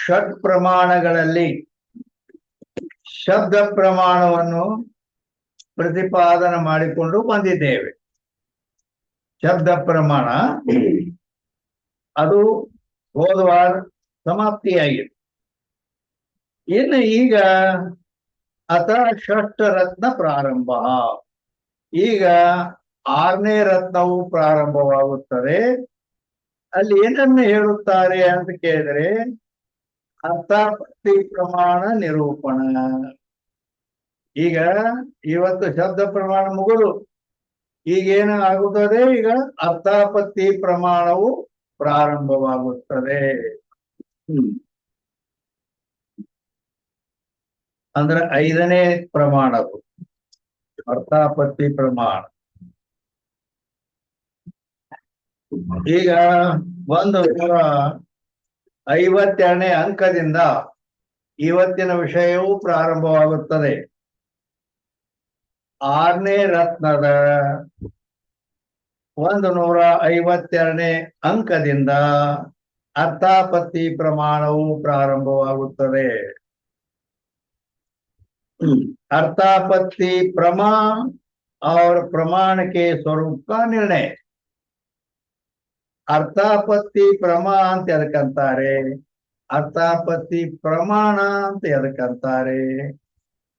ಷಟ್ ಪ್ರಮಾಣಗಳಲ್ಲಿ ಶಬ್ದ ಪ್ರಮಾಣವನ್ನು ಪ್ರತಿಪಾದನೆ ಮಾಡಿಕೊಂಡು ಬಂದಿದ್ದೇವೆ. ಶಬ್ದ ಪ್ರಮಾಣ ಅದು ಹೋದ ವಾರ ಸಮಾಪ್ತಿಯಾಗಿದೆ. ಇನ್ನು ಈಗ ಅಥ ಷಷ್ಠ ರತ್ನ ಪ್ರಾರಂಭ. ಈಗ 6ನೇ ರತ್ನವು ಪ್ರಾರಂಭವಾಗುತ್ತದೆ. ಅಲ್ಲಿ ಏನನ್ನು ಹೇಳುತ್ತಾರೆ ಅಂತ ಕೇಳಿದರೆ ಅರ್ಥಾಪತ್ತಿ ಪ್ರಮಾಣ ನಿರೂಪಣ. ಈಗ ಇವತ್ತು ಶಬ್ದ ಪ್ರಮಾಣ ಮುಗಿದು ಈಗೇನು ಆಗುತ್ತದೆ, ಈಗ ಅರ್ಥಾಪತ್ತಿ ಪ್ರಮಾಣವು ಪ್ರಾರಂಭವಾಗುತ್ತದೆ. ಅಂದ್ರೆ 5ನೇ ಪ್ರಮಾಣವು ಅರ್ಥಾಪತ್ತಿ ಪ್ರಮಾಣ. ಈಗ 152ನೇ ಅಂಕದಿಂದ ಇವತ್ತಿನ ವಿಷಯವು ಪ್ರಾರಂಭವಾಗುತ್ತದೆ. 6ನೇ ರತ್ನದ 152ನೇ ಅಂಕದಿಂದ ಅರ್ಥಾಪತ್ತಿ ಪ್ರಮಾಣವು ಪ್ರಾರಂಭವಾಗುತ್ತದೆ. अर्थापत्ति प्रमाण और प्रमाण के स्वरूप का निर्णय. अर्थापत्ति प्रमाण ಅಂತ ಎದಕ್ಕಂತಾರೆ, ಅರ್ಥಾಪತ್ತಿ ಪ್ರಮಾಣ ಅಂತ ಎದಕ್ಕಂತಾರೆ,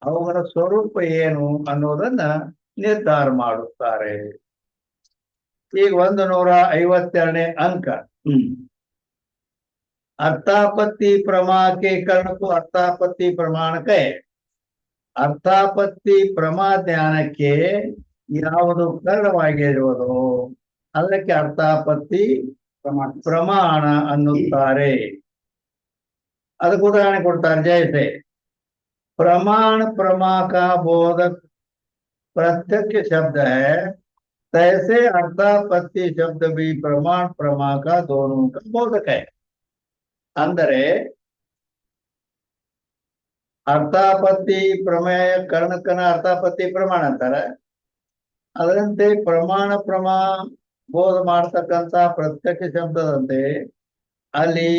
ಅವುಗಳ ಸ್ವರೂಪ ಏನು ಅನ್ನೋದನ್ನ ನಿರ್ಧಾರ ಮಾಡುತ್ತಾರೆ. ಈಗ 152ನೇ अंक अर्थापत्ति प्रमाण के कर्ण को अर्थापत्ति प्रमाण कहे. ಅರ್ಥಾಪತ್ತಿ ಪ್ರಮಾ ಜ್ಞಾನಕ್ಕೆ ಯಾವುದು ಕಾರಣವಾಗಿರುವುದು ಅದಕ್ಕೆ ಅರ್ಥಾಪತ್ತಿ ಪ್ರಮಾಣ ಅನ್ನುತ್ತಾರೆ. ಅದಕ್ಕೆ ಉದಾಹರಣೆ ಕೊಡ್ತಾರೆ. ಜೈಸೆ प्रमाण प्रमा का बोधक प्रत्यक्ष शब्द है, तैसे अर्थापत्ति शब्द भी प्रमाण प्रमा का दोनों का बोधक है. ಅಂದರೆ ಅರ್ಥಾಪತ್ತಿ ಪ್ರಮೇಯ ಕರ್ಣಕನ ಅರ್ಥಾಪತ್ತಿ ಪ್ರಮಾಣ ಅಂತಾರೆ. ಅದರಂತೆ ಪ್ರಮಾಣ ಪ್ರಮಾ ಬೋಧ ಮಾಡ್ತಕ್ಕಂಥ ಪ್ರತ್ಯಕ್ಷ ಶಬ್ದದಂತೆ ಅಲ್ಲಿ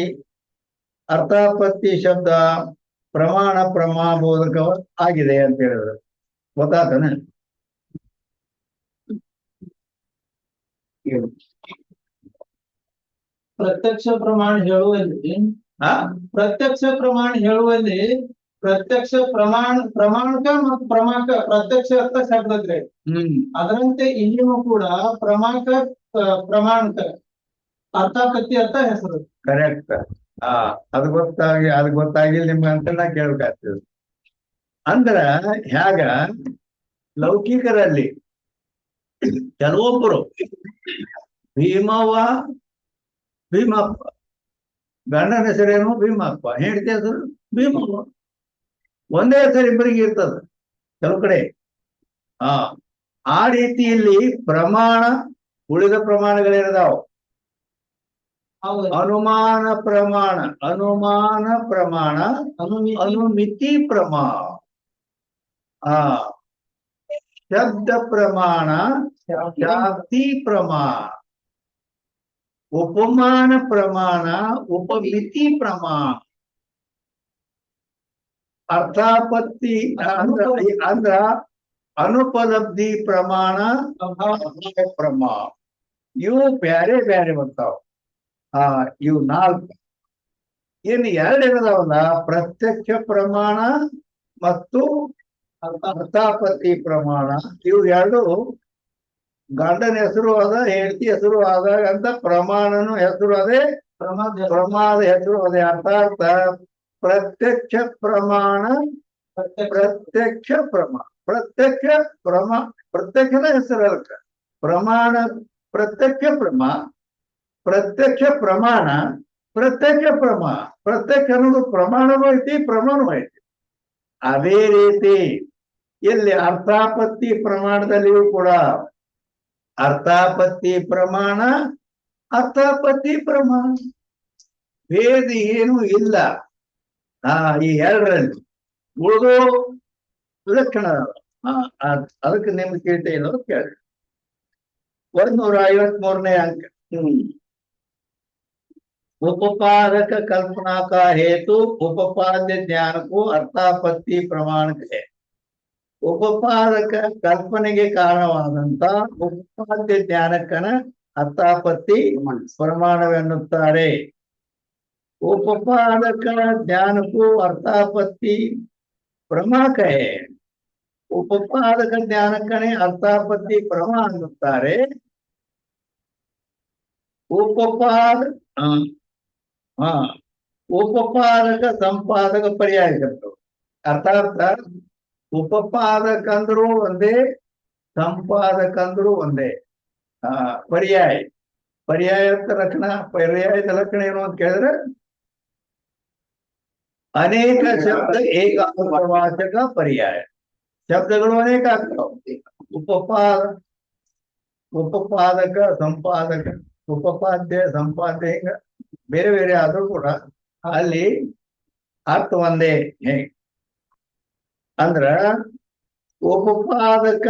ಅರ್ಥಾಪತ್ತಿ ಶಬ್ದ ಪ್ರಮಾಣ ಪ್ರಮಾ ಬೋಧಕ ಆಗಿದೆ ಅಂತ ಹೇಳಿದ್ರು. ಗೊತ್ತಾಗ್ತಾನೆ? ಪ್ರತ್ಯಕ್ಷ ಪ್ರಮಾಣ ಹೇಳುವಲ್ಲಿ ಪ್ರತ್ಯಕ್ಷ ಪ್ರಮಾಣ ಹೇಳುವಲ್ಲಿ ಪ್ರತ್ಯಕ್ಷ ಪ್ರಮಾಣಕ ಮತ್ತು ಪ್ರಮಾಕ ಪ್ರತ್ಯಕ್ಷ ಅರ್ಥ ಶಬ್ದದ್ರೆ ಅದರಂತೆ ಇಲ್ಲಿಯೂ ಕೂಡ ಪ್ರಮಾಣಕ ಅರ್ಥಾಪತ್ತಿ ಅರ್ಥ ಹೆಸರು. ಕರೆಕ್ಟ್. ಅದು ಗೊತ್ತಾಗಿಲ್ಲ ನಿಮ್ಗೆ ಅಂತ ನಾ ಕೇಳ್ಬೇಕಾಗ್ತದೆ. ಅಂದ್ರ ಹೇಗ ಲೌಕಿಕರಲ್ಲಿ ಕೆಲವೊಬ್ಬರು ಭೀಮಪ್ಪ, ಗಂಡನ ಹೆಸರೇನು ಭೀಮಪ್ಪ, ಹೆಂಡತಿ ಹೆಸರು ಭೀಮವ್ವ, ಒಂದೇ ಹೆಸರು ಇಬ್ಬರಿಗೆ ಇರ್ತದ ಕೆಲವು ಕಡೆ. ಆ ರೀತಿಯಲ್ಲಿ ಪ್ರಮಾಣ ಉಳಿದ ಪ್ರಮಾಣಗಳೇನದಾವ? ಅನುಮಾನ ಪ್ರಮಾಣ, ಅನುಮಿತಿ ಪ್ರಮಾಣ, ಶಬ್ದ ಪ್ರಮಾಣ, ಶಾಬ್ದಿ ಪ್ರಮಾಣ, ಉಪಮಾನ ಪ್ರಮಾಣ, ಉಪಮಿತಿ ಪ್ರಮಾಣ, ಅರ್ಥಾಪತ್ತಿ ಅಂದ್ರ ಅನುಪಲಬ್ಧಿ ಪ್ರಮಾಣ, ಪ್ರಮಾಣ. ಇವು ಬ್ಯಾರೆ ಬ್ಯಾರೆ ಬರ್ತಾವ. ಇವು 4. ಇನ್ನು 2 ಏನದಾವಲ್ಲ, ಪ್ರತ್ಯಕ್ಷ ಪ್ರಮಾಣ ಮತ್ತು ಅರ್ಥಾಪತ್ತಿ ಪ್ರಮಾಣ. ಇವು 2 ಗಂಡನ ಹೆಸರು ಅದ, ಹೆಂಡತಿ ಹೆಸರು ಆದಾಗ ಅಂತ ಪ್ರಮಾಣನು ಹೆಸರು ಅದೇ, ಪ್ರಮಾದ ಹೆಸರು ಅದೇ. ಅರ್ಥಾತ್ ಪ್ರತ್ಯಕ್ಷ ಪ್ರಮಾಣ, ಪ್ರತ್ಯಕ್ಷದ ಹೆಸರು ಅದಕ್ಕೆ ಪ್ರಮಾಣ. ಪ್ರತ್ಯಕ್ಷ ಪ್ರಮಾಣ, ಪ್ರತ್ಯಕ್ಷ ಅನ್ನೋದು ಪ್ರಮಾಣವೂ ಐತಿ, ಪ್ರಮಾಣವೂ ಐತಿ. ಅದೇ ರೀತಿ ಇಲ್ಲಿ ಅರ್ಥಾಪತ್ತಿ ಪ್ರಮಾಣದಲ್ಲಿಯೂ ಕೂಡ ಅರ್ಥಾಪತ್ತಿ ಪ್ರಮಾಣ, ಅರ್ಥಾಪತ್ತಿ ಪ್ರಮಾಣ ಭೇದ ಏನೂ ಇಲ್ಲ. ಈ 2ರಲ್ಲಿ ಉಳಿದು ಲಕ್ಷಣ ಅದಕ್ಕೆ ನಿಮ್ಗೆ ಕೇಳ್ತಾ ಇಲ್ಲೋ ಕೇಳಿ. 153ನೇ ಅಂಕ उपपादक कल्पना का हेतु उपपाद्य ज्ञान को अर्थापत्ति प्रमाण है. ಉಪಪಾದಕ ಕಲ್ಪನೆಗೆ ಕಾರಣವಾದಂತ ಉಪಪಾದ್ಯ ಜ್ಞಾನಕ್ಕನ ಅರ್ಥಾಪತ್ತಿ ಪ್ರಮಾಣವೆನ್ನುತ್ತಾರೆ. ಉಪಪಾದಕ ಜ್ಞಾನಕ್ಕೂ ಅರ್ಥಾಪತ್ತಿ ಪ್ರಮಾಣ ಕಹೆ. ಉಪಪಾದಕ ಜ್ಞಾನಕ್ಕನೇ ಅರ್ಥಾಪತ್ತಿ ಪ್ರಮಾಣ ಅನ್ನುತ್ತಾರೆ. ಉಪಪಾದ ಉಪಪಾದಕ ಸಂಪಾದಕ ಪರ್ಯಾಯಕರ್ತರು. ಅರ್ಥಾತ್ ಉಪಪಾದಕಂದ್ರು ಒಂದೇ, ಸಂಪಾದಕಂದ್ರು ಒಂದೇ. ಪರ್ಯಾಯ ಪರ್ಯಾಯದ ಲಕ್ಷಣ ಏನು ಅಂತ ಕೇಳಿದ್ರೆ, ಅನೇಕ ಶಬ್ದ ಏಕಾರ್ಥವಾಚಕ ಪರ್ಯಾಯ. ಶಬ್ದಗಳು ಅನೇಕ ಆಗ್ತಾವೆ. ಉಪಪಾದಕ ಸಂಪಾದಕ, ಉಪಪಾದ್ಯ ಸಂಪಾದ್ಯ, ಹಿಂಗ ಬೇರೆ ಬೇರೆ ಆದ್ರೂ ಕೂಡ ಅಲ್ಲಿ ಅರ್ಥ ಒಂದೇ. ಅಂದ್ರ ಉಪಪಾದಕ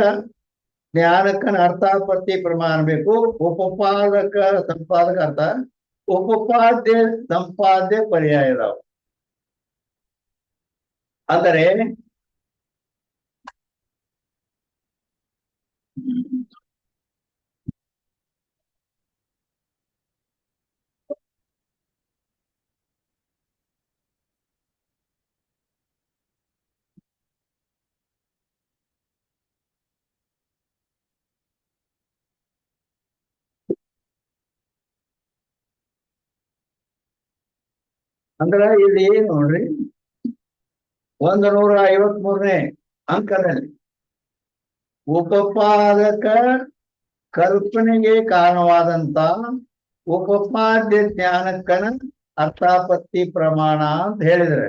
ಜ್ಞಾನಕ್ಕನ ಅರ್ಥಾಪತ್ತಿ ಪ್ರಮಾಣ ಬೇಕು. ಉಪಪಾದಕ ಸಂಪಾದಕ ಅರ್ಥ, ಉಪಪಾದ್ಯ ಸಂಪಾದ್ಯ ಪರ್ಯಾಯ ಇದಾವ. ಅಂದರೆ ಇಲ್ಲಿ ನೋಡ್ರಿ, 153ನೇ ಅಂಕದಲ್ಲಿ ಉಪಪಾದಕ ಕಲ್ಪನೆಗೆ ಕಾರಣವಾದಂತ ಉಪಪಾದ್ಯ ಜ್ಞಾನಕ್ಕನ ಅರ್ಥಾಪತ್ತಿ ಪ್ರಮಾಣ ಅಂತ ಹೇಳಿದ್ರೆ,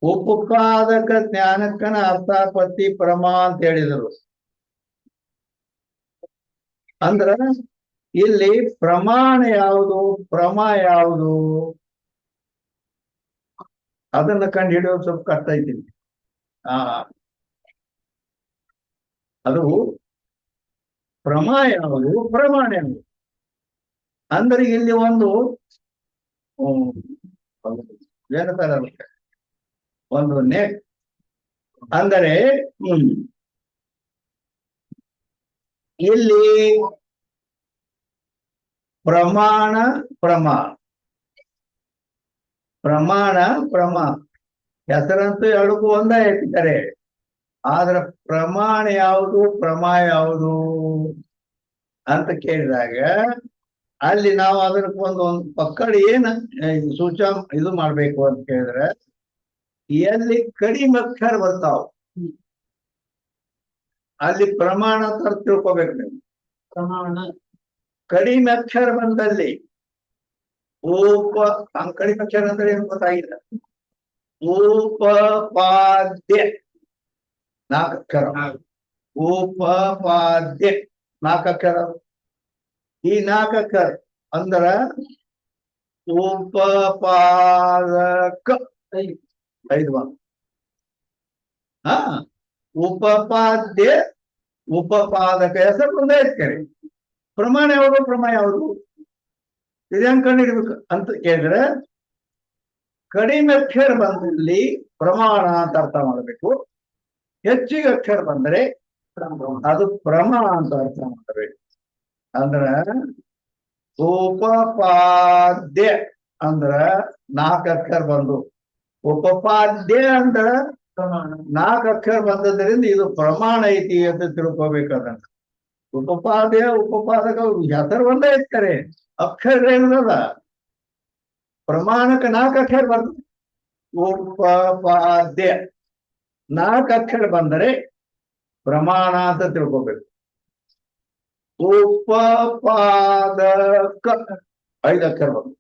ಉಪಪಾದಕ ಜ್ಞಾನಕ್ಕನ ಅರ್ಥಾಪತ್ತಿ ಪ್ರಮಾಣ ಅಂತ ಹೇಳಿದರು. ಅಂದ್ರ ಇಲ್ಲಿ ಪ್ರಮಾಣ ಯಾವುದು, ಪ್ರಮ ಯಾವುದು ಅದನ್ನ ಕಂಡು ಹಿಡಿಯೋದು ಸ್ವಲ್ಪ ಕಷ್ಟ ಐತಿ. ಅದು ಪ್ರಮ ಯಾವುದು, ಪ್ರಮಾಣ ಯಾವುದು ಅಂದ್ರೆ ಇಲ್ಲಿ ಒಂದು ಒಂದು ನೆಟ್ ಅಂದರೆ ಇಲ್ಲಿ ಪ್ರಮಾಣ ಹೆಸರಂತೂ ಎರಡಕ್ಕೂ ಒಂದೇ ಐತಿದ್ದಾರೆ. ಆದ್ರ ಪ್ರಮಾಣ ಯಾವುದು, ಪ್ರಮ ಯಾವುದು ಅಂತ ಕೇಳಿದಾಗ ಅಲ್ಲಿ ನಾವು ಅದಕ್ಕೆ ಒಂದು ಪಕ್ಕಡ ಏನ್ ಇದು ಮಾಡ್ಬೇಕು ಅಂತ ಕೇಳಿದ್ರೆ, ಎಲ್ಲಿ ಕಡಿಮೆ ಅಕ್ಷರ ಬರ್ತಾವ ಅಲ್ಲಿ ಪ್ರಮಾಣ ಅಂತ ತಿಳ್ಕೊಬೇಕು ನೀವು. ಪ್ರಮಾಣ ಕಡಿಮೆ ಅಕ್ಷರ ಬಂದಲ್ಲಿ ಕಡಿಮೆ ಅಕ್ಷರ ಅಂದ್ರೆ ಏನು ಗೊತ್ತಾಗಿಲ್ಲ. ಉಪಪಾದ್ಯ 4 ಅಕ್ಷರ, ಉಪಪಾದ್ಯ 4 ಅಕ್ಷರ. ಈ 4 ಅಕ್ಷರ ಅಂದ್ರ ಉಪಪಾದಕ 5 ಉಪಪಾದ್ಯ ಉಪಪಾದಕ ಹೆಸರು ಒಂದೇ ಇರ್ತಾರೆ. ಪ್ರಮಾಣ ಯಾವುದು, ಪ್ರಮ ಯಾವುದು ಇದನ್ನು ಕಂಡುಹಿಡ್ಬೇಕು ಅಂತ ಕೇಳಿದ್ರೆ, ಕಡಿಮೆ ಅಕ್ಷರ ಬಂದಲ್ಲಿ ಪ್ರಮಾಣ ಅಂತ ಅರ್ಥ ಮಾಡಬೇಕು. ಹೆಚ್ಚಿಗೆ ಅಕ್ಷರ ಬಂದರೆ ಅದು ಪ್ರಮ ಅಂತ ಅರ್ಥ ಮಾಡಬೇಕು. ಅಂದ್ರ ಉಪಪಾದ್ಯ ಅಂದ್ರ 4 ಅಕ್ಷರ ಬಂದು, ಉಪಪಾದ್ಯ ಅಂದ್ರ 4 ಅಕ್ಷರ ಬಂದದ್ರಿಂದ ಇದು ಪ್ರಮಾಣ ಐತಿ ಅಂತ ತಿಳ್ಕೊಬೇಕದನ್ನ. ಉಪಪಾದ್ಯ ಉಪಪಾದಕ ಹೆಸರು ಒಂದೇ ಇರ್ತಾರೆ, ಅಕ್ಷರ ಏನದ ಪ್ರಮಾಣಕ್ಕೆ 4 ಅಕ್ಷರ ಬರ್ತದೆ. ಉಪಪಾದ್ಯ 4 ಅಕ್ಷರ ಬಂದರೆ ಪ್ರಮಾಣ ಅಂತ ತಿಳ್ಕೊಬೇಕು. ಉಪಪಾದಕ 5 ಅಕ್ಷರ ಬಂದು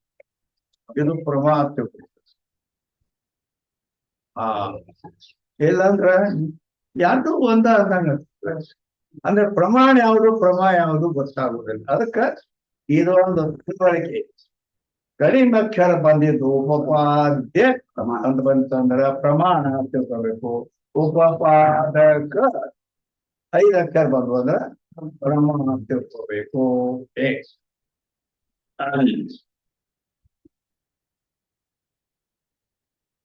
ಇದು ಪ್ರಮಾಣ ಅಂತ ತಿಳ್ಕೊಬೇಕು. ಇಲ್ಲಂದ್ರ ಯಾರು ಒಂದ ಅಂದಂಗ. ಅಂದ್ರೆ ಪ್ರಮಾಣ ಯಾವುದು, ಪ್ರಮ ಯಾವುದು ಗೊತ್ತಾಗುದಿಲ್ಲ. ಅದಕ್ಕ ಇದು ಒಂದು ತಿಳುವಳಿಕೆ. ಕಡಿಮೆ ಅಕ್ಷರ ಬಂದಿದ್ದು ಉಪಪಾದ್ಯ ಅಂತ ಬಂತಂದ್ರ ಪ್ರಮಾಣ ಅಂತ ತಿಳ್ಕೊಬೇಕು. ಉಪಪಾದಕ 5 ಅಕ್ಷರ ಬಂದು ಅಂದ್ರ ಪ್ರಮಾಣ ಅಂತ ತಿಳ್ಕೊಬೇಕು.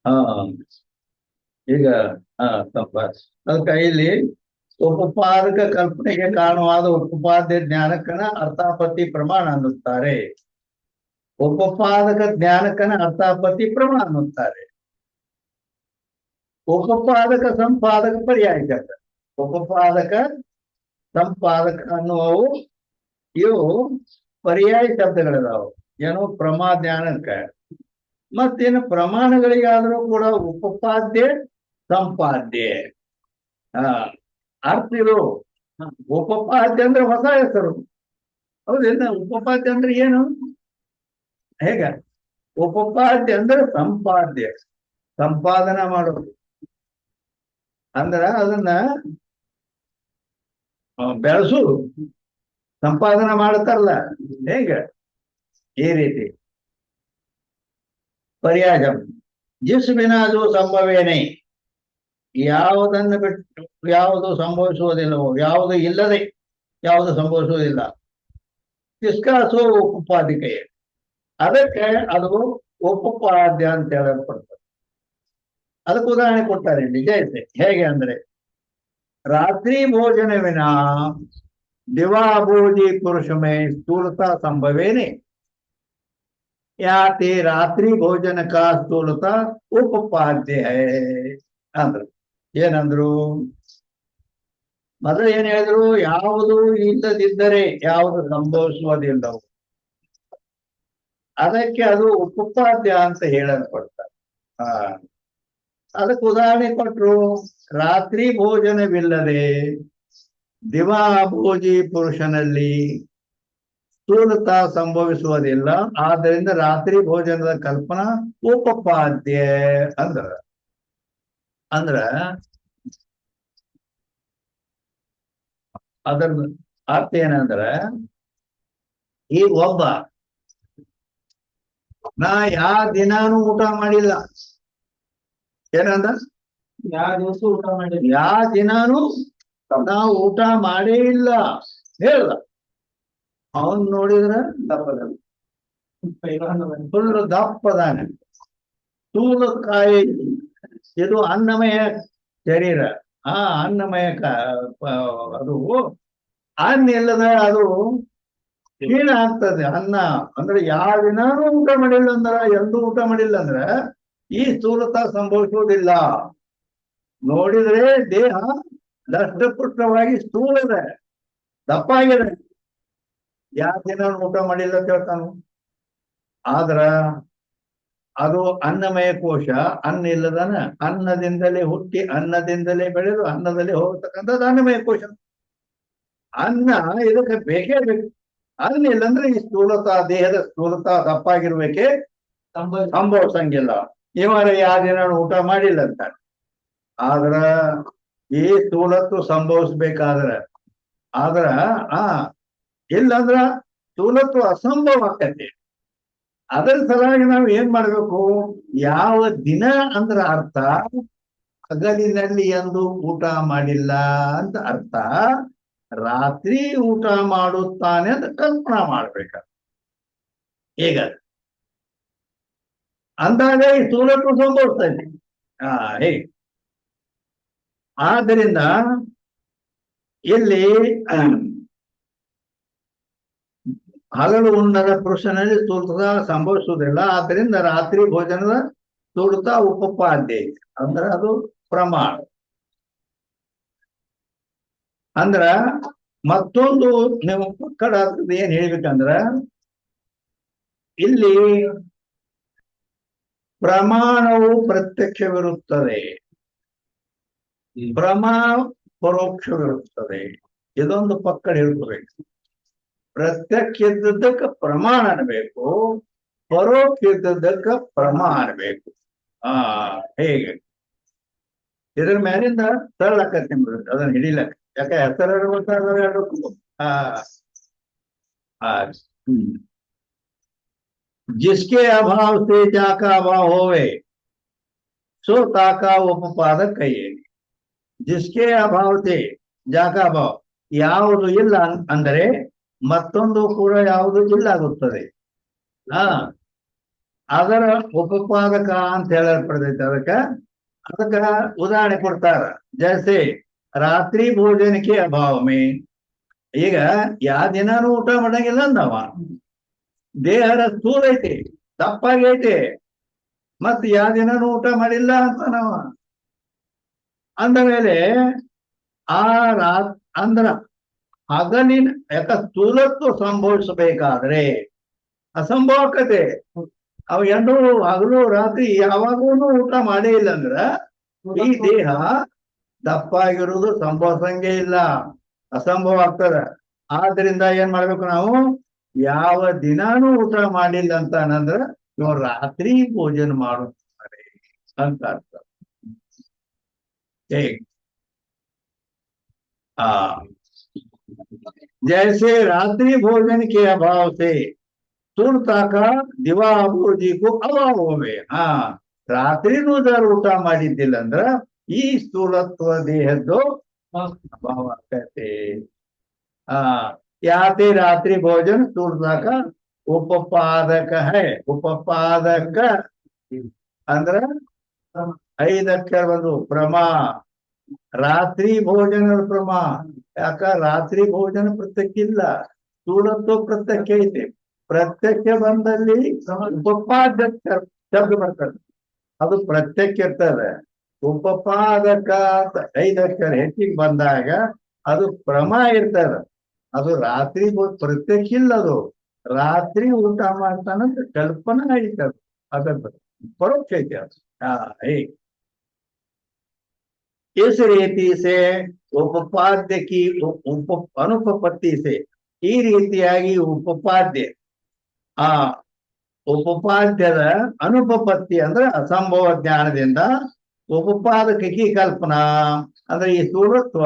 ಹಾ ಈಗ ತಪ್ಪ ಅದಕ್ಕೆ ಇಲ್ಲಿ ಉಪಪಾದಕ ಕಲ್ಪನೆಗೆ ಕಾರಣವಾದ ಉಪಪಾದ್ಯ ಜ್ಞಾನಕ್ಕನ ಅರ್ಥಾಪತ್ತಿ ಪ್ರಮಾಣ ಅನ್ನುತ್ತಾರೆ. ಉಪಪಾದಕ ಜ್ಞಾನಕ್ಕನ ಅರ್ಥಾಪತ್ತಿ ಪ್ರಮಾಣ ಅನ್ನುತ್ತಾರೆ. ಉಪಪಾದಕ ಸಂಪಾದಕ ಪರ್ಯಾಯ ಶಬ್ದ. ಉಪಪಾದಕ ಸಂಪಾದಕ ಅನ್ನುವವು ಇವು ಪರ್ಯಾಯ ಶಬ್ದಗಳಿದಾವು. ಏನು ಪ್ರಮಾ ಜ್ಞಾನಕ್ಕ ಮತ್ತೇನು ಪ್ರಮಾಣಗಳಿಗಾದ್ರೂ ಕೂಡ ಉಪಪಾದ್ಯ ಸಂಪಾದ್ಯ ಅರ್ಥ ಇರು. ಉಪಪಾದ್ಯ ಅಂದ್ರೆ ಹೊಸ ಹೆಸರು ಹೌದೇನ? ಉಪಪಾದ್ಯ ಅಂದ್ರೆ ಏನು? ಹೇಗ ಉಪಪಾದ್ಯ ಅಂದ್ರೆ ಸಂಪಾದ್ಯ, ಸಂಪಾದನ ಮಾಡೋದು. ಅಂದ್ರ ಅದನ್ನ ಬೆಳೆಸು ಸಂಪಾದನೆ ಮಾಡ್ತಾರಲ್ಲ, ಹೇಗ ಈ ರೀತಿ ಪರ್ಯಾಯ. ಜಿಸ್ ಬಿನಾ ಅದು ಸಂಭವೇನೆ, ಯಾವುದನ್ನು ಬಿಟ್ಟು ಯಾವುದು ಸಂಭವಿಸುವುದಿಲ್ಲವೋ, ಯಾವುದು ಇಲ್ಲದೆ ಯಾವುದು ಸಂಭವಿಸುವುದಿಲ್ಲ. ತಿಸ್ಕಾಸು ಉಪಪಾದಿಕೆಯೇ, ಅದಕ್ಕೆ ಅದು ಉಪಪಾದ್ಯ ಅಂತ ಹೇಳಲ್ಪಡ್ತದೆ. ಅದಕ್ಕೆ ಉದಾಹರಣೆ ಕೊಡ್ತಾರೆ ನಿಜ ಐತೆ. ಹೇಗೆ ಅಂದ್ರೆ, ರಾತ್ರಿ ಭೋಜನವಿನ ದಿವಾಭೋಜಿ ಪುರುಷಮೇ ಸ್ಥೂಲತಾ ಸಂಭವೇನೆ ಯಾತೆ ರಾತ್ರಿ ಭೋಜನ ಕಾ ಸ್ಥೂಲತಾ ಉಪಪಾದ್ಯ ಅಂದ್ರು. ಏನಂದ್ರು? ಮೊದಲು ಏನ್ ಹೇಳಿದ್ರು? ಯಾವುದು ಇಲ್ಲದಿದ್ದರೆ ಯಾವುದು ಸಂಭವಿಸುವುದಿಲ್ಲವು, ಅದಕ್ಕೆ ಅದು ಉಪಪಾದ್ಯ ಅಂತ ಹೇಳಲ್ಪಡ್ತಾರೆ. ಅದಕ್ಕೆ ಉದಾಹರಣೆ ಕೊಟ್ರು. ರಾತ್ರಿ ಭೋಜನವಿಲ್ಲದೆ ದಿವಾಭೋಜಿ ಪುರುಷನಲ್ಲಿ ಸ್ಥೂಲತಾ ಸಂಭವಿಸುವುದಿಲ್ಲ, ಆದ್ದರಿಂದ ರಾತ್ರಿ ಭೋಜನದ ಕಲ್ಪನಾ ಉಪಪಾದ್ಯ ಅಂದ್ರ ಅದರ ಅರ್ಥ ಏನಂದ್ರ, ಈಗ ಒಬ್ಬ ನಾ ಯಾವ ದಿನಾನು ಊಟ ಮಾಡಿಲ್ಲ, ಏನಂದ? ಯಾವ ದಿವಸ ಊಟ ಮಾಡಿಲ್ಲ, ಯಾವ ದಿನಾನು ನಾವು ಊಟ ಮಾಡೇ ಇಲ್ಲ ಹೇಳ್ದ. ಅವನ್ ನೋಡಿದ್ರ ದಪ್ಪದಾನೆ, ಫುಲ್ ದಪ್ಪದಾನೆ, ಸ್ಥೂಲಕಾಯಿ. ಇದು ಅನ್ನಮಯ ಶರೀರ. ಅನ್ನಮಯ ಅದು ಅನ್ನ ಇಲ್ಲದ ಅದು ಕ್ಷೀಣ ಆಗ್ತದೆ. ಅನ್ನ ಅಂದ್ರೆ ಯಾವ ದಿನಾನು ಊಟ ಮಾಡಿಲ್ಲ ಅಂದ್ರ, ಎಂದೂ ಊಟ ಮಾಡಿಲ್ಲ ಅಂದ್ರ ಈ ಸ್ಥೂಲತಾ ಸಂಭವಿಸುವುದಿಲ್ಲ. ನೋಡಿದ್ರೆ ದೇಹ ದಷ್ಟಪುಷ್ಟವಾಗಿ ಸ್ಥೂಲದ ದಪ್ಪ ಆಗಿದೆ, ಯಾವ ದಿನ ಊಟ ಮಾಡಿಲ್ಲ ಅಂತ ಹೇಳ್ತಾನು. ಆದ್ರ ಅದು ಅನ್ನಮಯ ಕೋಶ. ಅನ್ನ ಇಲ್ಲದನ ಅನ್ನದಿಂದಲೇ ಹುಟ್ಟಿ ಅನ್ನದಿಂದಲೇ ಬೆಳೆದು ಅನ್ನದಲ್ಲಿ ಹೋಗ್ತಕ್ಕಂಥದ್ದು ಅನ್ನಮಯ ಕೋಶ. ಅನ್ನ ಇದಕ್ಕೆ ಬೇಕೇ ಬೇಕು. ಅನ್ನ ಇಲ್ಲಂದ್ರೆ ಈ ಸ್ಥೂಲತಾ, ದೇಹದ ಸ್ಥೂಲತಾ ದಪ್ಪಾಗಿರ್ಬೇಕೆ ಸಂಭವಿಸಂಗಿಲ್ಲ. ಇವರ ಯಾವ ದಿನ ಊಟ ಮಾಡಿಲ್ಲ ಅಂತ. ಆದ್ರ ಈ ಸ್ಥೂಲತ್ತು ಆದ್ರ ಇಲ್ಲಂದ್ರ ಸ್ಥೂಲತ್ವ ಅಸಂಭವ ಆಕತಿ. ಅದರ ಸಲುವಾಗಿ ನಾವು ಏನ್ ಮಾಡ್ಬೇಕು? ಯಾವ ದಿನ ಅಂದ್ರ ಅರ್ಥ ಹಗಲಿನಲ್ಲಿ ಎಂದು ಊಟ ಮಾಡಿಲ್ಲ ಅಂತ ಅರ್ಥ. ರಾತ್ರಿ ಊಟ ಮಾಡುತ್ತಾನೆ ಅಂತ ಕಲ್ಪನಾ ಮಾಡ್ಬೇಕ. ಈಗ ಅಂದಾಗ ಈ ಸ್ಥೂಲತ್ವ ಸಂಭವಿಸ್ತಾ ಇದೆ. ಹೇಗೆ? ಆದ್ದರಿಂದ ಇಲ್ಲಿ ಹಗಲು ಉಣ್ಣದ ಪುರುಷನಲ್ಲಿ ಸ್ಥೂಲತಾ ಸಂಭವಿಸುವುದಿಲ್ಲ. ಆದ್ದರಿಂದ ರಾತ್ರಿ ಭೋಜನದ ಸ್ಥೂಲತಾ ಉಪಪಾದ್ಯ ಅಂದ್ರ ಅದು ಪ್ರಮಾಣ. ಅಂದ್ರ ಮತ್ತೊಂದು ನೀವು ಕಡ ಏನ್ ಹೇಳ್ಬೇಕಂದ್ರ, ಇಲ್ಲಿ ಪ್ರಮಾಣವು ಪ್ರತ್ಯಕ್ಷವಿರುತ್ತದೆ, ಪ್ರಮಾಣ ಪರೋಕ್ಷವಿರುತ್ತದೆ. ಇದೊಂದು ಪಕ್ಕಡ ಹೇಳ್ಕೋಬೇಕು. ಪ್ರತ್ಯಕ್ಷ ಇದ್ದದ್ದಕ್ಕೆ ಪ್ರಮಾಣ ಅನ್ಬೇಕು, ಪರೋಕ್ಷ ಇದ್ದದ್ದಕ್ಕೆ ಪ್ರಮಾಣ ಅನ್ಬೇಕು. ಹೇಗೆ? ಇದ್ರ ಮೇಲಿಂದ ತಳ್ಳಕತ್ತಿ ಅದನ್ನ ಹಿಡಿಲಕ್ಕ. ಯಾಕೆ ಹೆಸರು ಗೊತ್ತಾಗ जिसके अभाव से जाका अभाव होवे सो ताका उपपादक कहिए. जिसके अभाव से जाका ಅಭಾವ, ಯಾವುದು ಇಲ್ಲ ಅಂದರೆ ಮತ್ತೊಂದು ಕೂಡ ಯಾವುದು ಇಲ್ಲ ಆಗುತ್ತದೆ. ಹಾ ಅದರ ಉಪಪಾದಕ ಅಂತ ಹೇಳಲ್ಪಡ್ತೈತೆ ಅದಕ್ಕ ಉದಾಹರಣೆ ಕೊಡ್ತಾರ. ಜೈಸೆ ರಾತ್ರಿ ಭೋಜನಕ್ಕೆ ಅಭಾವಮೆ. ಈಗ ಯಾವ ದಿನಾನು ಊಟ ಮಾಡಂಗಿಲ್ಲ ಅಂದವ, ದೇಹದ ಸ್ಥೂಲ ಐತಿ, ತಪ್ಪಾಗೈತಿ, ಮತ್ ಯಾವ ದಿನಾನು ಊಟ ಮಾಡಿಲ್ಲ ಅಂತ ನಾವ ಅಂದ ಮೇಲೆ ಆ ಅಂದ್ರ ಹಗಲಿನ ಯಾಕ ಸ್ಥೂಲತ್ವ ಸಂಭವಿಸಬೇಕಾದ್ರೆ ಅಸಂಭವಕತೆ ಅವ ಎಂಟು ಹಗಲು ರಾತ್ರಿ ಯಾವಾಗೂ ಊಟ ಮಾಡೇ ಇಲ್ಲ ಅಂದ್ರ ಈ ದೇಹ ದಪ್ಪಾಗಿರುವುದು ಸಂಭವಿಸಂಗೇ ಇಲ್ಲ, ಅಸಂಭವ ಆಗ್ತದ. ಆದ್ರಿಂದ ಏನ್ ಮಾಡ್ಬೇಕು ನಾವು, ಯಾವ ದಿನಾನು ಊಟ ಮಾಡಿಲ್ಲ ಅಂತ ಅನ್ನಂದ್ರ ಇವ್ ರಾತ್ರಿ ಭೋಜನ ಮಾಡುತ್ತಾರೆ ಅಂತ ಅರ್ಥ. जैसे रात्रि भोजन के अभाव से स्थूलता का ದಿವಾಭೋಜಿ ಅಭಾವ ಹೋವೆ. ರಾತ್ರಿನೂ ಜರ ಊಟ ಮಾಡಿದ್ದಿಲ್ಲ ಅಂದ್ರ ಈ ಸ್ಥೂಲತ್ವ ದೇಹದ್ದು ಅಭಾವ ಆಗ್ತೈತೆ. ಯಾತೆ ರಾತ್ರಿ ಭೋಜನ ಸ್ಥೂಲತಾ का ಉಪಪಾದಕ ಹೈ. ಉಪಪಾದಕ ಅಂದ್ರ 5 ಅಕ್ಷರ ಬಂದು ಪ್ರಮಾ. ರಾತ್ರಿ ಭೋಜನದ ಪ್ರಮಾ. ಯಾಕ ರಾತ್ರಿ ಭೋಜನ ಪ್ರತ್ಯಕ್ಷ ಇಲ್ಲ, ಸ್ಥೂಲತ್ವ ಪ್ರತ್ಯಕ್ಷ ಐತಿ. ಪ್ರತ್ಯಕ್ಷ ಬಂದಲ್ಲಿ ಉಪಪಾದಕ ಶಬ್ದ ಬರ್ತದೆ, ಅದು ಪ್ರತ್ಯಕ್ಷ ಇರ್ತದೆ. ಉಪಪಾದಕ 5 ಅಕ್ಷರ ಹೆಚ್ಚಿಗೆ ಬಂದಾಗ ಅದು ಪ್ರಮಾ ಇರ್ತದೆ. ಅದು ರಾತ್ರಿ ಪ್ರತ್ಯಕ್ಷ ಇಲ್ಲ, ಅದು ರಾತ್ರಿ ಊಟ ಮಾಡ್ತಾನಂತ ಕಲ್ಪನಾ ಐತದ, ಅದ ಪರೋಕ್ಷ ಐತಿ ಅದು. इस रीति से उपपाद्य की अनुपपत्ति से ಈ ರೀತಿಯಾಗಿ ಉಪಪಾದ್ಯ ಉಪಪಾದ್ಯದ ಅನುಪಪತ್ತಿ ಅಂದ್ರೆ ಅಸಂಭವ ಜ್ಞಾನದಿಂದ ಉಪಪಾದಕಿ ಕಲ್ಪನಾ ಅಂದ್ರೆ ಈ ಸ್ಥೂಲತ್ವ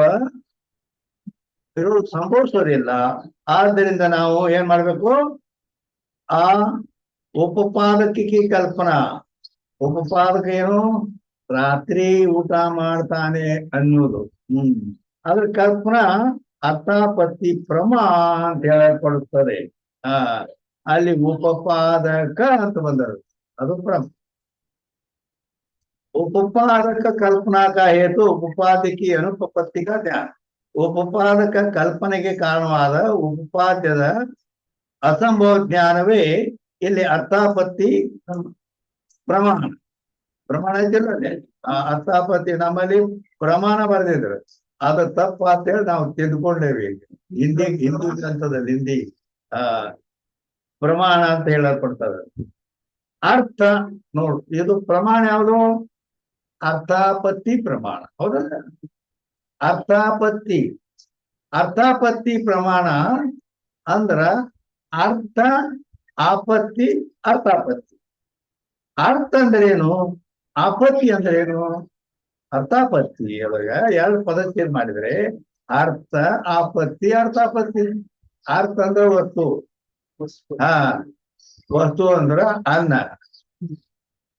ಇರೋದು ಸಂಭವಿಸೋದಿಲ್ಲ. ಆದ್ದರಿಂದ ನಾವು ಏನ್ ಮಾಡ್ಬೇಕು, ಆ ಉಪಪಾದಕಿ ಕಲ್ಪನಾ. ಉಪಪಾದಕ ಏನು, ರಾತ್ರಿ ಊಟ ಮಾಡ್ತಾನೆ ಅನ್ನೋದು. ಅದ್ರ ಕಲ್ಪನಾ ಅರ್ಥಾಪತ್ತಿ ಪ್ರಮಾ ಅಂತ ಹೇಳಲ್ಪಡುತ್ತದೆ. ಅಲ್ಲಿ ಉಪಪಾದಕ ಅಂತ ಬಂದರು, ಅದು ಪ್ರಮ. ಉಪಪಾದಕ ಕಲ್ಪನಾ का हेतु ಉಪಪಾದಕಿ ಅನುಪಪತ್ತಿಕ ಜ್ಞಾನ. ಉಪಪಾದಕ ಕಲ್ಪನೆಗೆ ಕಾರಣವಾದ ಉಪಪಾದ್ಯದ ಅಸಂಭವ ಜ್ಞಾನವೇ ಇಲ್ಲಿ ಅರ್ಥಾಪತ್ತಿ ಪ್ರಮಾಣ. ಪ್ರಮಾಣ ಐತಿಲ್ಲ, ಅರ್ಥಾಪತ್ತಿ ನಮ್ಮಲ್ಲಿ ಪ್ರಮಾಣ ಬರೆದಿದ್ರು, ಅದು ತಪ್ಪು ಅಂತ ಹೇಳಿ ನಾವು ತಿದ್ದುಕೊಂಡೇವಿ. ಹಿಂದೂ ಗ್ರಂಥದಲ್ಲಿ ಹಿಂದಿ ಪ್ರಮಾಣ ಅಂತ ಹೇಳಲ್ಪಡ್ತದೆ. ಅರ್ಥ ನೋಡು, ಇದು ಪ್ರಮಾಣ ಯಾವುದು, ಅರ್ಥಾಪತ್ತಿ ಪ್ರಮಾಣ, ಹೌದಲ್ಲ. ಅರ್ಥಾಪತ್ತಿ ಅರ್ಥಾಪತ್ತಿ ಪ್ರಮಾಣ ಅಂದ್ರ ಅರ್ಥ ಆಪತ್ತಿ ಅರ್ಥಾಪತ್ತಿ. ಅರ್ಥ ಅಂದ್ರೇನು, ಆಪತ್ತಿ ಅಂದ್ರೇನು. ಅರ್ಥಾಪತ್ತಿ ಒಳಗ 2 ಪದ ಚೇಂಜ್ ಮಾಡಿದ್ರೆ ಅರ್ಥ ಆಪತ್ತಿ ಅರ್ಥಾಪತ್ತಿ. ಅರ್ಥ ಅಂದ್ರ ವಸ್ತು, ವಸ್ತು ಅಂದ್ರ ಅನ್ನ.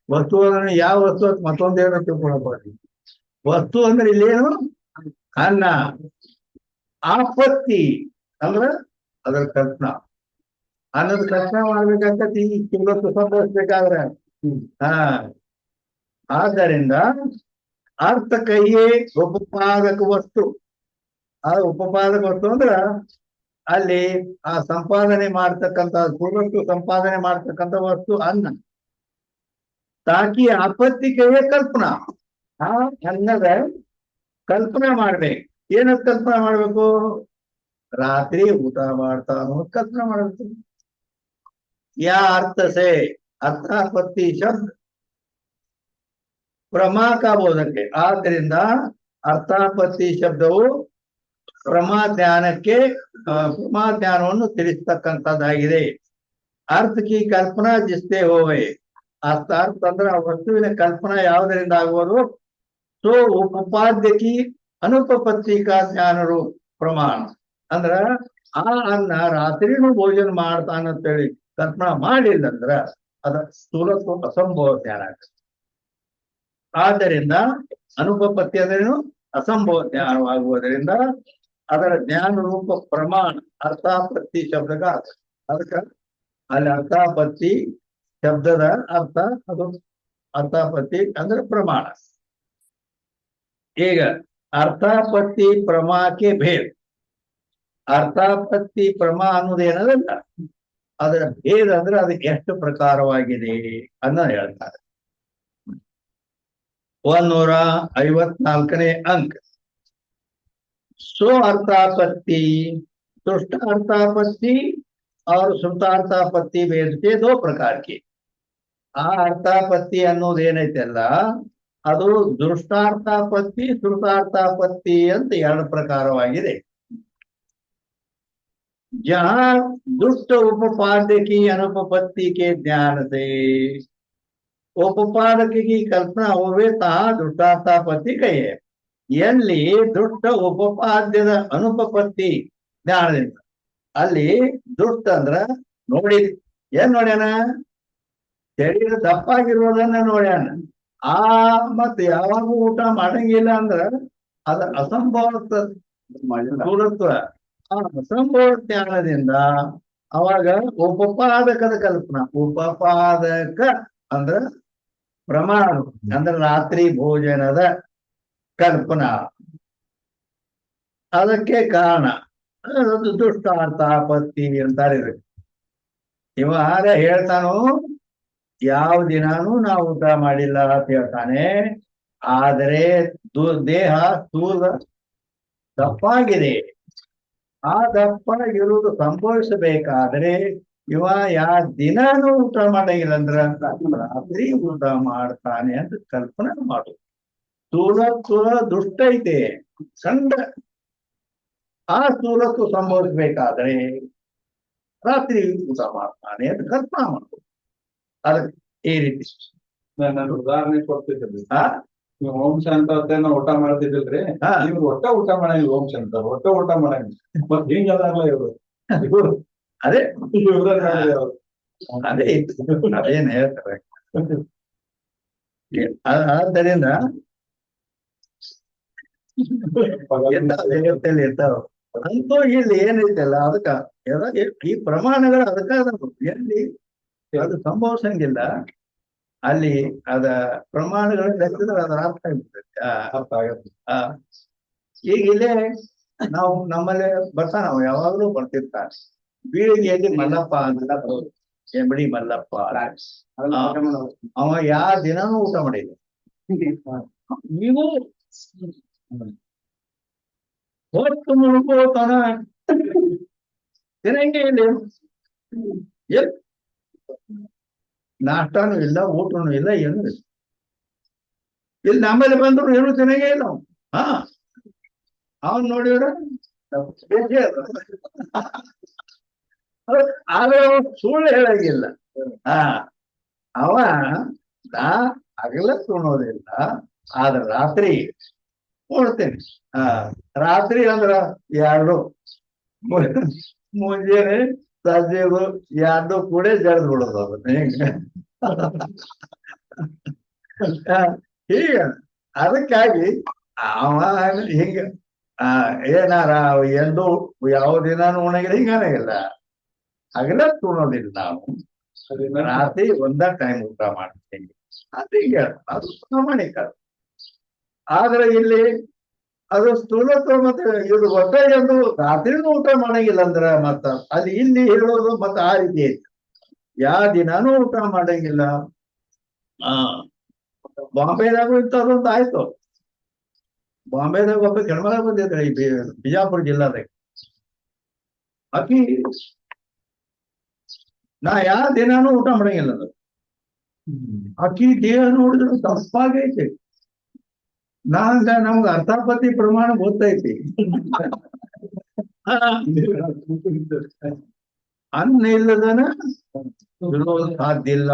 ವಸ್ತು ಅಂದ್ರೆ ಯಾವ ವಸ್ತು ಅಂತ ಮತ್ತೊಂದು ಏನೋ ತಿಳ್ಕೊಳಬಾರ್ದು. ವಸ್ತು ಅಂದ್ರೆ ಇಲ್ಲೇನು, ಅನ್ನ. ಆಪತ್ತಿ ಅಂದ್ರ ಅದರ ಕಲ್ಪನಾ. ಅನ್ನದ ಕಲ್ಪನಾ ಮಾಡ್ಬೇಕಂತ ಈ ತಿಂಗಳು ಸಂಭವಿಸ್ಬೇಕಾದ್ರೆ ಆದ್ದರಿಂದ ಅರ್ಥಕೈಯೇ ಉಪಪಾದಕ ವಸ್ತು. ಆ ಉಪಪಾದಕ ವಸ್ತು ಅಂದ್ರ ಅಲ್ಲಿ ಆ ಸಂಪಾದನೆ ಮಾಡ್ತಕ್ಕಂಥ ಪೂರ್ವಸ್ತು ಸಂಪಾದನೆ ಮಾಡ್ತಕ್ಕಂಥ ವಸ್ತು ಅನ್ನ. ತಾಕಿ ಆಪತ್ತಿಕೆಯೇ ಕಲ್ಪನಾ. ಆ ಅನ್ನದ ಕಲ್ಪನಾ ಮಾಡ್ಬೇಕು. ಏನದ್ ಕಲ್ಪನಾ ಮಾಡ್ಬೇಕು, ರಾತ್ರಿ ಊಟ ಮಾಡ್ತಾನೋ ಕಲ್ಪನಾ ಮಾಡ್ಬೇಕು. ಯಾ ಅರ್ಥ ಸೇ ಅರ್ಥಾಪತ್ತಿ ಶಬ್ದ ಪ್ರಮಾಕ ಬೋಧಕ್ಕೆ. ಆದ್ದರಿಂದ ಅರ್ಥಾಪತ್ತಿ ಶಬ್ದವು ಪ್ರಮಾಜ್ಞಾನಕ್ಕೆ ಪ್ರಮಾಜ್ಞಾನವನ್ನು ತಿಳಿಸ್ತಕ್ಕಂಥದ್ದಾಗಿದೆ. ಅರ್ಥ ಕಿ ಕಲ್ಪನಾ ಜಿಸ್ತೆ ಹೋವೆ. ಅರ್ಥ ಅಂದ್ರೆ ಆ ವಸ್ತುವಿನ ಕಲ್ಪನಾ ಯಾವುದರಿಂದ ಆಗುವುದು, ಸೊ ಉಪಾದ್ಯಕಿ ಅನುಪಪತ್ತಿ ಕಾ ಜ್ಞಾನರು ಪ್ರಮಾಣ. ಅಂದ್ರ ಆ ಅನ್ನ ರಾತ್ರಿನೂ ಭೋಜನ ಮಾಡ್ತಾನಂತೇಳಿ ಕಲ್ಪನಾ ಮಾಡಿಲ್ಲ ಅಂದ್ರ ಅದ ಸ್ಥೂಲತ್ವ ಅಸಂಭವ ಜ್ಞಾನ ಆಗ್ತದೆ. ಆದ್ದರಿಂದ ಅನುಪಪತ್ತಿ ಅಂದ್ರೇನು, ಅಸಂಭವ ಜ್ಞಾನವಾಗುವುದರಿಂದ ಅದರ ಜ್ಞಾನ ರೂಪ ಪ್ರಮಾಣ ಅರ್ಥಾಪತ್ತಿ ಶಬ್ದಗ. ಅದಕ್ಕ ಅಲ್ಲಿ ಅರ್ಥಾಪತ್ತಿ ಶಬ್ದದ ಅರ್ಥ ಅದು ಅರ್ಥಾಪತ್ತಿ ಅಂದ್ರೆ ಪ್ರಮಾಣ. ಈಗ ಅರ್ಥಾಪತ್ತಿ ಪ್ರಮಾಕ್ಕೆ ಭೇದ. ಅರ್ಥಾಪತ್ತಿ ಪ್ರಮಾ ಅನ್ನೋದೇನದಲ್ಲ, ಅದರ ಭೇದ ಅಂದ್ರೆ ಅದು ಎಷ್ಟು ಪ್ರಕಾರವಾಗಿದೆ ಅನ್ನೋದು ಹೇಳ್ತಾರೆ. 154ನೇ अंक स्व अर्थापत्ति दुष्ट अर्थापत्ति और श्रुतार्थापत्ति भेद के 2 प्रकार के. ಆ ಅರ್ಥಾಪತ್ತಿ ಅನ್ನೋದೇನೈತಲ್ಲ ಅದು ದೃಷ್ಟಾರ್ಥಾಪತ್ತಿ ಶ್ರುತಾರ್ಥಾಪತ್ತಿ ಅಂತ 2 ಪ್ರಕಾರವಾಗಿದೆ. जहां दुष्ट उपपाद्य की अनुपपत्ति के ज्ञान से ಉಪಪಾದಕ ಕಲ್ಪನಾ ಹೋವೆ ತಾ ದುಷ್ಟಾರ್ಥಾಪತ್ತಿ ಕೈಯೇ. ಎಲ್ಲಿ ದುಷ್ಟ ಉಪಪಾದ್ಯದ ಅನುಪಪತ್ತಿ ಜ್ಞಾನದಿಂದ, ಅಲ್ಲಿ ದುಷ್ಟ ಅಂದ್ರ ನೋಡಿ ಏನ್ ನೋಡ್ಯಾನ, ಶರೀರ ದಪ್ಪಾಗಿರೋದನ್ನ ನೋಡ್ಯಾನ. ಮತ್ತೆ ಯಾವಾಗ ಊಟ ಮಾಡಂಗಿಲ್ಲ ಅಂದ್ರ ಅದ ಅಸಂಭವ ಸ್ಥೂಲತ್ವ. ಆ ಅಸಂಭವ ಜ್ಞಾನದಿಂದ ಅವಾಗ ಉಪಪಾದಕದ ಕಲ್ಪನಾ. ಉಪಪಾದಕ ಅಂದ್ರ ಪ್ರಮಾಣ ಅಂದ್ರೆ ರಾತ್ರಿ ಭೋಜನದ ಕಲ್ಪನಾ. ಅದಕ್ಕೆ ಕಾರಣ ಅದು ದುಷ್ಟಾರ್ಥಾಪತ್ತಿ ಅಂತಾರೆ. ಇವ ಹೇಳ್ತಾನು ಯಾವ ದಿನಾನು ನಾವು ಊಟ ಮಾಡಿಲ್ಲ ಅಂತ ಹೇಳ್ತಾನೆ. ಆದರೆ ದೇಹ ಸ್ಥೂಲ ದಪ್ಪಾಗಿದೆ. ಆ ದಪ್ಪಾಗಿರುವುದು ಸಂಭವಿಸಬೇಕಾದ್ರೆ ಇವ ದಿನಾನು ಊಟ ಮಾಡಂಗಿಲ್ಲ ಅಂದ್ರ ರಾತ್ರಿ ಊಟ ಮಾಡ್ತಾನೆ ಅಂತ ಕಲ್ಪನೆ ಮಾಡು. ಸ್ಥೂಲತ್ವ ದುಷ್ಟ ಐತೆ ಸಣ್ಣ, ಆ ಸ್ಥೂಲತ್ವ ಸಂಭವಿಸ್ಬೇಕಾದ್ರೆ ರಾತ್ರಿ ಊಟ ಮಾಡ್ತಾನೆ ಅಂತ ಕಲ್ಪನಾ ಮಾಡು. ಅದಕ್ಕೆ ಈ ರೀತಿ ನಾನು ಉದಾಹರಣೆ ಕೊಡ್ತಿದ್ರಿ. ನೀವು ಓಂ ಶಾಂತ ನಾವು ಊಟ ಮಾಡ್ತಿದ್ದಿಲ್ರಿ, ನೀವು ಊಟ ಮಾಡಂಗಿಲ್ಲ. ಓಂ ಶಾಂತ ಊಟ ಮಾಡಂಗಿಲ್ಲ. ಮತ್ ಹಿಂಗಲ್ಲ ಇವ್ರು ಅದೇ ಅದೇ ಅದೇನ್ ಹೇಳ್ತಾರೆ. ಆದ್ದರಿಂದ ಜಗತ್ತಲ್ಲಿ ಇರ್ತಾವ ಅಂತೂ ಇಲ್ಲಿ ಏನೈತಲ್ಲ ಅದಕ್ಕ ಈ ಪ್ರಮಾಣಗಳು ಅದಕ್ಕ ಎಲ್ಲಿ ಅದು ಸಂಭವಿಸಂಗಿಲ್ಲ ಅಲ್ಲಿ ಅದ ಪ್ರಮಾಣಗಳು ಲೆಕ್ಕಿದ್ರೆ ಅದರ ಅರ್ಥ ಆಗ್ಬಿಡ್ತೈತಿ. ಅರ್ಥ ಆಗತ್ತೆ. ಈಗ ಇಲ್ಲೇ ನಾವು ನಮ್ಮಲ್ಲೇ ನಾವು ಯಾವಾಗ್ಲೂ ಬರ್ತಿರ್ತಾರೆ. ಬೀಳಿಗೆಯಲ್ಲಿ ಮಲ್ಲಪ್ಪ ಅಂತ ಎಂಬಡಿ ಮಲ್ಲಪ್ಪ, ಅವ ಯಾವ ದಿನಾನು ಊಟ ಮಾಡಿಲ್ಲ. ನೀವು ಹೊತ್ತು ಮುಳುಗೋತಾನ ತಿನ್ನಂಗೆ ಇಲ್ಲ. ನಾಷ್ಟಾನು ಇಲ್ಲ, ಊಟನು ಇಲ್ಲ, ಏನು ಇಲ್ಲ. ಇಲ್ಲಿ ನಮ್ಮಲ್ಲಿ ಬಂದ್ರು ಏನು ತಿನ್ನಂಗೆ ಇಲ್ಲ. ಅವನ್ ನೋಡಿದ್ರ ಆದ್ರೆ ಸುಳ್ಳು ಹೇಳಂಗಿಲ್ಲ. ಅವ ಹಗಲ ತುಣೋದಿಲ್ಲ, ಆದ್ರೆ ರಾತ್ರಿ ಉಣ್ತೇನೆ. ರಾತ್ರಿ ಅಂದ್ರ 2 ಮುಂಜಾನೆ ಸಂಜೆದು 2 ಕೂಡ ಜಡ್ದು ಬಿಡೋದು ಅದನ್ನ. ಹೀಗ ಅದಕ್ಕಾಗಿ ಅವ ಹಿಂಗ ಏನಾರ ಎಂದು ಯಾವ ದಿನಾನು ಉಣಗಿಲ್ಲ, ಹಿಂಗಾನಾಗಿಲ್ಲ. ಹಗಲ ತುಣೋದಿಲ್ಲ, ನಾವು ರಾತ್ರಿ ಒಂದ ಟೈಮ್ ಊಟ ಮಾಡ್ತೇವೆ. ಅದೀಗ ಅದು ಪ್ರಾಮಾಣಿಕ. ಆದ್ರೆ ಇಲ್ಲಿ ಅದು ಸ್ಥೂಲತ್ವ ಮತ್ತೆ ಇದು ಒಟ್ಟ ಎಂದು ರಾತ್ರಿನೂ ಊಟ ಮಾಡಂಗಿಲ್ಲ ಅಂದ್ರ ಮತ್ತ ಅಲ್ಲಿ ಇಲ್ಲಿ ಹೇಳೋದು ಮತ್ತೆ ಆ ರೀತಿ ಐತಿ. ಯಾವ ದಿನಾನು ಊಟ ಮಾಡಂಗಿಲ್ಲ. ಬಾಂಬೆದಾಗೂ ಇಂಥದ್ದೊಂದು ಆಯ್ತು. ಬಾಂಬೆದಾಗ ಒಬ್ಬ ಹೆಣ್ಮಗ ಬಂದಿದ್ರೆ ಈ ಬಿಜಾಪುರ ಜಿಲ್ಲಾದಾಗ. ಆಕಿ ನಾ ಯಾವ ದಿನಾನು ಊಟ ಮಾಡಂಗಿಲ್ಲ ಅದು. ಆಕಿ ದೇಹ ನೋಡಿದ್ರೆ ತಪ್ಪಾಗೈತಿ. ನಮ್ಗೆ ಅರ್ಥಾಪತ್ತಿ ಪ್ರಮಾಣ ಗೊತ್ತೈತಿ. ಅನ್ನ ಇಲ್ಲದನ ಇರೋದು ಸಾಧ್ಯ ಇಲ್ಲ.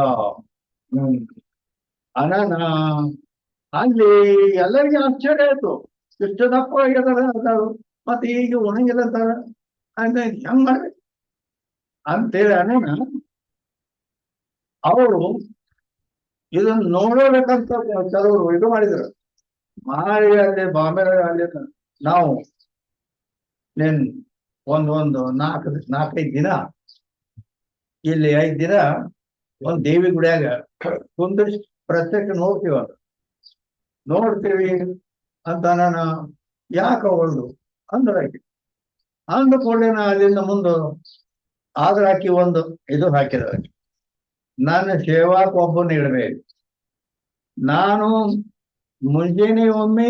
ಅನನ ಅಲ್ಲಿ ಎಲ್ಲರಿಗೆ ಆಶ್ಚರ್ಯ ಆಯ್ತು. ಎಷ್ಟು ದಪ್ಪ ಆಗ್ಯದಾರ ಮತ್ತೆ ಈಗ ಒಣಗಿಲ್ಲ ಅಂತಾರ. ಹೆಂಗ್ ಮಾಡ್ರಿ ಅಂತೇಳಿ ಅನೇನ ಅವರು ಇದನ್ನ ನೋಡಬೇಕಂತ ಕೆಲವರು ಇದು ಮಾಡಿದ್ರು. ಮಾಡಿ ಅಲ್ಲಿ ಬಾಂಬೆ ಅಲ್ಲಿ ನಾವು ಒಂದು 4-5 ದಿನ ಇಲ್ಲಿ 5 ದಿನ ಒಂದ್ ದೇವಿ ಗುಡಿಯಾಗ ಕುಂದ್ರಿಸಿ ಪ್ರತ್ಯಕ್ಷ ನೋಡ್ತೀವ ನೋಡ್ತೀವಿ ಅಂತ ನಾನು ಯಾಕೆ ಅವಳ್ದು ಅಂದ್ರಾಕಿ ಅಂದ ಕೂಡಲೇ ಅಲ್ಲಿಂದ ಮುಂದೆ ಆದ್ರ ಹಾಕಿ ಒಂದು ಇದು ಹಾಕಿದ ನನ್ನ ಸೇವಾಕ್ ಒಬ್ಬನ ಇಡಬೇಕು. ನಾನು ಮುಂಜಾನೆ ಒಮ್ಮೆ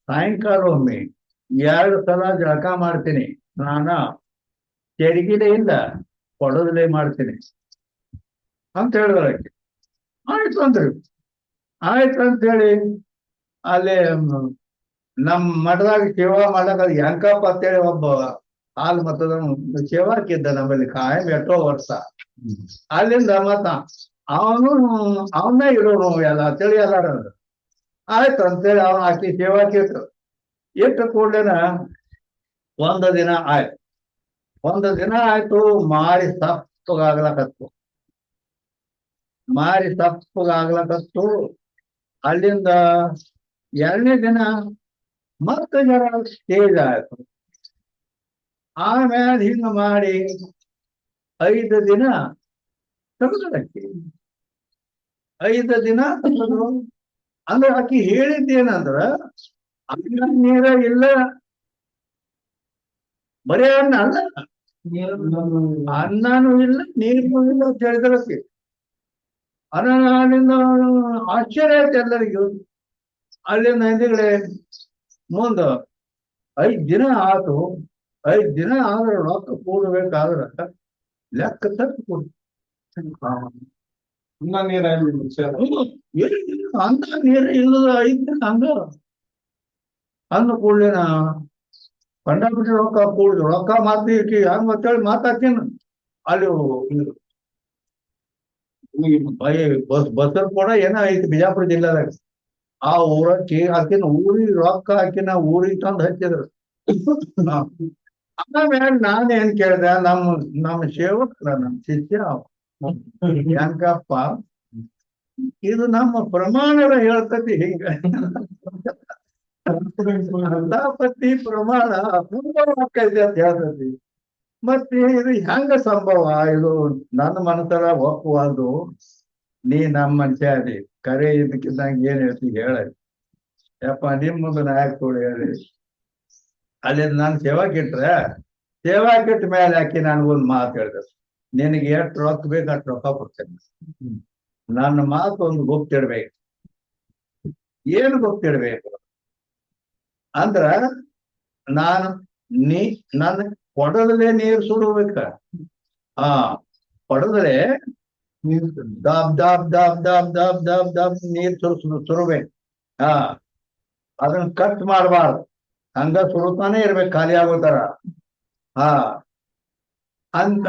ಸಾಯಂಕಾಲ ಒಮ್ಮೆ 2 ಸಲ ಜಳಕ ಮಾಡ್ತೀನಿ. ಸ್ನಾನ ತೆರಿಗಿಲೇ ಇಲ್ಲ, ಕೊಡೋದಲೇ ಮಾಡ್ತೀನಿ ಅಂತ ಹೇಳಿದ್ರಾಕಿ. ಆಯ್ತು ಅಂದ್ರಿ. ಆಯ್ತು ಅಂತೇಳಿ ಅಲ್ಲಿ ನಮ್ಮ ಮಠದಾಗ ಸೇವಾ ಮಾಡಕ್ ಯಂಕಪ್ಪ ಅಂತೇಳಿ ಒಬ್ಬ ಹಾಲು ಮತದ ಸೇವಾಕಿದ್ದ ನಮ್ಮಲ್ಲಿ ಕಾಯಂ ಎಷ್ಟೋ ವರ್ಷ. ಅಲ್ಲಿಂದ ಮತ್ತ ಅವನ್ನ ಇಡೋನು ಎಲ್ಲ ಅಂತೇಳಿ ಎಲ್ಲಾರ ಆಯ್ತು ಅಂತೇಳಿ ಅವನು ಹಾಕಿ ಸೇವಾಕಿ ಇಟ್ಟು ಕೂಡಲೇನ ಒಂದು ದಿನ ಆಯ್ತು ಮಾರಿ ಸಪ್ಪಗಾಗ್ಲಕತ್ತು. ಅಲ್ಲಿಂದ 2ನೇ ದಿನ ಮತ್ತೆ ಜರ ಸ್ಟೇಜ್ ಆಯ್ತು. ಆಮೇಲೆ ಹಿಂಗ ಮಾಡಿ 5 ದಿನ ತೆಗೆದಕ್ಕೆ 5 ದಿನ ತೆಗೆದ್ರು. ಅಂದ್ರೆ ಆಕಿ ಹೇಳಿದ್ದೇನಂದ್ರ ಅನ್ನ ನೀರ ಇಲ್ಲ, ಬರೀ ಅನ್ನ ಅಲ್ಲ, ಅನ್ನನೂ ಇಲ್ಲ ನೀರು ಇಲ್ಲ ಅಂತ ಹೇಳಿದ್ರಕ್ಕೆ. ಅಲ್ಲಿಂದ ಆಶ್ಚರ್ಯ ಆಯ್ತು ಎಲ್ಲರಿಗೂ. ಅಲ್ಲಿಂದ ಹಿಂದಿಗಡೆ ಮುಂದ 5 ದಿನ ಆತು. 5 ದಿನ ಆದ್ರೆ ರೊಕ್ಕ ಕೂಡಬೇಕಾದ್ರ ಲೆಕ್ಕ ತಪ್ಪು ಕೊಡು. ಅನ್ನ ನೀರ ಅಂತ ನೀರು ಇಲ್ಲದ 5 ದಿನ ಹಂಗ ಅಂದ ಕೂಡ್ಲೇನ ಕಂಡಾಬಿಟ್ಟು ರೊಕ್ಕ ಕೂಡುದು. ರೊಕ್ಕ ಮಾತಿ ಹಂಗ ಅಂತೇಳಿ ಮಾತಾಡ್ತೀನಿ. ಅಲ್ಲಿ ಬಸರ್ ಕೂಡ ಏನೋ ಐತಿ ಬಿಜಾಪುರ ಜಿಲ್ಲಾದಾಗ. ಆ ಊರಕ್ಕೆ ಆಕಿನ ಊರಿಗೆ ರೊಕ್ಕ ಹಾಕಿನ ಊರಿಗೆ ತಂದು ಹಚ್ಚಿದ್ರು. ಆಮೇಲೆ ನಾನೇನ್ ಕೇಳ್ದೆ, ನಮ್ಮ ಸೇವಕರ ನಮ್ಮ ಶಿಷ್ಯ ಯಂಕಪ್ಪ, ಇದು ನಮ್ಮ ಪ್ರಮಾಣದ ಹೇಳ್ತತಿ ಹಿಂಗ ಅಂತಾಪತಿ ಪ್ರಮಾಣ ಆಕೈತಿ ಅಂತ ಹೇಳ್ತತಿ. ಮತ್ತೆ ಇದು ಹೆಂಗ ಸಂಭವ? ಇದು ನನ್ನ ಮನಸ್ಸರ ಒಪ್ಪುವುದು. ನೀ ನಮ್ಮ ಮನುಷ್ಯ ಅದಿ, ಕರೆ ಇದಕ್ಕಿದ್ದಂಗೆ ಏನ್ ಹೇಳ್ತಿ ಹೇಳ ಯಪ್ಪ, ನಿಮ್ಮದು ನಾಯಕ ಕೊಡಿ ಹೇಳಿ. ಅಲ್ಲಿ ನಾನು ಸೇವಾ ಕಿಟ್ಟ ಮೇಲೆ ಹಾಕಿ ನನಗೊಂದು ಮಾತು ಹೇಳಿದೆ, ನಿನಗೆ ಎಷ್ಟು ರೊಕ್ಕ ಬೇಕು ಅಷ್ಟು ರೊಕ್ಕ ಕೊಡ್ತೇನೆ. ನನ್ನ ಮಾತು ಒಂದು ಗೊತ್ತಿಡ್ಬೇಕು. ಏನು ಗೊತ್ತಿಡ್ಬೇಕು ಅಂದ್ರ ನಾನು ನನ್ನ ಕೊಡದಲೇ ನೀರು ಸುಡಬೇಕ. ಕೊಡದಲೇ ದಬ್ ದಬ್ ದಬ್ ದಬ್ ದಬ್ ದಬ್ ದಬ್ ನೀರು ಸುರಬೇಕು. ಅದನ್ನ ಕಟ್ ಮಾಡಬಾರ್ದು, ಹಂಗ ಸುರುತ್ತಾನೆ ಇರ್ಬೇಕು ಖಾಲಿ ಆಗೋ ತರ. ಅಂತ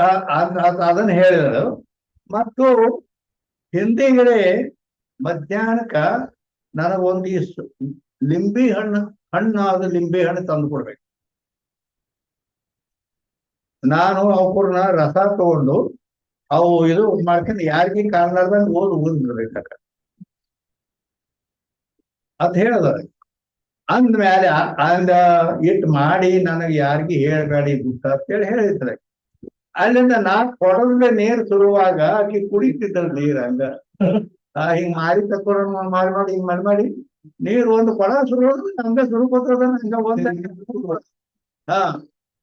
ಅದನ್ನ ಹೇಳಿದರು. ಮತ್ತು ಹಿಂದಿಗಡೆ ಮಧ್ಯಾಹ್ನಕ್ಕ ನನಗೊಂದು ಲಿಂಬಿ ಹಣ್ಣಾದ ಲಿಂಬೆ ಹಣ್ಣು ತಂದು ಕೊಡ್ಬೇಕು. ನಾನು ಅವಕೂರ್ನ ರಸ ತಗೊಂಡು ಅವು ಇದು ಮಾಡ್ಕೊಂಡು ಯಾರಿಗೆ ಕಾರಣದಂಗ ಓದ್ಬಿಡ್ಬೇಕ ಅಂತ ಹೇಳದ. ಅಂದ್ಮೇಲೆ ಇಟ್ಟು ಮಾಡಿ ನನಗೆ ಯಾರಿಗೆ ಹೇಳ್ಬೇಡಿ ಗುಟ್ಟ ಅಂತೇಳಿ ಹೇಳಿದ್ರೆ, ಅಲ್ಲಿಂದ ನಾ ಕೊಡೋದ್ಲೆ ನೀರು ಸುರುವಾಗ ಆಕಿ ಕುಡಿತಿದ್ದ ನೀರ್ ಹಂಗ ಹಿಂಗ್ ಮಾರಿ ತಕ್ಕೊಂಡು ಮಾಡಿ ಹಿಂಗ್ ಮಾಡಿ ನೀರು ಒಂದು ಕೊಡ ಸುರುವುದು ಹಂಗ ಸುರುಕೋತದ. ಹಂಗ ಒಂದ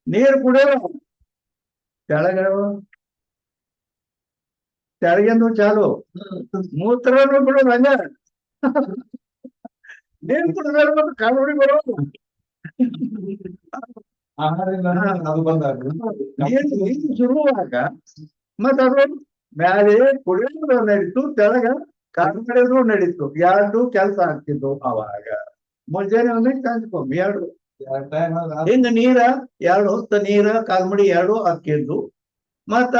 ನೀರು ಕುಡಿಯೋ ತೆಳಗಿಂದು ಚಾಲು, ಮೂತ್ರನು ಬಿಡೋದು ಹಂಗ. ನೀರು ಕುಡಿದ್ರೆ ಮತ್ತೆ ಕಾಲುಡಿ ಬರೋದು. ನೀರು ಸುರುವಾಗ ಮತ್ತ ಅದು ಮ್ಯಾಲೆ ಕುಡಿಯೋದು ನಡೀತು, ತೆಳಗ ಕಾಲು ನಡೆಯೋದು ನಡೀತು. 2 ಕೆಲಸ ಆಗ್ತಿತ್ತು ಅವಾಗ. ಮುಂಜಾನೆ ಒಮ್ಮೆ ಕಾಂಚ್ಕೊಮ್ಮೆ 2 ಹಿಂಗ ನೀರ 2 ಹೊತ್ತ ನೀರ ಕಾಲ್ಮಡಿ 2 ಹಾಕಿದ್ದು. ಮತ್ತ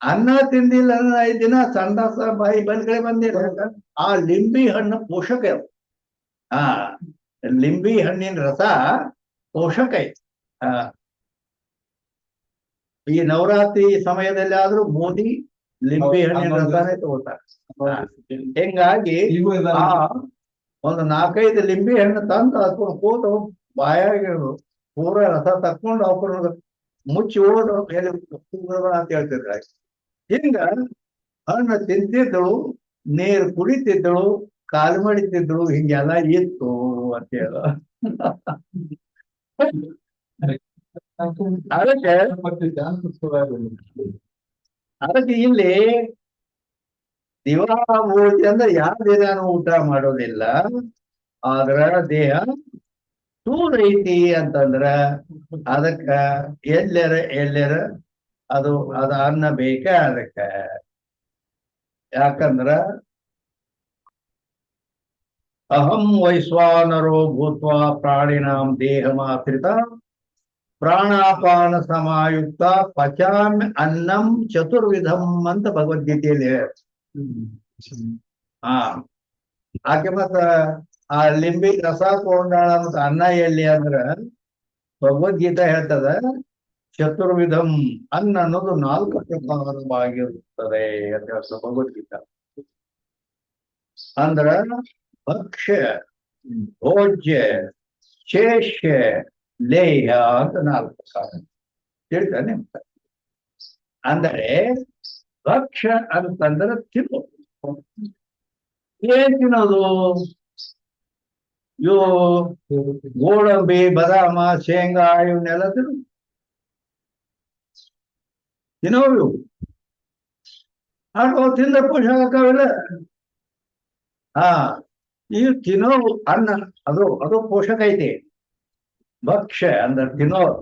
ಅನ್ನ ತಿಂದಿಲ್ಲ 5 ದಿನ ಸಂಡಾಸ ಬಾಯಿ ಬಲ್ಗಡೆ ಬಂದಿರ. ಆ ಲಿಂಬಿ ಹಣ್ಣು ಪೋಷಕ. ಲಿಂಬಿ ಹಣ್ಣಿನ ರಸ ಪೋಷಕ ಐತಿ. ಈ ನವರಾತ್ರಿ ಸಮಯದಲ್ಲಿ ಆದ್ರೂ ಮೋದಿ ಲಿಂಬಿ ಹಣ್ಣಿನ ರಸನೇ ತಗೋತಾರೆ. ಹಿಂಗಾಗಿ ಒಂದು 4-5 ಲಿಂಬಿ ಹಣ್ಣು ತಂದು ಹಾಕೊಂಡು ಕೂತು ಬಾಯಾಗಿ ಪೂರ ರಸ ತಕ್ಕೊಂಡು ಅವ್ರ ಮುಚ್ಚಿ ಓದು ಅಂತ ಹೇಳ್ತಿದ್ರ. ಹಿಂಗ ಹಣ್ಣು ತಿಂತಿದ್ದಳು, ನೀರು ಕುಡಿತಿದ್ದಳು, ಕಾಲು ಮಾಡಿತಿದ್ದಳು, ಹಿಂಗೆಲ್ಲ ಇತ್ತು ಅಂತ ಹೇಳ. ಅದಕ್ಕೆ ಅದಕ್ಕೆ ಇಲ್ಲಿ ದಿವಾಭೋಜಿ ಅಂದ್ರೆ ಯಾವ ದಿನಾನು ಊಟ ಮಾಡೋದಿಲ್ಲ, ಆದ್ರ ದೇಹ ಸ್ಥೂಲ ಐತಿ ಅಂತಂದ್ರ ಅದಕ್ಕ ಎಲ್ಲರ ಅದು ಅನ್ನ ಬೇಕ ಅದಕ್ಕ. ಯಾಕಂದ್ರ ಅಹಂ ವೈಶ್ವಾನರೋ ಭೂತ್ವಾ ಪ್ರಾಣಿನಾಂ ದೇಹಮಾಶ್ರಿತ ಪ್ರಾಣಾಪಾನ ಸಮಾಯುಕ್ತ ಪಚಾಮ್ಯ ಅನ್ನಂ ಚತುರ್ವಿಧಂ ಅಂತ ಭಗವದ್ಗೀತೆಯಲ್ಲಿ ಹಾ ಆಕೆ ಮತ್ತ ಆ ಲಿಂಬಿ ರಸ ಕೊಂಡಾಳ ಮತ್ತ ಅನ್ನ ಎಲ್ಲಿ ಅಂದ್ರ ಭಗವದ್ಗೀತಾ ಹೇಳ್ತದ ಚತುರ್ವಿಧಂ ಅನ್ನ ಅನ್ನೋದು 4 ಪ್ರಕಾರವಾಗಿರುತ್ತದೆ ಅಂತ ಹೇಳ್ತದೆ ಭಗವದ್ಗೀತಾ. ಅಂದ್ರ ಭಕ್ಷ್ಯ, ಭೋಜ್ಯ, ಶೇಷ್ಯ, ಲೇಹ ಅಂತ 4 ಪ್ರಕಾರ ಹೇಳ್ತಾನೆ. ಅಂದರೆ ಭಕ್ಷ್ಯ ಅಂತಂದ್ರೆ ತಿನ್ನೋದು. ಏನ್ ತಿನ್ನೋದು? ಇವು ಗೋಡಂಬಿ, ಬದಾಮ, ಶೇಂಗಾ ಇವನ್ನೆಲ್ಲ ತಿನ್ನೋವು. ಅದು ತಿಂದ ಪೋಷಕಾವೆಲ್ಲ ಹಾ ಈಗ ತಿನ್ನೋ ಅನ್ನ ಅದು ಪೋಷಕ ಐತಿ. ಭಕ್ಷ್ಯ ಅಂದ್ರೆ ತಿನ್ನೋದು,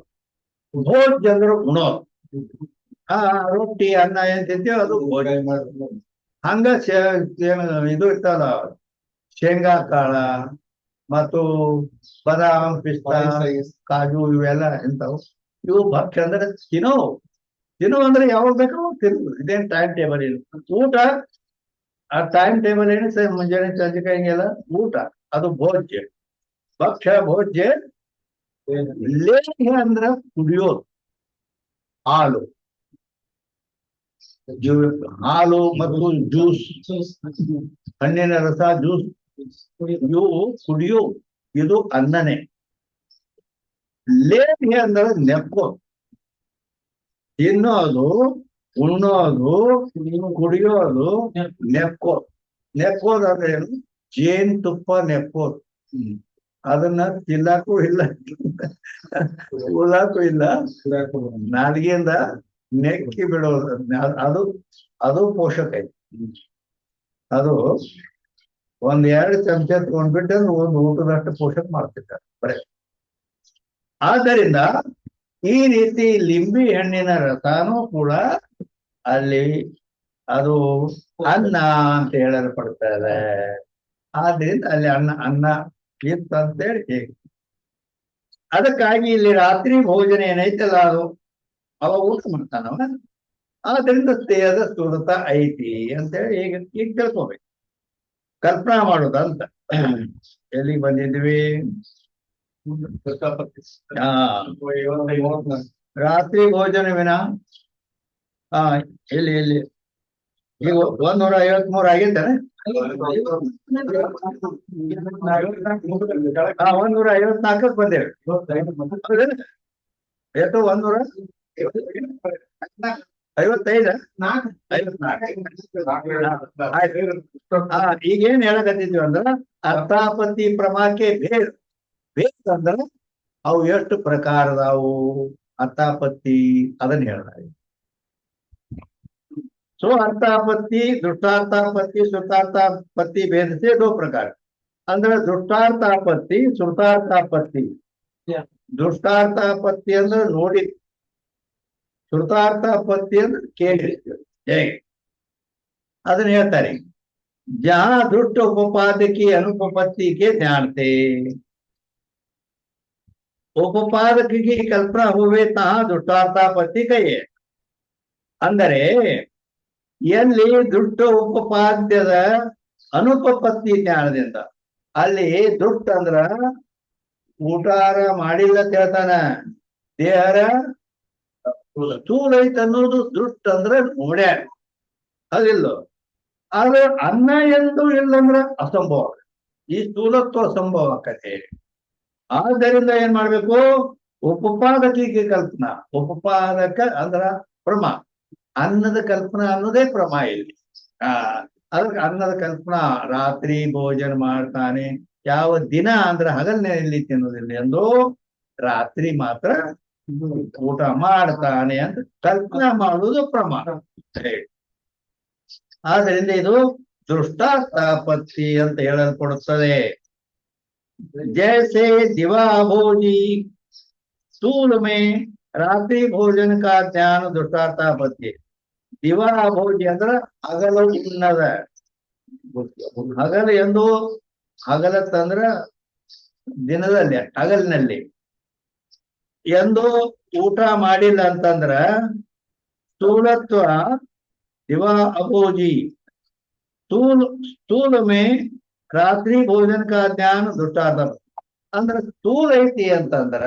ಭೋಜ್ಯ ಅಂದ್ರೆ ಉಣೋದು. ರೊಟ್ಟಿ ಅನ್ನ ಏನ್ ತಿಂತೀವಿ ಅದು ಹಂಗ ಇದು ಇರ್ತಲ್ಲ, ಶೇಂಗಾ ಕಾಳ ಮತ್ತು ಬದಾಮ್, ಪಿಸ್ತಾ, ಕಾಜು ಇವೆಲ್ಲ ಇಂಥವು ಇವು ಭಕ್ಷ್ಯ ಅಂದ್ರೆ ತಿನ್ನೋ ಅಂದ್ರೆ ಯಾವಾಗ ಬೇಕಾದ್ರೂ ತಿನ್ನು. ಇದೇನ್ ಟೈಮ್ ಟೇಬಲ್ ಇಲ್ಲ. ಊಟ ಆ ಟೈಮ್ ಟೇಬಲ್ ಏನು ಮುಂಜಾನೆ ಸಂಜೆ ಹಿಂಗೆಲ್ಲ ಊಟ ಅದು ಭೋಜ್ಯ. ಭಕ್ಷ್ಯ ಭೋಜ್ಯ. ಲೇಹ್ಯ ಅಂದ್ರ ಕುಡಿಯೋದು, ಹಾಲು ಮತ್ತು ಜ್ಯೂಸ್, ಹಣ್ಣಿನ ರಸ, ಜ್ಯೂಸ್ ಇವು ಕುಡಿಯೋ, ಇದು ಅನ್ನನೇ. ಲೇಹ್ಯ ಅಂದ್ರೆ ನೆಕ್ಕೋದು, ತಿನ್ನೋದು, ಉಣ್ಣೋದು, ಕುಡಿಯೋದು, ನೆಕ್ಕೋದು ಅಂದ್ರೆ ಏನು? ಜೇನುತುಪ್ಪ ನೆಕ್ಕೋದು. ಅದನ್ನ ತಿನ್ನಕ್ಕೂ ಇಲ್ಲ, ಉಳ್ಳಾಕು ಇಲ್ಲ, ನಾಲ್ಗೆಯಿಂದ ನೆಕ್ಕಿ ಬಿಡೋದು. ಅದು ಪೋಷಕ ಐತಿ. ಅದು 1-2 ಚಮಚ ತಗೊಂಡ್ಬಿಟ್ಟು ಒಂದು ಊಟದಷ್ಟು ಪೋಷಕ ಮಾಡ್ತಿದ್ದಾರೆ ಬರೇ. ಆದ್ದರಿಂದ ಈ ರೀತಿ ಲಿಂಬಿ ಹಣ್ಣಿನ ರಸನೂ ಕೂಡ ಅಲ್ಲಿ ಅದು ಅನ್ನ ಅಂತ ಹೇಳಲ್ಪಡ್ತಾರೆ. ಆದ್ರಿಂದ ಅಲ್ಲಿ ಅನ್ನ ಇತ್ತು ಅಂತೇಳಿ ಹೇಗೆ. ಅದಕ್ಕಾಗಿ ಇಲ್ಲಿ ರಾತ್ರಿ ಭೋಜನ ಏನೈತಲ್ಲ ಅವ ಊಟ ಮಾಡ್ತಾನವ. ಆದ್ರಿಂದ ದೇಹದ ಸ್ಥೂಲತ ಐತಿ ಅಂತೇಳಿ ಈಗ ತಿಳ್ಕೊಬೇಕು, ಕಲ್ಪನಾ ಮಾಡುದಂತ. ಎಲ್ಲಿಗೆ ಬಂದಿದ್ವಿ? ರಾತ್ರಿ ಭೋಜನವಿನ ಎಲ್ಲಿ ಈಗ 153 ಆಗಿದ್ದಾನೆ. 154 ಬಂದೇವೆ. ಎಷ್ಟು? 155. ಈಗೇನ್ ಹೇಳಕತ್ತಿದ್ವಿ ಅಂದ್ರ ಅರ್ಥಾಪತ್ತಿ ಪ್ರಮಾಕ್ಕೆ ಭೇದ ಅಂದ್ರ ಅವು ಎಷ್ಟು ಪ್ರಕಾರದಾವು ಅರ್ಥಾಪತ್ತಿ ಅದನ್ನ ಹೇಳ್ತಾರೆ. ಸೊ ಅರ್ಥಾಪತ್ತಿ, ದೃಷ್ಟಾರ್ಥಾಪತ್ತಿ, ಶ್ರುತಾರ್ಥಾಪತ್ತಿ ಭೇದ से 2 ಪ್ರಕಾರ. ಅಂದ್ರೆ ದೃಷ್ಟಾರ್ಥಾಪತ್ತಿ, ಶ್ರುತಾರ್ಥಾಪತ್ತಿ. ದೃಷ್ಟಾರ್ಥಾಪತ್ತಿ ಅಂದ್ರೆ ನೋಡಿ, ಶ್ರುತಾರ್ಥಾಪತ್ತಿ ಅಂದ್ರೆ ಕೇಳಿ ಹೇಗೆ ಅದನ್ನ ಹೇಳ್ತಾರೆ. जहां दृष्ट उपापाद्य की अनुपपत्ति के ध्यानते ಉಪಪಾದಕ ಕಲ್ಪನಾ ಹುವೆ ತಹ ದೃಷ್ಟಾರ್ಥಾಪತ್ತಿ ಕೈಯೇ. ಅಂದರೆ ಎಲ್ಲಿ ದೃಷ್ಟ ಉಪಪಾದ್ಯದ ಅನುಪಪತ್ತಿ ಜ್ಞಾನದಿಂದ, ಅಲ್ಲಿ ದೃಷ್ಟ ಅಂದ್ರ ಊಟಾರ ಮಾಡಿಲ್ಲ ಹೇಳ್ತಾನ, ದೇಹರ ಸ್ಥೂಲ ಐತೆ ಅನ್ನೋದು ದೃಷ್ಟ ಅಂದ್ರೆ ನೋಡ್ಯಾರ, ಅದಿಲ್ಲ. ಆದ್ರೆ ಅನ್ನ ಎಂದು ಇಲ್ಲಂದ್ರ ಅಸಂಭವ, ಈ ಸ್ಥೂಲತ್ವ ಅಸಂಭವ ಆಕತೆ. ಆದ್ದರಿಂದ ಏನ್ ಮಾಡ್ಬೇಕು? ಉಪಪಾದಕಿಗೆ ಕಲ್ಪನಾ. ಉಪಪಾದಕ ಅಂದ್ರ ಪ್ರಮಾ, ಅನ್ನದ ಕಲ್ಪನಾ ಅನ್ನೋದೇ ಪ್ರಮ ಇಲ್ಲಿ. ಅದಕ್ಕೆ ಅನ್ನದ ಕಲ್ಪನಾ ರಾತ್ರಿ ಭೋಜನ ಮಾಡ್ತಾನೆ. ಯಾವ ದಿನ ಅಂದ್ರೆ ಹಗಲಿನಲ್ಲಿ ತಿನ್ನೋದಿಲ್ಲ ಎಂದು ರಾತ್ರಿ ಮಾತ್ರ ಊಟ ಮಾಡ್ತಾನೆ ಅಂತ ಕಲ್ಪನಾ ಮಾಡುವುದು ಪ್ರಮಾಣ. ಆದ್ರಿಂದ ಇದು ದೃಷ್ಟಾರ್ಥಾಪತ್ತಿ ಅಂತ ಹೇಳಲ್ಪಡುತ್ತದೆ. जैसे दिवा भोजी स्थूल में रात्रि भोजन का ध्यान दृष्टार्थापत्ति. ದಿವಾ ಭೋಜಿ ಅಂದ್ರ ಹಗಲು ಉಣ್ಣದ. ಹಗಲು ಎಂದು ಹಗಲತ್ತಂದ್ರ ದಿನದಲ್ಲಿ ಹಗಲಿನಲ್ಲಿ ಎಂದು ಊಟ ಮಾಡಿಲ್ಲ ಅಂತಂದ್ರ ಸ್ಥೂಲತ್ವ ದಿವಾ ಅಭೋಜಿ ಸ್ಥೂಲ ಮೇ ರಾತ್ರಿ ಭೋಜನ ಕಾ ಜ್ಞಾನ ದೃಷ್ಟಾರ್ಥ. ಅಂದ್ರ ಸ್ಥೂಲ ಐತಿ ಅಂತಂದ್ರ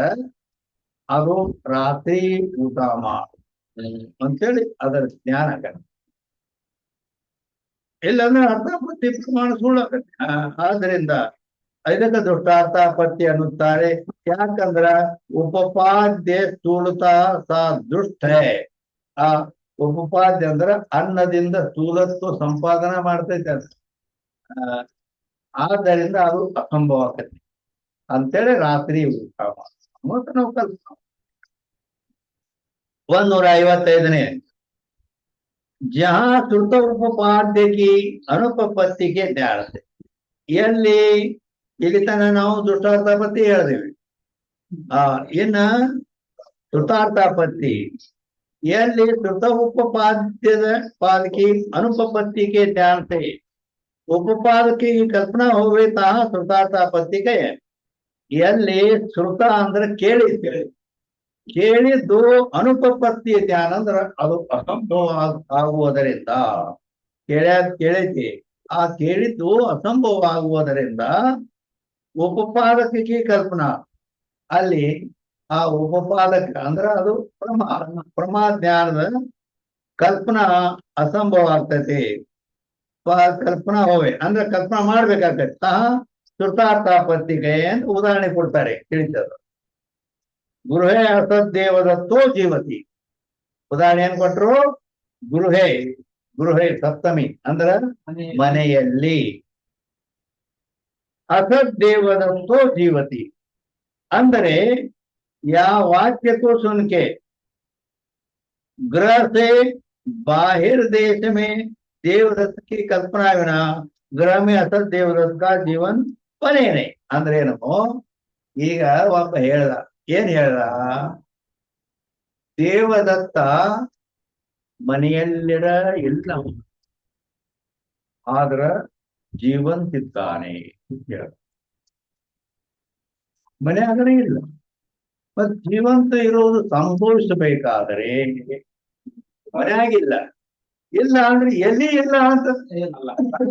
ಅದು ರಾತ್ರಿ ಊಟ ಮಾಡ ಅಂತೇಳಿ ಅದರ ಜ್ಞಾನ ಆಗತ್ತೆ. ಇಲ್ಲಂದ್ರೆ ಅರ್ಥಾಪತ್ತಿ ಪ್ರಮಾಣ ಸುಳ್ಳಾಗತ್ತೆ. ಆದ್ರಿಂದ ಇದಕ್ಕೆ ದೃಷ್ಟಾರ್ಥಾಪತ್ತಿ ಅನ್ನುತ್ತಾರೆ. ಯಾಕಂದ್ರ ಉಪಪಾದ್ಯ ಸ್ಥೂಲತಾ ಸಾ ದುಷ್ಟ. ಆ ಉಪಪಾದ್ಯ ಅಂದ್ರ ಅನ್ನದಿಂದ ಸ್ಥೂಲತ್ವ ಸಂಪಾದನೆ ಮಾಡ್ತೈತೆ ಅಂತ. ಆದ್ದರಿಂದ ಅದು ಅಸಂಭವ ಆಕತಿ ಅಂತೇಳಿ ರಾತ್ರಿ ಊಟ ಮತ್ತು ನಾವು ಕಲ್ಪನೆ. 155ನೇ ಜಹಾ ಶ್ರುತ ಉಪಪಾದ್ಯ ಕಿ ಅನುಪಪತ್ತಿಗೆ ಧ್ಯಾನತೆ. ಎಲ್ಲಿ ಇಲ್ಲಿ ತನ ನಾವು ದೃಷ್ಟಾರ್ಥಾಪತ್ತಿ ಹೇಳಿದೀವಿ. ಇನ್ನ ಶ್ರುತಾರ್ಥಾಪತ್ತಿ ಎಲ್ಲಿ ಶ್ರುತ ಉಪಪಾದ್ಯದ ಪಾದಕಿ ಅನುಪಪತ್ತಿಗೆ ಧ್ಯಾನತೆ. ಉಪಪಾದ की कल्पना होवे ता श्रुतार्थापत्ति के. ಎಲ್ಲಿ ಶ್ರುತ ಅಂದ್ರೆ ಕೇಳಿದ್ದು ಅನುಪಪತ್ತಿ ಧ್ಯಾನ ಅಂದ್ರೆ ಅದು ಅಸಂಭವ ಆಗುವುದರಿಂದ. ಕೇಳೈತಿ ಆ ಕೇಳಿದ್ದು ಅಸಂಭವ ಆಗುವುದರಿಂದ ಉಪಪಾದಕಕ್ಕೆ ಕಲ್ಪನಾ. ಅಲ್ಲಿ ಆ ಉಪಪಾದಕ ಅಂದ್ರೆ ಅದು ಪ್ರಮಾ ಜ್ಞಾನದ ಕಲ್ಪನಾ ಅಸಂಭವ ಆಗ್ತೈತಿ. ಕಲ್ಪನಾ ಹೋವೆ ಅಂದ್ರೆ ಕಲ್ಪನಾ ಮಾಡ್ಬೇಕಾಗತ್ತೆ. ಶ್ರುತಾರ್ಥಾಪತ್ತಿಗೆ ಅಂತ ಉದಾಹರಣೆ ಕೊಡ್ತಾರೆ ತಿಳಿತದ. ಗೃಹೇ ಅಸದ್ದೇವದತ್ತೋ ಜೀವತಿ. ಉದಾಹರಣೆ ಏನ್ ಕೊಟ್ರು? ಗೃಹೇ ಸಪ್ತಮಿ ಅಂದ್ರ ಮನೆಯಲ್ಲಿ. ಅಸದ್ದೇವದತ್ತೋ ಜೀವತಿ ಅಂದರೆ ಯಾವ ವಾಕ್ಯಕ್ಕೂ ಸುನ್ಕೆ गृह से बाहर देश में देवदत्त की कल्पना विना गृह में असत देवदत्त का जीवन बनेನೆ. ಅಂದ್ರೇನು? ಈಗ ಒಬ್ಬ ಹೇಳ್ದ, ಏನ್ ಹೇಳ್ದ? ದೇವದತ್ತ ಮನೆಯಲ್ಲಿರ ಇಲ್ಲ, ಆದ್ರ ಜೀವಂತಿದ್ದಾನೆ. ಮನೆ ಆಗನೇ ಇಲ್ಲ. ಮತ್ ಜೀವಂತ ಇರೋದು ಸಂಭವಿಸಬೇಕಾದರೆ ಮನೆಯಾಗಿಲ್ಲ. ಇಲ್ಲ ಅಂದ್ರೆ ಎಲ್ಲಿ ಇಲ್ಲ ಅಂತ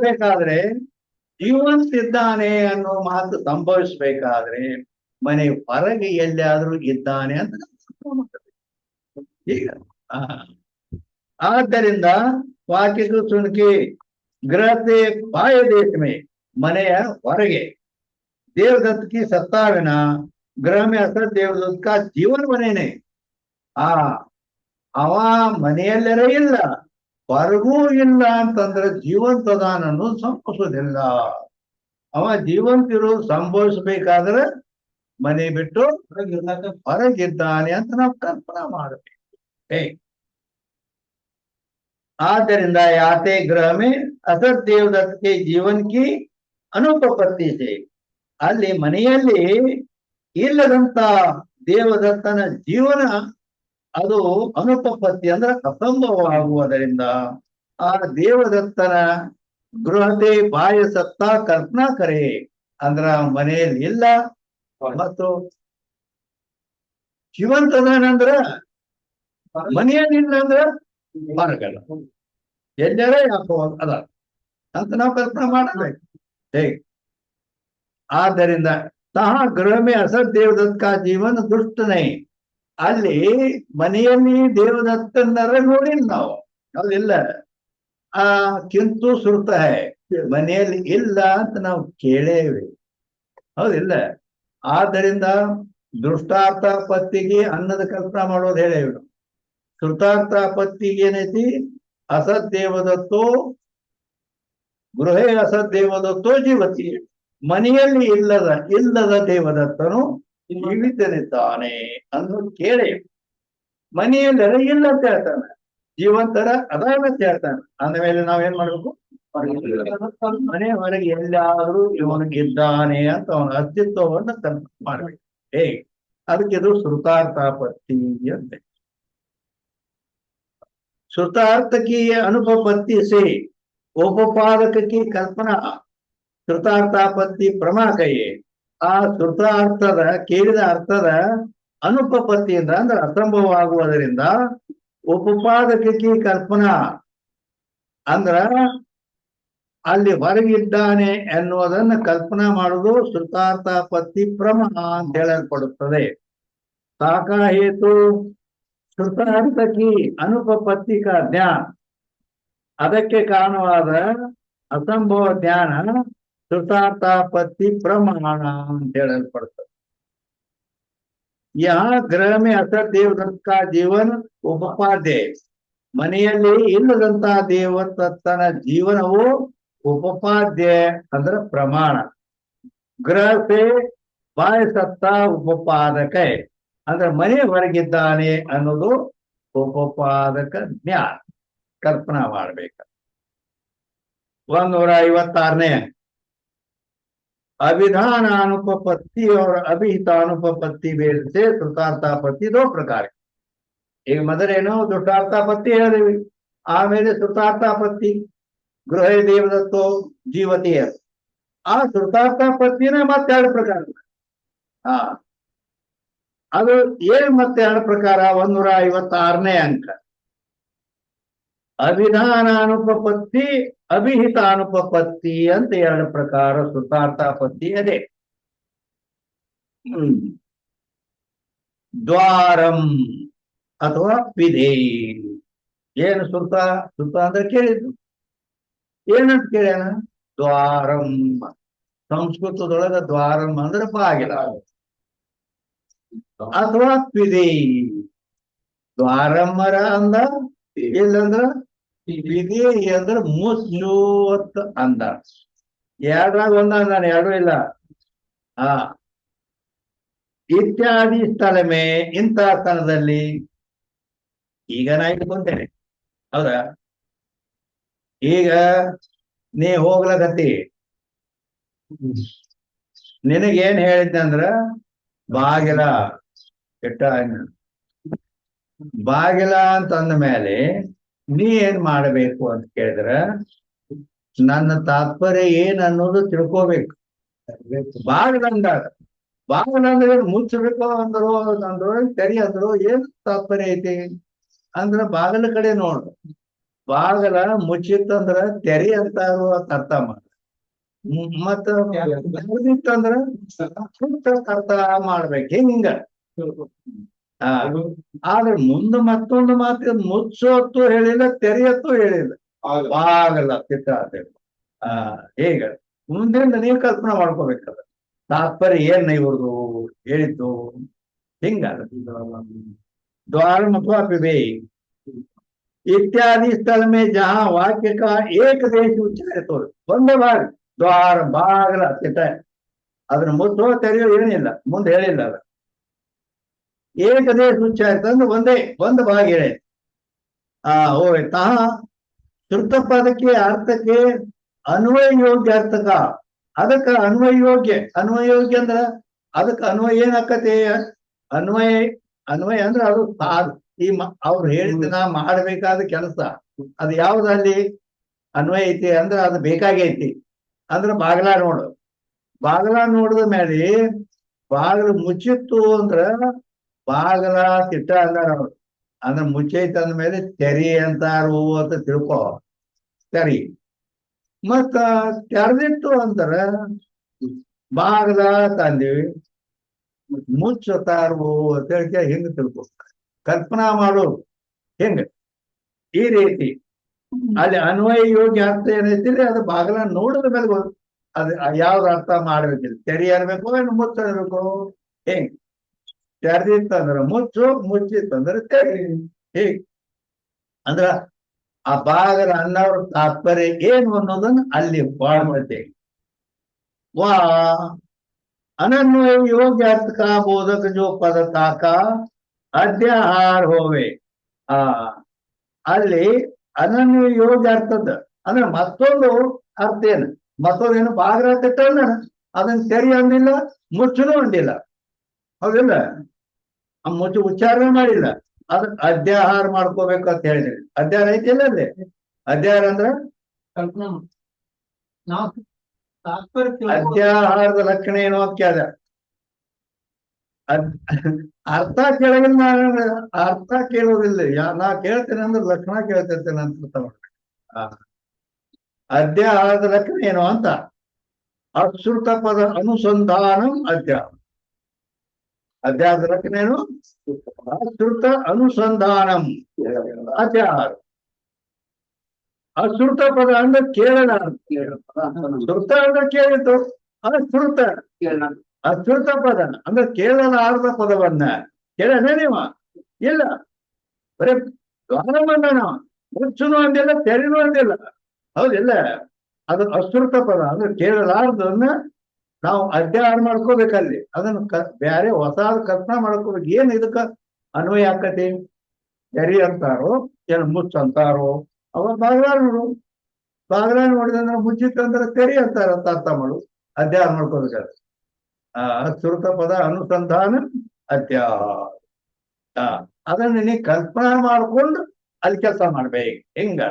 ಬೇಕಾದ್ರೆ ಜೀವಂತಿದ್ದಾನೆ ಅನ್ನೋ ಮಾತು ಸಂಭವಿಸ್ಬೇಕಾದ್ರೆ ಮನೆ ಹೊರಗೆ ಎಲ್ಲಿಯಾದ್ರೂ ಇದ್ದಾನೆ ಅಂತ ಈಗ. ಆದ್ದರಿಂದ ವಾಕ್ಯಕ್ಕೂ ಸುಣಕಿ ಗೃಹತೆ ಬಾಹ್ಯ ದೇಶಮೇ ಮನೆಯ ಹೊರಗೆ ದೇವದತ್ತ ಕಿ ಸತ್ತಾವಿನ ಗೃಹ ಮೇ ಅಸತ್ ದೇವದತ್ತ ಕಾ ಜೀವನ ಮನೇನೆ. ಅವ ಮನೆಯಲ್ಲರ ಇಲ್ಲ, ಹೊರಗೂ ಇಲ್ಲ ಅಂತಂದ್ರೆ ಜೀವಂತದಾನ ಅನ್ನೋದು ಸಂಭವಿಸೋದಿಲ್ಲ. ಅವ ಜೀವಂತ ಇರೋದು ಸಂಭವಿಸ್ಬೇಕಾದ್ರೆ ಮನೆ ಬಿಟ್ಟು ಹೊರಗಿದ್ದಾನೆ ಅಂತ ನಾವು ಕಲ್ಪನಾ ಮಾಡಬೇಕು. ಆದ್ದರಿಂದ ಯಾತೆ ಗ್ರಹ ಮೇ ಅಸತ್ ದೇವದತ್ತ ಕೆ ಜೀವನ್ ಕಿ ಅನುಪಪತ್ತಿ ಸೆ. ಅಲ್ಲಿ ಮನೆಯಲ್ಲಿ ಇಲ್ಲದಂತ ದೇವದತ್ತನ ಜೀವನ ಅದು ಅನುಪಪತ್ತಿ ಅಂದ್ರೆ ಅಸಂಭವ ಆಗುವುದರಿಂದ ಆ ದೇವದತ್ತನ ಗೃಹತೆ ಬಾಹ್ಯ ಸತ್ತಾ ಕಲ್ಪನಾ ಕರೆ ಅಂದ್ರ ಮನೆಯಲ್ಲಿ ಇಲ್ಲ ಮತ್ತು ಜೀವಂತದಾನಂದ್ರ ಮನೆಯಲ್ಲಿ ಇಲ್ಲ ಅಂದ್ರ ಹೊರಗಲ್ಲ ಎಲ್ಲರ ಯಾಕೋ ಅದ ಅಂತ ನಾವು ಕಲ್ಪನಾ ಮಾಡಬೇಕು. ಹೇಗೆ? ಆದ್ದರಿಂದ ತಹ ಗೃಹ ಮೇ ಅಸತ್ ದೇವದತ್ತ ಕಾ ಜೀವನ ದುಷ್ಟನೇ. ಅಲ್ಲಿ ಮನೆಯಲ್ಲಿ ದೇವದತ್ತನರ ನೋಡಿಲ್ಲ ನಾವು, ಅದಿಲ್ಲ. ಕಿಂತು ಸುರ್ತ ಮನೆಯಲ್ಲಿ ಇಲ್ಲ ಅಂತ ನಾವು ಕೇಳೇವಿ, ಹೌದಿಲ್ಲ? ಆದ್ದರಿಂದ ದೃಷ್ಟಾರ್ಥ ಪತ್ತಿಗೆ ಅನ್ನದ ಕಲ್ಪನಾ ಮಾಡೋದು ಹೇಳೇವಿ. ಶ್ರುತಾರ್ಥಾಪತ್ತಿಗೆ ಏನೈತಿ? ಅಸದ್ದೇವದತ್ತೋ ಗೃಹೇ ಅಸದ್ದೇವದತ್ತೋ ಜೀವತಿ. ಮನೆಯಲ್ಲಿ ಇಲ್ಲದ ದೇವದತ್ತನು ಜೀವಿತನಿದ್ದಾನೆ ಅನ್ನೋದು ಕೇಳಿ ಮನೆಯಲ್ಲಿ ಇಲ್ಲ ಅಂತ ಹೇಳ್ತಾನೆ, ಜೀವಂತರ ಅದಾವ ಅಂತ ಹೇಳ್ತಾನೆ. ಅಂದಮೇಲೆ ನಾವೇನ್ ಮಾಡ್ಬೇಕು? ಮನೆ ಹೊರಗೆ ಎಲ್ಲಾದ್ರೂ ಇವನಿಗಿದ್ದಾನೆ ಅಂತ ಅವನ ಅಸ್ತಿತ್ವವನ್ನು ಕಲ್ಪನೆ ಮಾಡ್ಬೇಕು. ಹೇಗೆ? ಅದಕ್ಕೆ ಇದು ಶ್ರುತಾರ್ಥಾಪತ್ತಿ ಅಂತೆ. श्रुतार्थ की अनुपपत्ति से उपपादक की कल्पना श्रुतार्थापत्ति प्रमा कहिए. ಆ ಶ್ರುತಾರ್ಥದ ಕೇಳಿದ ಅರ್ಥದ ಅನುಪಪತ್ತಿಯಿಂದ ಅಂದ್ರೆ ಅಸಂಭವ ಆಗುವುದರಿಂದ ಉಪಪಾದಕಕ್ಕೆ ಕಲ್ಪನಾ ಅಂದ್ರ ಅಲ್ಲಿ ಹೊರಗಿದ್ದಾನೆ ಎನ್ನುವುದನ್ನು ಕಲ್ಪನಾ ಮಾಡುವುದು ಶ್ರುತಾರ್ಥಾಪತ್ತಿ ಪ್ರಮ ಅಂತ ಹೇಳಲ್ಪಡುತ್ತದೆ. ಸಾಕಾ ಹೇತು ಶ್ರುತಾರ್ಥ ಕಿ ಅನುಪಪತ್ತಿ ಕಾ ಜ್ಞಾನ, ಅದಕ್ಕೆ ಕಾರಣವಾದ ಅಸಂಭವ ಜ್ಞಾನ ಶ್ರುತಾರ್ಥಾಪತ್ತಿ ಪ್ರಮಾಣ ಅಂತ ಹೇಳಲ್ಪಡ್ತದೆ. ಯಾ ಗೃಹ ಮೇ ಅಸತ್ ದೇವದತ್ತ ಜೀವನ ಉಪಪಾದ್ಯ, ಮನೆಯಲ್ಲಿ ಇಲ್ಲದಂತಹ ದೇವದತ್ತನ ಜೀವನವು ಉಪಪಾದ್ಯ ಅಂದ್ರೆ ಪ್ರಮಾಣ. ಗೃಹ ಸೇ ಬಾಹ್ಯ ಸತ್ತ ಉಪಪಾದಕ ಅಂದ್ರೆ ಮನೆ ಹೊರಗಿದ್ದಾನೆ ಅನ್ನೋದು ಉಪಪಾದಕ ಜ್ಞಾನ ಕಲ್ಪನಾ ಮಾಡ್ಬೇಕು. 156ನೇ अभिधान अनुपपत्ति और अभिहित अनुपपत्ति भेद से श्रुतार्थापत्ति दो प्रकार. ಈಗ ಮೊದಲೇನು ದುಷ್ಟಾರ್ಥಾಪತ್ತಿ ಹೇಳಿದ್ವಿ, ಆಮೇಲೆ ಶ್ರುತಾರ್ಥಾಪತ್ತಿ ಗೃಹ ದೇವದತ್ತೋ ಜೀವತಿ. ಆ ಶ್ರುತಾರ್ಥಾಪತ್ತಿನ ಮತ್ತೆರಡು ಪ್ರಕಾರ. ಹಾ, ಅದು ಏನ್ ಮತ್ತೆರಡು ಪ್ರಕಾರ? 156ನೇ ಅಂಕ. ಅಭಿಧಾನ ಅನುಪಪತ್ತಿ ಅಭಿಹಿತ ಅನುಪಪತ್ತಿ ಅಂತ ಎರಡು ಪ್ರಕಾರ ಶ್ರುತಾರ್ಥಾಪತ್ತಿ ಅದೇ. ದ್ವಾರಂ ಅಥವಾ ವಿಧೇ. ಏನು ಶ್ರುತ ಅಂದ್ರೆ ಕೇಳಿದ್ದು ಏನಂತ ಕೇಳ್ಯಾನ? ದ್ವಾರಂ. ಸಂಸ್ಕೃತದೊಳಗ ದ್ವಾರಂ ಅಂದ್ರೆ ಬಾಗಿಲ ಅಥವಾ ಪಿದೇ. ದ್ವಾರಮ್ಮರ ಅಂದ ಇಲ್ಲಂದ್ರ ವಿಧಿ ಅಂದ್ರೆ ಮುಚ್ಚುವತ್ ಅಂದ. ಎರಡ್ರಾಗ ಒಂದ ಅಂದಾನೆ, ಎರಡೂ ಇಲ್ಲ. ಹಾ, ಇತ್ಯಾದಿ ಸ್ಥಳಮೇ, ಇಂಥ ಸ್ಥಳದಲ್ಲಿ. ಈಗ ನಾ ಇಟ್ಕೊಂತೇನೆ, ಹೌದಾ? ಈಗ ನೀ ಹೋಗ್ಲಕತ್ತಿ, ನಿನಗೇನ್ ಹೇಳಿದ್ನಂದ್ರ ಬಾಗಿಲ ಕೆಟ್ಟ ಬಾಗಿಲ ಅಂತಂದ ಮೇಲೆ ನೀ ಏನ್ ಮಾಡಬೇಕು ಅಂತ ಕೇಳಿದ್ರ ನನ್ನ ತಾತ್ಪರ್ಯ ಏನ್ ಅನ್ನೋದು ತಿಳ್ಕೋಬೇಕು. ಬಾಗಿಲಂದಾಗ ಬಾಗಿಲಂದ್ರೆ ಮುಚ್ಚಬೇಕು ಅಂದ್ರು ತೆರಿ ಅಂದ್ರು ಏನ್ ತಾತ್ಪರ್ಯ ಐತಿ ಅಂದ್ರ ಬಾಗಿಲ ಕಡೆ ನೋಡು. ಬಾಗಿಲ ಮುಚ್ಚಿತ್ತಂದ್ರ ತೆರಿ ಅಂತ ಅರ್ಥ ಮಾಡ, ಮತ್ತ ಮುಚ್ಚಿತ್ತಂದ್ರ ಅರ್ಥ ಮಾಡ್ಬೇಕು. ಹಿಂಗ ಆದ್ರೆ ಮುಂದೆ ಮತ್ತೊಂದು ಮಾತು, ಮುಚ್ಚೋತ್ತು ಹೇಳಿಲ್ಲ, ತೆರೆಯತ್ತು ಹೇಳಿಲ್ಲ, ಬಾಗಲ್ಲ ತಿಟ್ಟ. ಹೇಗ ಮುಂದಿಂದ ನೀವು ಕಲ್ಪನಾ ಮಾಡ್ಕೋಬೇಕಲ್ಲ ತಾತ್ಪರ್ಯ ಏನ್ ಇವ್ರದು ಹೇಳಿದ್ದು. ಹಿಂಗ ದ್ವಾರ ಅಥವಾ ಪಿಬೇ ಇತ್ಯಾದಿ ಸ್ಥಳ ಮೇ ಜಹಾ ವಾಕ್ಯ ಕಾ ಏಕ ದೇಶ ಉಚ್ಚಾರಿತ. ಒಂದೇ ಭಾಗ ದ್ವಾರ ಬಾಗಲ ತಿಟ್ಟ, ಅದನ್ನ ಮುಚ್ಚೋ ತೆರೆಯೋ ಏನಿಲ್ಲ, ಮುಂದೆ ಹೇಳಿಲ್ಲ. ಅದ ಏಕದೇಶ ಉಚ್ಚಾರಿತ ಅಂದ್ರೆ ಒಂದು ಭಾಗ ಹೇಳಿ. ಹೋಯ್ತಾ ಶ್ರುತ ಪದಕ್ಕೆ ಅರ್ಥಕ್ಕೆ ಅನ್ವಯ ಯೋಗ್ಯ ಅರ್ಥಕ. ಅದಕ್ಕೆ ಅನ್ವಯ ಯೋಗ್ಯ ಅಂದ್ರ ಅದಕ್ಕೆ ಅನ್ವಯ ಏನಾಕತೆ? ಅನ್ವಯ ಅಂದ್ರೆ ಅದು ಈ ಅವ್ರು ಹೇಳಿದ ನಾ ಮಾಡಬೇಕಾದ ಕೆಲಸ ಅದು ಯಾವ್ದಲ್ಲಿ ಅನ್ವಯ ಐತಿ ಅಂದ್ರೆ ಅದು ಬೇಕಾಗೈತಿ ಅಂದ್ರೆ ಬಾಗಿಲ ನೋಡು. ಬಾಗಿಲ ನೋಡಿದ ಮೇಲೆ ಬಾಗಿಲು ಮುಚ್ಚಿತ್ತು ಅಂದ್ರ ಬಾಗಲ ತಿಟ್ಟ ಅಂದಾರ ಅವ್ರು. ಅಂದ್ರೆ ಮುಚ್ಚೈತ ಅಂದ್ಮೇಲೆ ತೆರಿ ಅಂತಾರು ಅಂತ ತಿಳ್ಕೊ, ತೆರಿ. ಮತ್ತ ತೆರೆದಿತ್ತು ಅಂತಾರ ಬಾಗಲ ತಂದಿವಿ, ಮುಚ್ಚತಾರು ಅಂತ ಹೇಳಿ ಹಿಂಗ ತಿಳ್ಕೊ, ಕಲ್ಪನಾ ಮಾಡು. ಹೆಂಗ ಈ ರೀತಿ ಅಲ್ಲಿ ಅನ್ವಯ ಯೋಗ್ಯ ಅರ್ಥ ಏನೈತಿ ಅದು ಬಾಗಲ ನೋಡಿದ ಮೇಲೆ ಅದು ಯಾವ್ದು ಅರ್ಥ ಮಾಡ್ಬೇಕಿಲ್ಲ. ತೆರಿ ಅನ್ಬೇಕು ಏನು ಮುಚ್ಚ ಅನ್ಬೇಕು? ಹೆಂಗ್ ತೆರೆದಿತ್ತಂದ್ರ ಮುಚ್ಚು, ಮುಚ್ಚಿತ್ತಂದ್ರೆ ತೆರಿ. ಹೇಗೆ ಅಂದ್ರ ಆ ಬಾಗಲ ಅನ್ನೋರ ತಾತ್ಪರ್ಯ ಏನು ಅನ್ನೋದನ್ನ ಅಲ್ಲಿ ಬಾಳ್ಮತೆ ವಾ ಅನನ್ವಯ ಯೋಗ್ಯ अर्थ का बोधक जो पदता का अध्याहार होवे ಆ ಅಲ್ಲಿ ಅನನ್ಯ ಯೋಗ್ಯ ಅರ್ಥದ ಅಂದ್ರೆ ಮತ್ತೊಂದು ಅರ್ಥ ಏನು ಮತ್ತೊಂದೇನು ಬಾಗ್ರ ತಿಟ್ಟಲ್ಲ ಅದನ್ನ ತೆರಿ ಅಂದಿಲ್ಲ ಮುಚ್ಚಲು ಅಂದಿಲ್ಲ ಹೌದಿಲ್ಲ ಆ ಮುಚ್ಚು ಉಚ್ಚಾರಣೆ ಮಾಡಿಲ್ಲ ಅದನ್ನ ಅಧ್ಯಾಹಾರ ಮಾಡ್ಕೋಬೇಕು ಅಂತ ಹೇಳಿದ್ರಿ ಅಧ್ಯಾಹಾರ ಐತಿಲ್ಲ ಅಲ್ಲಿ ಅಧ್ಯಾಹಾರ ಅಂದ್ರೆ ಕಲ್ಪನಾ ನಾವು ತಾತ್ಪರ್ಯ ಅಧ್ಯಾಹಾರದ ಲಕ್ಷಣ ಏನು ಅಂತ ಕೇಳಿದ ಅರ್ಥ ಕೇಳಗಿಲ್ಲ ಅರ್ಥ ಕೇಳೋದಿಲ್ಲ ನಾ ಕೇಳ್ತೇನೆ ಅಂದ್ರೆ ಲಕ್ಷಣ ಕೇಳ್ತಿರ್ತೇನೆ ಅಂತ ಅರ್ಥ ಮಾಡ್ಬೇಕು ಅಧ್ಯಾಹಾರದ ಲಕ್ಷಣ ಏನು ಅಂತ ಅಶ್ರುತ ಪದ ಅನುಸಂಧಾನಂ ಅಧ್ಯಾಹ ಅಧ್ಯಾಹಾರದ ಲಕ್ಷಣ ಏನು ಅಶ್ರುತ ಅನುಸಂಧಾನಂ ಅಧ್ಯಾಹಾರ ಅಶ್ರುತ ಪದ ಅಂದ್ರೆ ಕೇಳಲಾರ್ದು ಶ್ರುತ ಅಂದ್ರೆ ಕೇಳಿತು ಅಶ್ರುತ ಅಶ್ರುತ ಪದ ಅಂದ್ರೆ ಕೇಳಲಾರದ ಪದವನ್ನ ಕೇಳನೆ ನೀವು ಇಲ್ಲ ಬರೀ ದ್ವಾರಮಂಡನ ಮುಚ್ಚುನು ಅಂದಿಲ್ಲ ತೆರಿನು ಅಂದಿಲ್ಲ ಹೌದಿಲ್ಲ ಅದು ಅಶ್ರುತ ಪದ ಅಂದ್ರೆ ಕೇಳಲಾರ್ದನ್ನ ನಾವು ಅಧ್ಯಾಹಾರ ಮಾಡ್ಕೋಬೇಕಲ್ಲಿ ಅದನ್ನ ಬೇರೆ ಹೊಸಾದ ಕಲ್ಪನಾ ಮಾಡ್ಕೋಬೇಕು ಏನ್ ಇದಕ್ಕ ಅನ್ವಯ ಆಕತಿ ತೆರಿ ಅಂತಾರೋ ಏನು ಮುಚ್ಚ ಅಂತಾರೋ ಅವ ಬಾಗ್ಲ ನೋಡು ಬಾಗ್ಲ ನೋಡಿದ್ರೆ ಮುಚ್ಚಿತ್ತಂದ್ರೆ ತೆರಿ ಅಂತಾರಂತ ಅರ್ಥ ಮಾಡು ಅಧ್ಯಾಹಾರ ಮಾಡ್ಕೋಬೇಕಾದ್ರೆ ಅಶ್ರುತ ಪದ ಅನುಸಂಧಾನ ಅಧ್ಯಾಹಾರ ಅದನ್ನ ನೀ ಕಲ್ಪನಾ ಮಾಡ್ಕೊಂಡು ಅಲ್ಲಿ ಕೆಲಸ ಮಾಡ್ಬೇಕು ಹಿಂಗ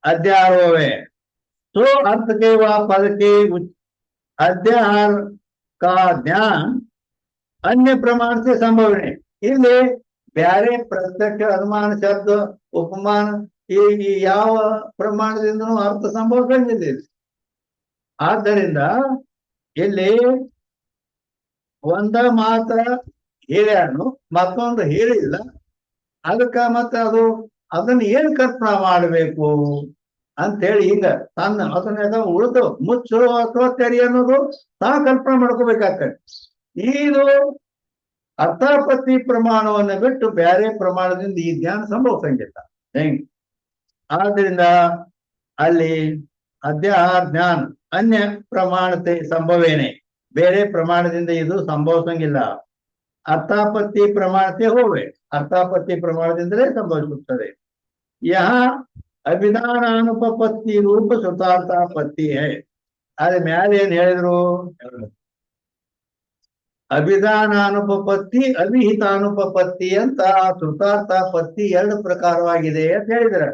अध्यारोवे तो अर्थ के व पद के अध्याहार का ज्ञान अन्य प्रमाण से संभव नहीं ಇಲ್ಲಿ ಬ್ಯಾರೆ ಪ್ರತ್ಯಕ್ಷ ಅನುಮಾನ ಶಬ್ದ ಉಪಮಾನ ಈ ಯಾವ ಪ್ರಮಾಣದಿಂದನೂ ಅರ್ಥ ಸಂಭವಿಸಂಗಿಲ್ಲ ಆದ್ದರಿಂದ ಇಲ್ಲಿ ಒಂದ ಮಾತ್ರ ಹೇಳ್ಯಾನು ಮತ್ತೊಂದು ಹೇಳಿಲ್ಲ ಅದಕ್ಕ ಮತ್ತೆ ಅದನ್ನ ಏನ್ ಕಲ್ಪನಾ ಮಾಡಬೇಕು ಅಂತ ಹೇಳಿ ಹಿಂಗ ತನ್ನ ಅದನ್ನ ಉಳಿದು ಮುಚ್ಚು ಅಥವಾ ತೆರಿ ಅನ್ನೋದು ತಾ ಕಲ್ಪನಾ ಮಾಡ್ಕೋಬೇಕಾಗ್ತದೆ ಇದು ಅರ್ಥಾಪತ್ತಿ ಪ್ರಮಾಣವನ್ನು ಬಿಟ್ಟು ಬೇರೆ ಪ್ರಮಾಣದಿಂದ ಈ ಜ್ಞಾನ ಸಂಭವಿಸಂಗಿಲ್ಲ ಹೆಂಗ್ ಆದ್ರಿಂದ ಅಲ್ಲಿ ಅಧ್ಯಾಹಾರ ಜ್ಞಾನ ಅನ್ಯ ಪ್ರಮಾಣತೆ ಸಂಭವೇನೆ ಬೇರೆ ಪ್ರಮಾಣದಿಂದ ಇದು ಸಂಭವಿಸಂಗಿಲ್ಲ ಅರ್ಥಾಪತ್ತಿ ಪ್ರಮಾಣತೆ ಹೋವೆ ಅರ್ಥಾಪತ್ತಿ ಪ್ರಮಾಣದಿಂದಲೇ ಸಂಭವಿಸುತ್ತದೆ ಯಹ ಅಭಿಧಾನಾನುಪಪತ್ತಿ ರೂಪ ಸುತಾರ್ಥಾಪತ್ತಿ ಹೈ ಅದ್ರ ಮ್ಯಾಲೆ ಏನ್ ಹೇಳಿದ್ರು ಅಭಿಧಾನಾನುಪಪತ್ತಿ ಅವಿಹಿತಾನುಪಪತ್ತಿ ಅಂತ ಶ್ರುತಾರ್ಥಾಪತ್ತಿ ಎರಡು ಪ್ರಕಾರವಾಗಿದೆ ಅಂತ ಹೇಳಿದ್ರ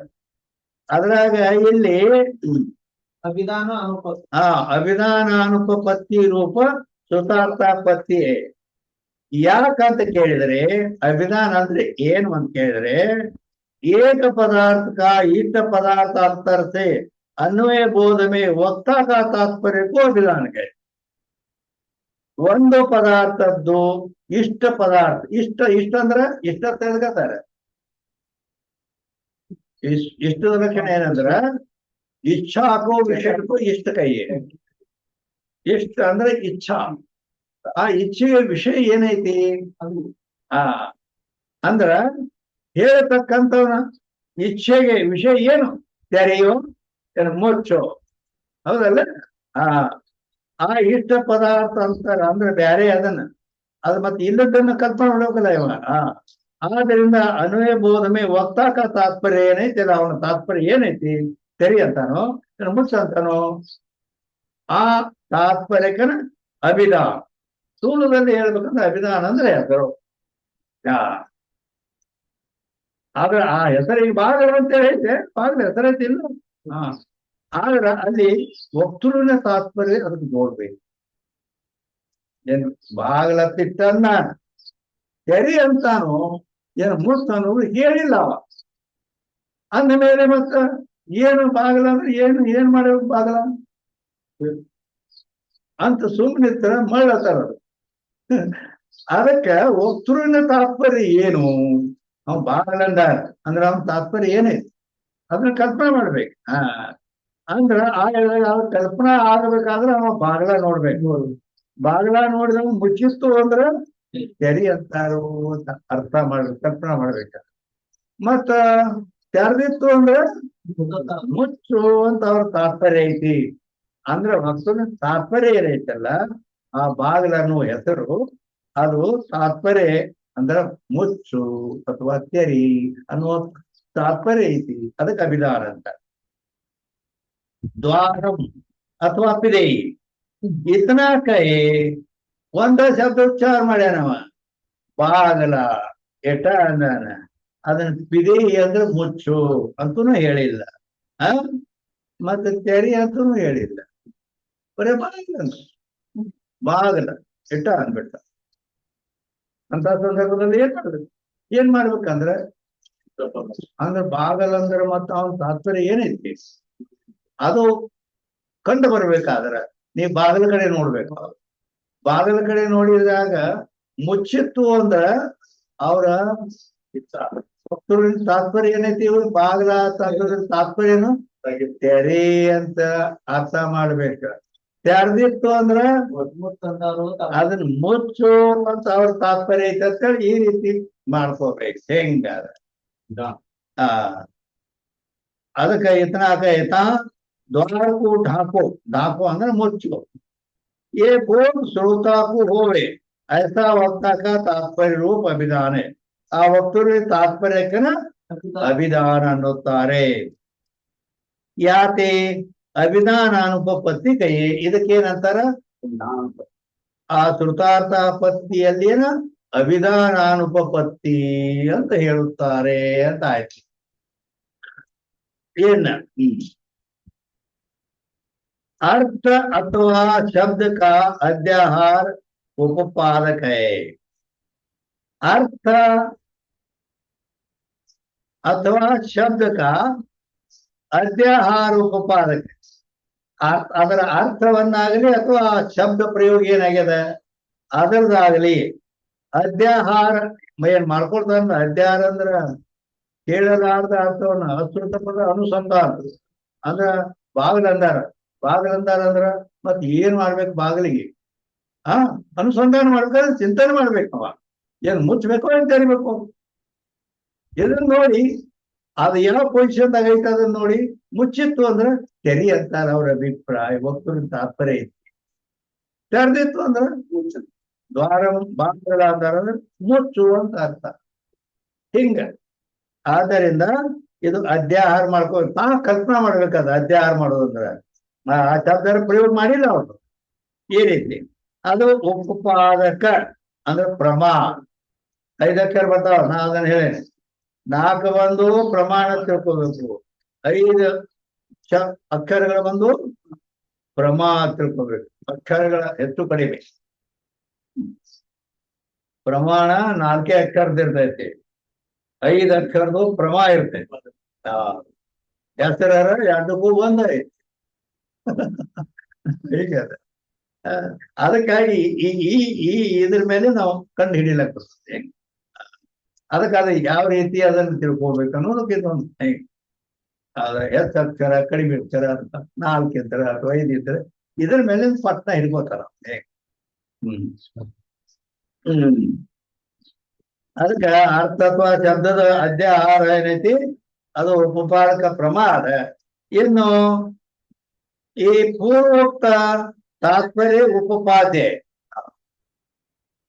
ಅದ್ರಾಗ ಇಲ್ಲಿ ಅಭಿಧಾನ ಅನುಪತ್ತಿ ಅಭಿಧಾನಾನುಪಪತ್ತಿ ರೂಪ ಶ್ರುತಾರ್ಥಾಪತ್ತಿ ಯಾಕಂತ ಕೇಳಿದ್ರೆ ಅಭಿಧಾನ ಅಂದ್ರೆ ಏನು ಅಂತ ಕೇಳಿದ್ರೆ ಏಕ ಪದಾರ್ಥ का इष्ट पदार्थ अंतर से अन्वय बोध में वक्ता का तात्पर्य को अभिधान है ಒಂದು ಪದಾರ್ಥದ್ದು ಇಷ್ಟ ಪದಾರ್ಥ ಇಷ್ಟ ಅಂದ್ರ ಇಷ್ಟ ತೆಗೆದುಕೊತಾರೆ ಇಷ್ಟದ ಲಕ್ಷಣ ಏನಂದ್ರ ಇಚ್ಛಾಕೋ ವಿಷಯಕ್ಕೂ ಇಷ್ಟ ಕೈಯೇ ಇಷ್ಟ ಅಂದ್ರೆ ಇಚ್ಛಾ ಆ ಇಚ್ಛೆಯ ವಿಷಯ ಏನೈತಿ ಅಂದ್ರ ಹೇಳತಕ್ಕಂಥವನ ಇಚ್ಛೆಗೆ ವಿಷಯ ಏನು ತೆರೆಯೋ ಮುಚ್ಚೋ ಹೌದಲ್ಲ ಆ ಇಷ್ಟ ಪದಾರ್ಥ ಅಂತಾರ ಅಂದ್ರೆ ಬ್ಯಾರೆ ಅದು ಮತ್ತೆ ಇಲ್ಲದನ್ನ ಕಲ್ಪನೆ ಮಾಡ್ಬೇಕಲ್ಲ ಇವ ಆದ್ರಿಂದ ಅನ್ವಯ ಬೋಧಮೆ ವಕ್ತಾಕ ತಾತ್ಪರ್ಯ ಏನೈತಿ ಅಲ್ಲ ಅವನ ತಾತ್ಪರ್ಯ ಏನೈತಿ ತೆರಿ ಅಂತಾನೋ ಮುಚ್ಚ ಅಂತಾನೋ ಆ ತಾತ್ಪರ್ಯಕನ ಅಭಿಧಾನ ಸ್ಥೂಲದಲ್ಲಿ ಹೇಳ್ಬೇಕಂದ್ರೆ ಅಭಿಧಾನ ಅಂದ್ರೆ ಹೆಸರು ಆದ್ರೆ ಆ ಹೆಸರಿಗೆ ಬಾಗಲ ಅಂತ ಹೇಳೈತೆ ಬಾಗಲ ಹೆಸರೈತಿಲ್ಲ ಆದ್ರ ಅಲ್ಲಿ ವಕ್ತೃನ ತಾತ್ಪರ್ಯ ಅದಕ್ಕೆ ನೋಡ್ಬೇಕು ಏನ್ ಬಾಗಲ ತಿಟ್ಟನ್ನ ತೆರಿ ಅಂತಾನು ಏನು ಮುಚ್ತಾನು ಹೇಳಿಲ್ಲ ಅವ ಅಂದ ಮೇಲೆ ಮತ್ತ ಏನು ಬಾಗಲ ಅಂದ್ರೆ ಏನ್ ಮಾಡ್ಬೇಕು ಬಾಗಲ ಅಂತ ಸುಮ್ಮನಿರ್ತಾರ ಮಳ್ಳತ್ತಾರ ಅದಕ್ಕ ವಕ್ತೃನ ತಾತ್ಪರ್ಯ ಏನು ಅವ್ ಬಾಗಲಂದ ಅಂದ್ರೆ ಅವನ ತಾತ್ಪರ್ಯ ಏನೈತಿ ಅದನ್ನ ಕಲ್ಪನೆ ಮಾಡ್ಬೇಕು ಅಂದ್ರ ಕಲ್ಪನಾ ಆಗಬೇಕಾದ್ರೆ ಅವ ಬಾಗಲ ನೋಡ್ಬೇಕು ಬಾಗಲ ನೋಡಿದವ ಮುಚ್ಚಿತ್ತು ಅಂದ್ರ ತೆರಿ ಅಂತಾರು ಅಂತ ಅರ್ಥ ಮಾಡ್ಬೇಕು, ಕಲ್ಪನಾ ಮಾಡ್ಬೇಕ. ಮತ್ತ ತೆರೆದಿತ್ತು ಅಂದ್ರೆ ಮುಚ್ಚು ಅಂತ ಅವ್ರ ತಾತ್ಪರ್ಯ ಐತಿ. ಅಂದ್ರೆ ವಸ್ತುವಿನ ತಾತ್ಪರ್ಯ ಏನೈತಲ್ಲ, ಆ ಬಾಗಿಲ ಅನ್ನುವ ಹೆಸರು ಅದು ತಾತ್ಪರ್ಯ ಅಂದ್ರ ಮುಚ್ಚು ಅಥವಾ ತೆರಿ ಅನ್ನುವ ತಾತ್ಪರ್ಯ ಐತಿ. ಅದಕ್ಕೆ ಅಭಿಧಾನ ಅಂತ. ದ್ವಾರಂ ಅಥವಾ ಪಿದೈ ಇತನ ಕೈ ಒಂದ ಶಬ್ದ ಉಚ್ಚಾರ ಮಾಡ್ಯಾನವ. ಬಾಗಲ ಎಟ ಅಂದಾನ, ಅದನ್ನ ಪಿದೈ ಅಂದ್ರೆ ಮುಚ್ಚು ಅಂತೂ ಹೇಳಿಲ್ಲ, ಮತ್ತೆ ತೆರಿ ಅಂತೂ ಹೇಳಿಲ್ಲ. ಬರೇ ಬಾಗಿಲ ಬಾಗಲ ಎಟ ಅಂದ್ಬಿಟ್ಟ. ಅಂತ ಸಂದರ್ಭದಲ್ಲಿ ಏನ್ ಮಾಡ್ಬೇಕಂದ್ರೆ ಬಾಗಲ್ ಅಂದ್ರೆ ಮತ್ತ ಅವನ ತಾತ್ಪರ್ಯ ಏನೈತಿ ಅದು ಕಂಡು ಬರ್ಬೇಕಾದ್ರ ನೀ ಬಾಗಿಲ ಕಡೆ ನೋಡ್ಬೇಕು. ಬಾಗಿಲ ಕಡೆ ನೋಡಿದಾಗ ಮುಚ್ಚಿತ್ತು ಅಂದ್ರ ಅವ್ರ ತಾತ್ಪರ್ಯ ಏನೈತಿ, ಬಾಗಿಲ ತಾತ್ಪರ್ಯನು ತೆರೆ ಅಂತ ಅರ್ಥ ಮಾಡ್ಬೇಕ. ತೆರೆದಿತ್ತು ಅಂದ್ರ ಅದನ್ನ ಮುಚ್ಚು ಅಂತ ಅವ್ರ ತಾತ್ಪರ್ಯ ಐತೆ ಅಂತ ಹೇಳಿ ಈ ರೀತಿ ಮಾಡ್ಕೋಬೇಕು. ಹೆಂಗ ಅದಕ್ಕೆ ಇತನಾಕ ಇತ ದ್ವಾರಕ್ಕೂ ಢಾಕು, ಢಾಕು ಅಂದ್ರೆ ಮುಚ್ಚು. ये बोल श्रोता को होवे ऐसा वक्ता का तात्पर्य रूप अभिधान है. ಆ ವಕ್ತರು ತಾತ್ಪರ್ಯಕ್ಕನ ಅಭಿಧಾನ ಅನ್ನುತ್ತಾರೆ. ಯಾತೆ ಅಭಿಧಾನ ಅನುಪಪತ್ತಿ ಕೈ, ಇದಕ್ಕೇನಂತಾರ ಆ ಶ್ರುತಾರ್ಥಾಪತ್ತಿಯಲ್ಲಿ ಏನ ಅಭಿಧಾನಾನುಪಪತ್ತಿ ಅಂತ ಹೇಳುತ್ತಾರೆ ಅಂತ ಆಯ್ತು. ಏನ अर्थ अथवा शब्द का अध्याहार उपपादक है. अर्थ अथवा शब्द का अध्याहार उपपादक. ಅದರ ಅರ್ಥವನ್ನಾಗಲಿ ಅಥವಾ ಶಬ್ದ ಪ್ರಯೋಗ ಏನಾಗ್ಯದ ಅದರದಾಗಲಿ ಅಧ್ಯಾಹಾರ ಏನ್ ಮಾಡ್ಕೊಳ್ತಾರ. ಅಧ್ಯಾಹಾರ ಅಂದ್ರ ಕೇಳಲಾರ್ದ ಅರ್ಥವನ್ನ ಅಶ್ರುತ ಪದ ಅನುಸಂಧಾನ ಅಂದ್ರ ಬಾಗಿಲಂದಾರ. ಬಾಗಿಲಂದಾರ ಅಂದ್ರ ಮತ್ ಏನ್ ಮಾಡ್ಬೇಕು ಬಾಗಿಲಿಗೆ ಅನುಸಂಧಾನ ಮಾಡ್ಬೇಕಾದ್ರೆ ಚಿಂತನೆ ಮಾಡ್ಬೇಕವ. ಏನ್ ಮುಚ್ಚಬೇಕು ಏನ್ ತೆರಿಬೇಕು ಇದನ್ನ ನೋಡಿ ಅದು ಯಾವ ಪೊಸಿಷನ್ದಾಗ ಐತೆ ಅದನ್ನ ನೋಡಿ. ಮುಚ್ಚಿತ್ತು ಅಂದ್ರೆ ತೆರಿ ಅಂತಾರ ಅವ್ರ ಅಭಿಪ್ರಾಯ, ವಕ್ತನ ತಾತ್ಪರ್ಯ ಐತಿ. ತೆರೆದಿತ್ತು ಅಂದ್ರೆ ಮುಚ್ಚು, ದ್ವಾರ ಬಾಗಿಲ ಅಂತಾರ ಅಂದ್ರೆ ಮುಚ್ಚು ಅಂತ ಅರ್ಥ. ಹಿಂಗ ಆದ್ದರಿಂದ ಇದು ಅಧ್ಯಾಹಾರ ಮಾಡ್ಕೋ ಕಲ್ಪನಾ ಮಾಡ್ಬೇಕಾದ. ಅಧ್ಯಾಹಾರ ಮಾಡೋದಂದ್ರ ಆ ಶಬ್ದ ಪ್ರಯೋಗ ಮಾಡಿಲ್ಲ ಅವರು ಈ ರೀತಿ. ಅದು ಉಪಪಾದಕ ಅಂದ್ರೆ ಪ್ರಮಾಣ. 5 ಅಕ್ಷರ ಬರ್ತಾವ, ನಾ ಅದನ್ನ ಹೇಳೇನೆ. 4 ಬಂದು ಪ್ರಮಾಣ ತಿಳ್ಕೋಬೇಕು, 5 ಅಕ್ಷರಗಳ ಬಂದು ಪ್ರಮಾಣ ತಿಳ್ಕೋಬೇಕು. ಅಕ್ಷರಗಳ ಹೆಚ್ಚು ಕಡಿಮೆ ಪ್ರಮಾಣ 4 ಅಕ್ಷರದಿರ್ತೈತಿ, 5 ಅಕ್ಷರದು ಪ್ರಮಾಣ ಇರ್ತೈತಿ. ಹೆಸರ 2ಕ್ಕೂ ಒಂದೈತಿ. ಹೀಗೆ ಅದ. ಅದಕ್ಕಾಗಿ ಈ ಇದ್ರ ಮೇಲೆ ನಾವು ಕಂಡು ಹಿಡಿಲಕ್ಕ ಬರ್ತದೆ. ಅದಕ್ಕಾದ್ರೆ ಯಾವ ರೀತಿ ಅದನ್ನು ತಿಳ್ಕೊಳ್ಬೇಕು ಅನ್ನೋದಕ್ಕೆ ಇದೊಂದು ಅದ ಹೆಚ್ಚು ಅಕ್ಷರ ಕಡಿಮೆ ಅಕ್ಷರ ಅಂತ 4 ಇದ್ರೆ ಅಥವಾ 5 ಇದ್ರೆ ಇದ್ರ ಮೇಲೆ ಪಟ್ನ ಹಿಡ್ಕೋತಾರ. ಅದಕ್ಕೆ ಅರ್ಥ ಅಥವಾ ಶಬ್ದದ ಅಧ್ಯಾಹಾರ ಏನೈತಿ ಅದು ಉಪಪಾದಕ ಪ್ರಮಾದ. ಇನ್ನು ಈ ಪೂರ್ವೋಕ್ತ ತಾತ್ಪರ್ಯ ಉಪಪಾದ್ಯ.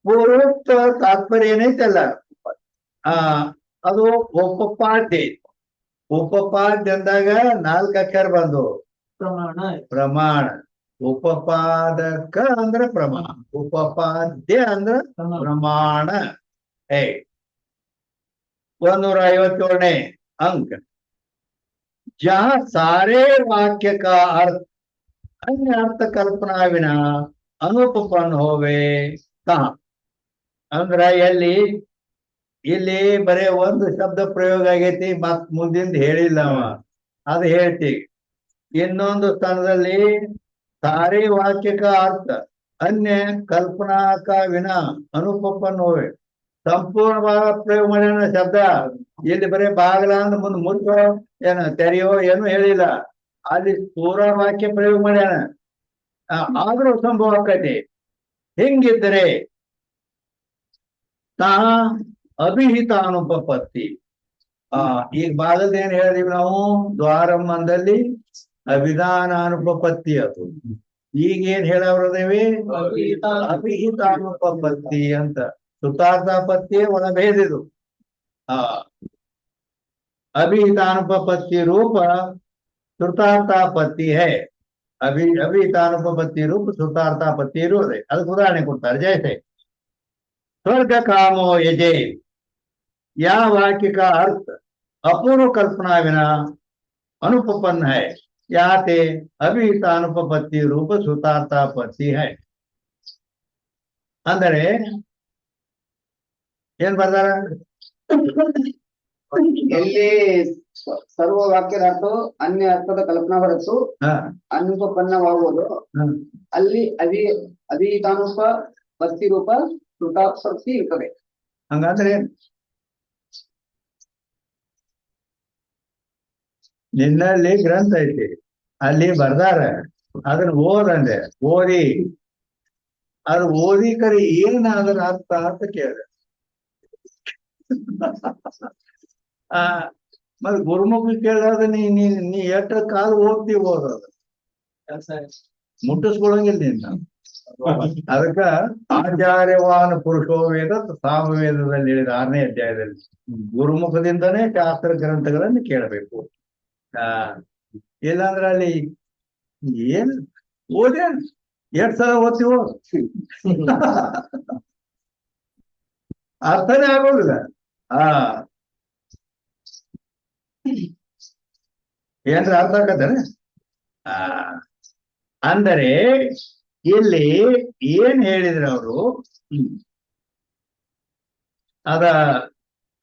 ಪೂರ್ವೋಕ್ತ ತಾತ್ಪರ್ಯ ಏನೈತಲ್ಲ ಅದು ಉಪಪಾದ್ಯ. ಉಪಪಾದ್ಯ ಅಂದಾಗ 4 ಅಕ್ಷರ ಬಂದು ಪ್ರಮಾಣ. ಉಪಪಾದಕ ಅಂದ್ರ ಪ್ರಮಾಣ, ಉಪಪಾದ್ಯ ಅಂದ್ರ ಪ್ರಮಾಣ. 157ನೇ अंक जहां सारे वाक्य का अर्थ अन्य अर्थ कल्पना विना अनुपपन्न होवे तहाँ. ಅಂದ್ರ ಇಲ್ಲಿ ಬರೇ ಒಂದು ಶಬ್ದ ಪ್ರಯೋಗ ಆಗೈತಿ, ಮತ್ ಮುಂದಿಂದ ಹೇಳಿಲ್ಲ ಅವ, ಅದು ಹೇಳ್ತೀವಿ. ಇನ್ನೊಂದು ಸ್ಥಾನದಲ್ಲಿ ಸಾರಿ ವಾಕ್ಯಕ ಅರ್ಥ ಅನ್ಯ ಕಲ್ಪನಾಕ ವಿನ ಅನುಪಪನ್ನ ಹೋವೆ. ಸಂಪೂರ್ಣವಾದ ಪ್ರಯೋಗ ಮಾಡ್ಯಾನ ಶಬ್ದ. ಇಲ್ಲಿ ಬರೀ ಬಾಗಲ ಅಂದ್ ಮುಂದ್ ಮುಚ್ಚೋ ಏನ ತೆರೆಯೋ ಏನು ಹೇಳಿಲ್ಲ, ಅಲ್ಲಿ ಪೂರ ವಾಕ್ಯ ಪ್ರಯೋಗ ಮಾಡ್ಯಾನ. ಆದ್ರೂ ಸಂಭವ ಆಕೈತಿ. ಹಿಂಗಿದ್ರೆ ತಾ ಅಭಿಹಿತಾನುಪಪತ್ತಿ. ಈಗ ಭಾಗದ ಏನ್ ಹೇಳಿದೀವಿ ನಾವು ದ್ವಾರಂಭದಲ್ಲಿ ಅಭಿಧಾನಾನುಪಪತ್ತಿ ಅದು. ಈಗೇನ್ ಹೇಳವ್ರದೇವಿ ಅಭಿಹಿತಾನುಪಪತ್ತಿ ಅಂತ. ಸುತಾರ್ಥಪತ್ತಿ ಒಳಭೇದಿದು. अभिहितानुपपत्ति रूप श्रुतार्थापत्ति है. अभिहितानुपपत्ति रूप श्रुतार्थापत्ति ಇರುವುದೇ. ಅದಕ್ಕೆ ಉದಾಹರಣೆ ಕೊಡ್ತಾರೆ. जैसे स्वर्ग कामो यजे, या वाक्य का अर्थ अपूर्व कल्पना बिना अनुपपन्न है, याते अभिहितानुपपत्ति रूप श्रुतार्थापत्ति है. ಅಂದರೆ ಏನ್ ಬರ್ದಾರ? ಎಲ್ಲಿ ಸರ್ವ ವಾಕ್ಯದ ಅರ್ಥವು ಅನ್ಯ ಅರ್ಥದ ಕಲ್ಪನಾ ಹೊರತು ಅನುಪನ್ನವಾಗುವುದು, ಅಲ್ಲಿ ಅಭಿಹಿತಾನುಪಪತ್ತಿ ರೂಪ ಶ್ರುತಾರ್ಥಪತ್ತಿ ಇರ್ತದೆ. ಹಂಗಾದ್ರೆ ನಿನ್ನಲ್ಲಿ ಗ್ರಂಥ ಐತಿ, ಅಲ್ಲಿ ಬರ್ದಾರ, ಅದನ್ನ ಓದಂದೆ. ಓದಿ ಅದು ಓದಿ ಕರಿ ಏನ್ ಅದರ ಅರ್ಥ ಅಂತ ಕೇಳಿದೆ. ಮತ್ತೆ ಗುರುಮುಖ ಕೇಳೋದ ನೀ ಎಷ್ಟ ಕಾಲ ಓದ್ತಿ ಓದೋದು ಮುಟ್ಟಿಸ್ಕೊಳಂಗಿಲ್ಲ ನಿನ್ನ. ಅದಕ್ಕ ಆಚಾರ್ಯವಾನ ಪುರುಷೋ ವೇದ ಸಾಮವೇದದಲ್ಲಿ ಹೇಳಿದ 6ನೇ ಅಧ್ಯಾಯದಲ್ಲಿ ಗುರುಮುಖದಿಂದನೇ ಶಾಸ್ತ್ರ ಗ್ರಂಥಗಳನ್ನು ಕೇಳಬೇಕು. ಇಲ್ಲಾಂದ್ರೆ ಅಲ್ಲಿ ಏನ್ ಓದೇ 2 ಸಲ ಓದ್ತೀವೋ ಅರ್ಥನೇ ಆಗೋದಿಲ್ಲ. ಏನ್ರ ಅರ್ಥ ಆಗತ್ತಾನೆ. ಅಂದರೆ ಇಲ್ಲಿ ಏನ್ ಹೇಳಿದ್ರು ಅವರು, ಅದ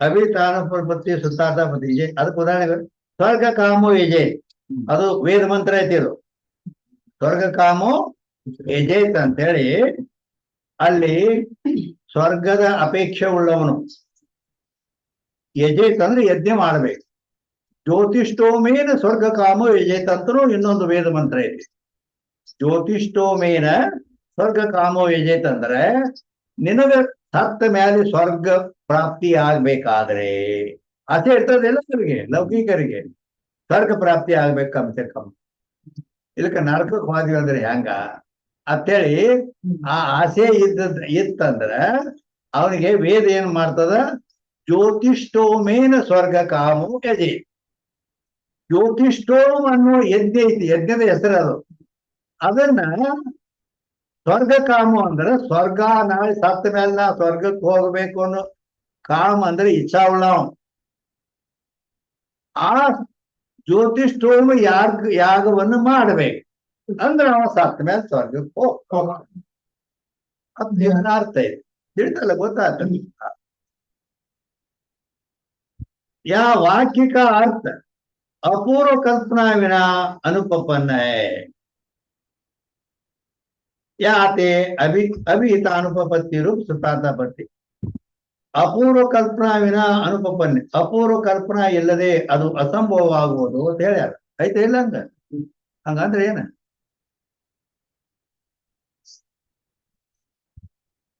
ಅಭಿಹಿತಾನುಪಪತ್ತಿ ಸುತಾರ್ಥಪತ್ತಿ. ಅದಕ್ಕೆ ಉದಾಹರಣೆ ಸ್ವರ್ಗ ಕಾಮೋ ಯಜೆ, ಅದು ವೇದ ಮಂತ್ರ ಐತಿ. ಅದು ಸ್ವರ್ಗ ಕಾಮೋ ಯಜೇತ್ ಅಂತೇಳಿ ಅಲ್ಲಿ ಸ್ವರ್ಗದ ಅಪೇಕ್ಷೆ ಉಳ್ಳವನು. ಯಜೇತ್ ಅಂದ್ರೆ ಯಜ್ಞ ಮಾಡ್ಬೇಕು. ಜ್ಯೋತಿಷ್ಠೋಮೇನ ಸ್ವರ್ಗ ಕಾಮೋ ಯಜೇತ್ ಅಂತನೂ ಇನ್ನೊಂದು ವೇದ ಮಂತ್ರ ಐತಿ. ಜ್ಯೋತಿಷ್ಠೋಮೇನ ಸ್ವರ್ಗ ಕಾಮೋ ಯಜೇತ್ ಅಂದ್ರೆ ನಿನಗ ಸತ್ತ ಮೇಲೆ ಸ್ವರ್ಗ ಪ್ರಾಪ್ತಿ ಆಗ್ಬೇಕಾದ್ರೆ ಆಸೆ ಇರ್ತದೆ ಎಲ್ಲರಿಗೆ, ಲೌಕಿಕರಿಗೆ ಸ್ವರ್ಗ ಪ್ರಾಪ್ತಿ ಆಗ್ಬೇಕು ಕಮ್ಸೆ ಕಮ್. ಇದಕ್ಕೆ ನರಕಕ್ಕೆ ಹೋದ್ವಿ ಅಂದ್ರೆ ಹೆಂಗ ಅಂತೇಳಿ ಆ ಆಸೆ ಇತ್ತಂದ್ರ ಅವನಿಗೆ ವೇದ ಏನ್ ಮಾಡ್ತದ? ಜ್ಯೋತಿಷ್ಠೋಮೇನ ಸ್ವರ್ಗ ಕಾಮೋ ಯಜೆ. ಜ್ಯೋತಿಷ್ಠೋಮ್ ಅನ್ನೋ ಯಜ್ಞ ಐತಿ, ಯಜ್ಞದ ಹೆಸರು ಅದು. ಅದನ್ನ ಸ್ವರ್ಗ ಕಾಮ ಅಂದ್ರೆ ಸ್ವರ್ಗ, ನಾಳೆ ಸತ್ತ ಮೇಲೆ ನಾ ಸ್ವರ್ಗಕ್ಕೆ ಹೋಗ್ಬೇಕು ಅನ್ನೋ ಕಾಮ ಅಂದ್ರೆ ಇಚ್ಛಾ ಉಳ್ಳವ. ಆ ಜ್ಯೋತಿಷ್ಠೋಮ ಯಾಗವನ್ನು ಮಾಡ್ಬೇಕು ಅಂದ್ರೆ ಅವ ಸತ್ತ ಮೇಲೆ ಸ್ವರ್ಗಕ್ಕೆ ಹೋಗ. ಅದೇನ ಅರ್ಥ ಇದೆ ತಿಳಿತಲ್ಲ, ಗೊತ್ತಾಗ್ತದೆ. ಯಾ वाक्य का अर्थ अपूर्व कल्पना बिना अनुपपन्न है, याते अभिहितानुपपत्ति रूप श्रुतार्थपत्ति. ಅಪೂರ್ವ ಕಲ್ಪನಾ ವಿನ ಅನುಪಪನ್ನೆ, ಅಪೂರ್ವ ಕಲ್ಪನಾ ಇಲ್ಲದೆ ಅದು ಅಸಂಭವವಾಗುವುದು ಅಂತ ಹೇಳ್ಯಾರ. ಐತೆ ಇಲ್ಲ ಹಂಗ? ಹಂಗಂದ್ರೆ ಏನ?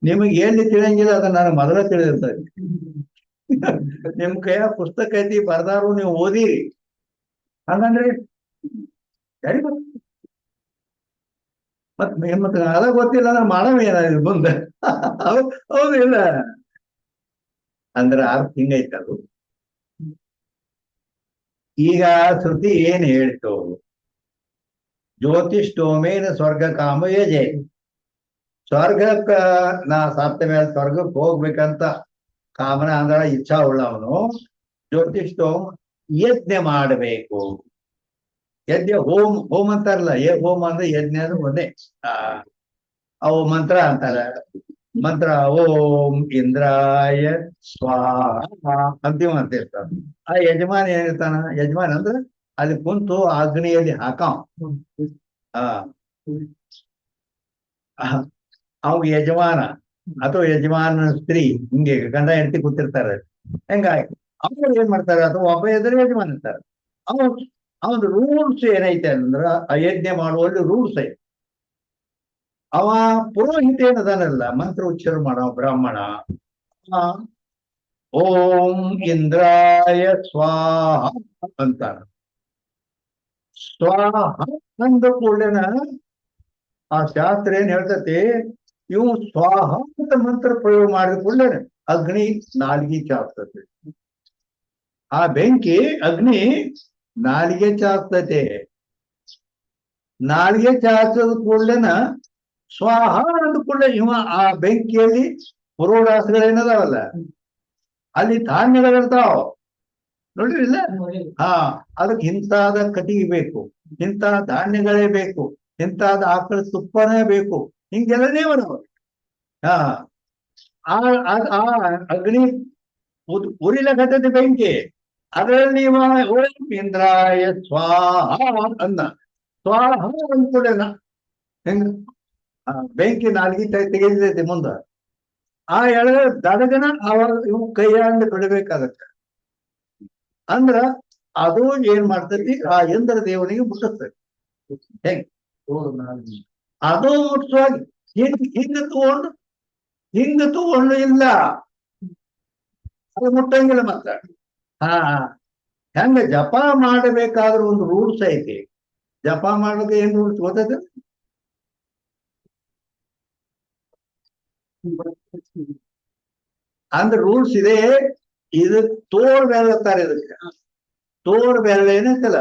ನಿಮಗೆ ಎಲ್ಲಿ ತಿಳಿಯಂಗಿಲ್ಲ ಅದನ್ನ ನಾನು ಮೊದಲ ತಿಳಿದಿರ್ತದೆ. ನಿಮ್ ಕೈಯ ಪುಸ್ತಕ ಐತಿ, ಬರ್ದಾರು, ನೀವು ಓದಿರಿ. ಹಂಗಂದ್ರೆ ಯಾರಿ ಮತ್ತೆ ಅದ ಗೊತ್ತಿಲ್ಲ ಅಂದ್ರೆ ಮಾಡವ ಏನಾದ್ರು ಮುಂದೆ. ಹೌದು ಇಲ್ಲ ಅಂದ್ರೆ ಅರ್ಥ ಹಿಂಗೈತದು. ಈಗ ಶ್ರುತಿ ಏನ್ ಹೇಳ್ತು? ಜ್ಯೋತಿಷ್ಠೋಮೇನ ಸ್ವರ್ಗ ಕಾಮ ಯಜೆ. ಸ್ವರ್ಗಕ್ಕ ನಾ ಸತ್ತ ಮೇಲೆ ಸ್ವರ್ಗಕ್ಕೆ ಹೋಗ್ಬೇಕಂತ ಕಾಮನ ಅಂದ್ರ ಇಚ್ಛಾ ಉಳ್ಳವನು ಜ್ಯೋತಿಷ್ಠೋಮ್ ಯಜ್ಞ ಮಾಡಬೇಕು. ಯಜ್ಞ ಹೋಮ ಅಂತಾರಲ್ಲ, ಹೋಮ ಅಂದ್ರೆ ಯಜ್ಞ ಅಂದ್ರೆ ಒಂದೇ. ಅವು ಮಂತ್ರ ಅಂತಾರ. ಮಂತ್ರ ಓಂ ಇಂದ್ರಾಯ ಸ್ವಾಹ ಅಂತಿಮ ಅಂತ ಇರ್ತಾರ. ಆ ಯಜಮಾನ ಏನಿರ್ತಾನ? ಯಜಮಾನ ಅಂದ್ರೆ ಅಲ್ಲಿ ಕುಂತು ಅಗ್ನಿಯಲ್ಲಿ ಹಾಕಾವ್. ಅವ್ ಯಜಮಾನ ಅಥವಾ ಯಜಮಾನ ಸ್ತ್ರೀ, ಹಿಂಗೆ ಗಂಡ ಹೆಂಡತಿ ಕೂತಿರ್ತಾರೆ. ಹೆಂಗಾಗಿ ಅವ್ರು ಏನ್ ಮಾಡ್ತಾರೆ? ಅಥವಾ ಒಬ್ಬ ಎದುರು ಯಜಮಾನ ಇರ್ತಾರೆ. ಅವನ ರೂಲ್ಸ್ ಏನೈತೆ ಅಂದ್ರ ಯಜ್ಞ ಮಾಡುವಲ್ಲಿ ರೂಲ್ಸ್ ಐತೆ. ಅವ ಪುರೋಹಿತ ಏನದಾನಲ್ಲ, ಮಂತ್ರ ಉಚ್ಚಾರ ಮಾಡೋ ಬ್ರಾಹ್ಮಣ, ಓಂ ಇಂದ್ರಾಯ ಸ್ವಾಹ ಅಂತಾರ. ಸ್ವಾಹ ಅಂದ ಕೂಡಲೇನ ಆ ಶಾಸ್ತ್ರ ಏನ್ ಹೇಳ್ತತಿ, ಇವು ಸ್ವಾಹ ಅಂತ ಮಂತ್ರ ಪ್ರಯೋಗ ಮಾಡಿದ ಕೂಡಲೇ ಅಗ್ನಿ ನಾಲ್ಗಿ ಚಾಸ್ತತೆ. ಆ ಬೆಂಕಿ ಅಗ್ನಿ ನಾಲಿಗೆ ಚಾಸ್ತತೆ. ನಾಲಿಗೆ ಚಾಚದ ಕೂಡಲೇನ ಸ್ವಾಹ ಅಂದ ಕೂಡಲೇ ಇವ ಆ ಬೆಂಕಿಯಲ್ಲಿ ಪುರೋಡಾಸಗಳೇನದಾವಲ್ಲ ಅಲ್ಲಿ ಧಾನ್ಯಗಳಿರ್ತಾವ ನೋಡಿರಿಲ್ಲ. ಅದಕ್ಕೆ ಇಂತಾದ ಕಟ್ಟಿಗೆ ಬೇಕು, ಇಂತಹ ಧಾನ್ಯಗಳೇ ಬೇಕು, ಇಂತಾದ ಆಕಳ ತುಪ್ಪನೇ ಬೇಕು, ಹಿಂಗೆಲ್ಲನೇ ಬರವ. ಆ ಅಗ್ನಿ ಉರಿಲಕತ್ತದ ಬೆಂಕಿ, ಅದರಲ್ಲಿ ಇಂದ್ರಾಯ ಸ್ವಾಹ ಅಂದ. ಸ್ವಾಹ ಅಂದ್ಕೂಡೇನ ಹೆಂಗ ಬೆಂಕಿ ನಾಲ್ಗಿ ತೆಗೆದೈತಿ ಮುಂದ. ಆ ಎಳೆ ದಡಗನ ಇವು ಕೈಯಾಂಡ ಬಿಡಬೇಕಾಗತ್ತೆ. ಅಂದ್ರ ಅದು ಏನ್ ಮಾಡ್ತೈತಿ, ಆ ಇಂದ್ರ ದೇವನಿಗೆ ಮುಟ್ಟಿಸ್ತೈತಿ. ಹೆಂಗ್ ಅದು ಮುಟ್ಸುವಾಗ ಹಿಂಗ ತಗೊಂಡು ಇಲ್ಲ, ಅದು ಮುಟ್ಟಂಗಿಲ್ಲ. ಮತ್ತ ಹೆಂಗ ಜಪ ಮಾಡಬೇಕಾದ್ರೆ ಒಂದು ರೂಲ್ಸ್ ಐತಿ. ಜಪ ಮಾಡ್ಲಿಕ್ಕೆ ಏನ್ ರೂಲ್ಸ್ ಗೊತ್ತೈತೆ? ಅಂದ್ರೆ ರೂಲ್ಸ್ ಇದೆ. ಇದು ತೋರ್ ಬೆರಳ್ತಾರೆ. ಇದಕ್ಕೆ ತೋರ್ ಬೆರಳು ಏನೈತಲ್ಲ,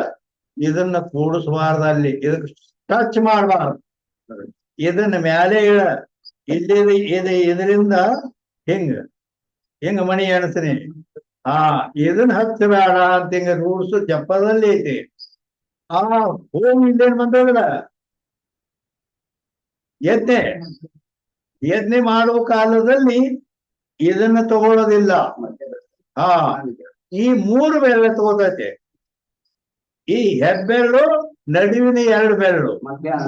ಇದನ್ನ ಕೂಡಿಸಬಾರ್ದು, ಅಲ್ಲಿ ಇದಕ್ಕೆ ಟಚ್ ಮಾಡಬಾರ್ದು. ಇದನ್ನ ಮ್ಯಾಲೆ ಇದರಿಂದ ಹಿಂಗ ಮಣಿ ಎಣಸ್ತೀನಿ. ಇದನ್ನ ಹಚ್ಚಬೇಡ ಅಂತ ಹಿಂಗ ರೂಲ್ಸ್ ಜಪದಲ್ಲಿ ಐತಿ. ಹೋಮ್ ಇಲ್ಲೇನ್ ಬಂದೋಗಲ್ಲ, ಯಜ್ಞೆ ಮಾಡುವ ಕಾಲದಲ್ಲಿ ಇದನ್ನ ತಗೊಳ್ಳೋದಿಲ್ಲ. ಈ 3 ಬೆರಳು ತಗೋತೈತೆ. ಈ ಹೆಬ್ಬೆರಳು, ನಡುವಿನ 2 ಬೆರಳು,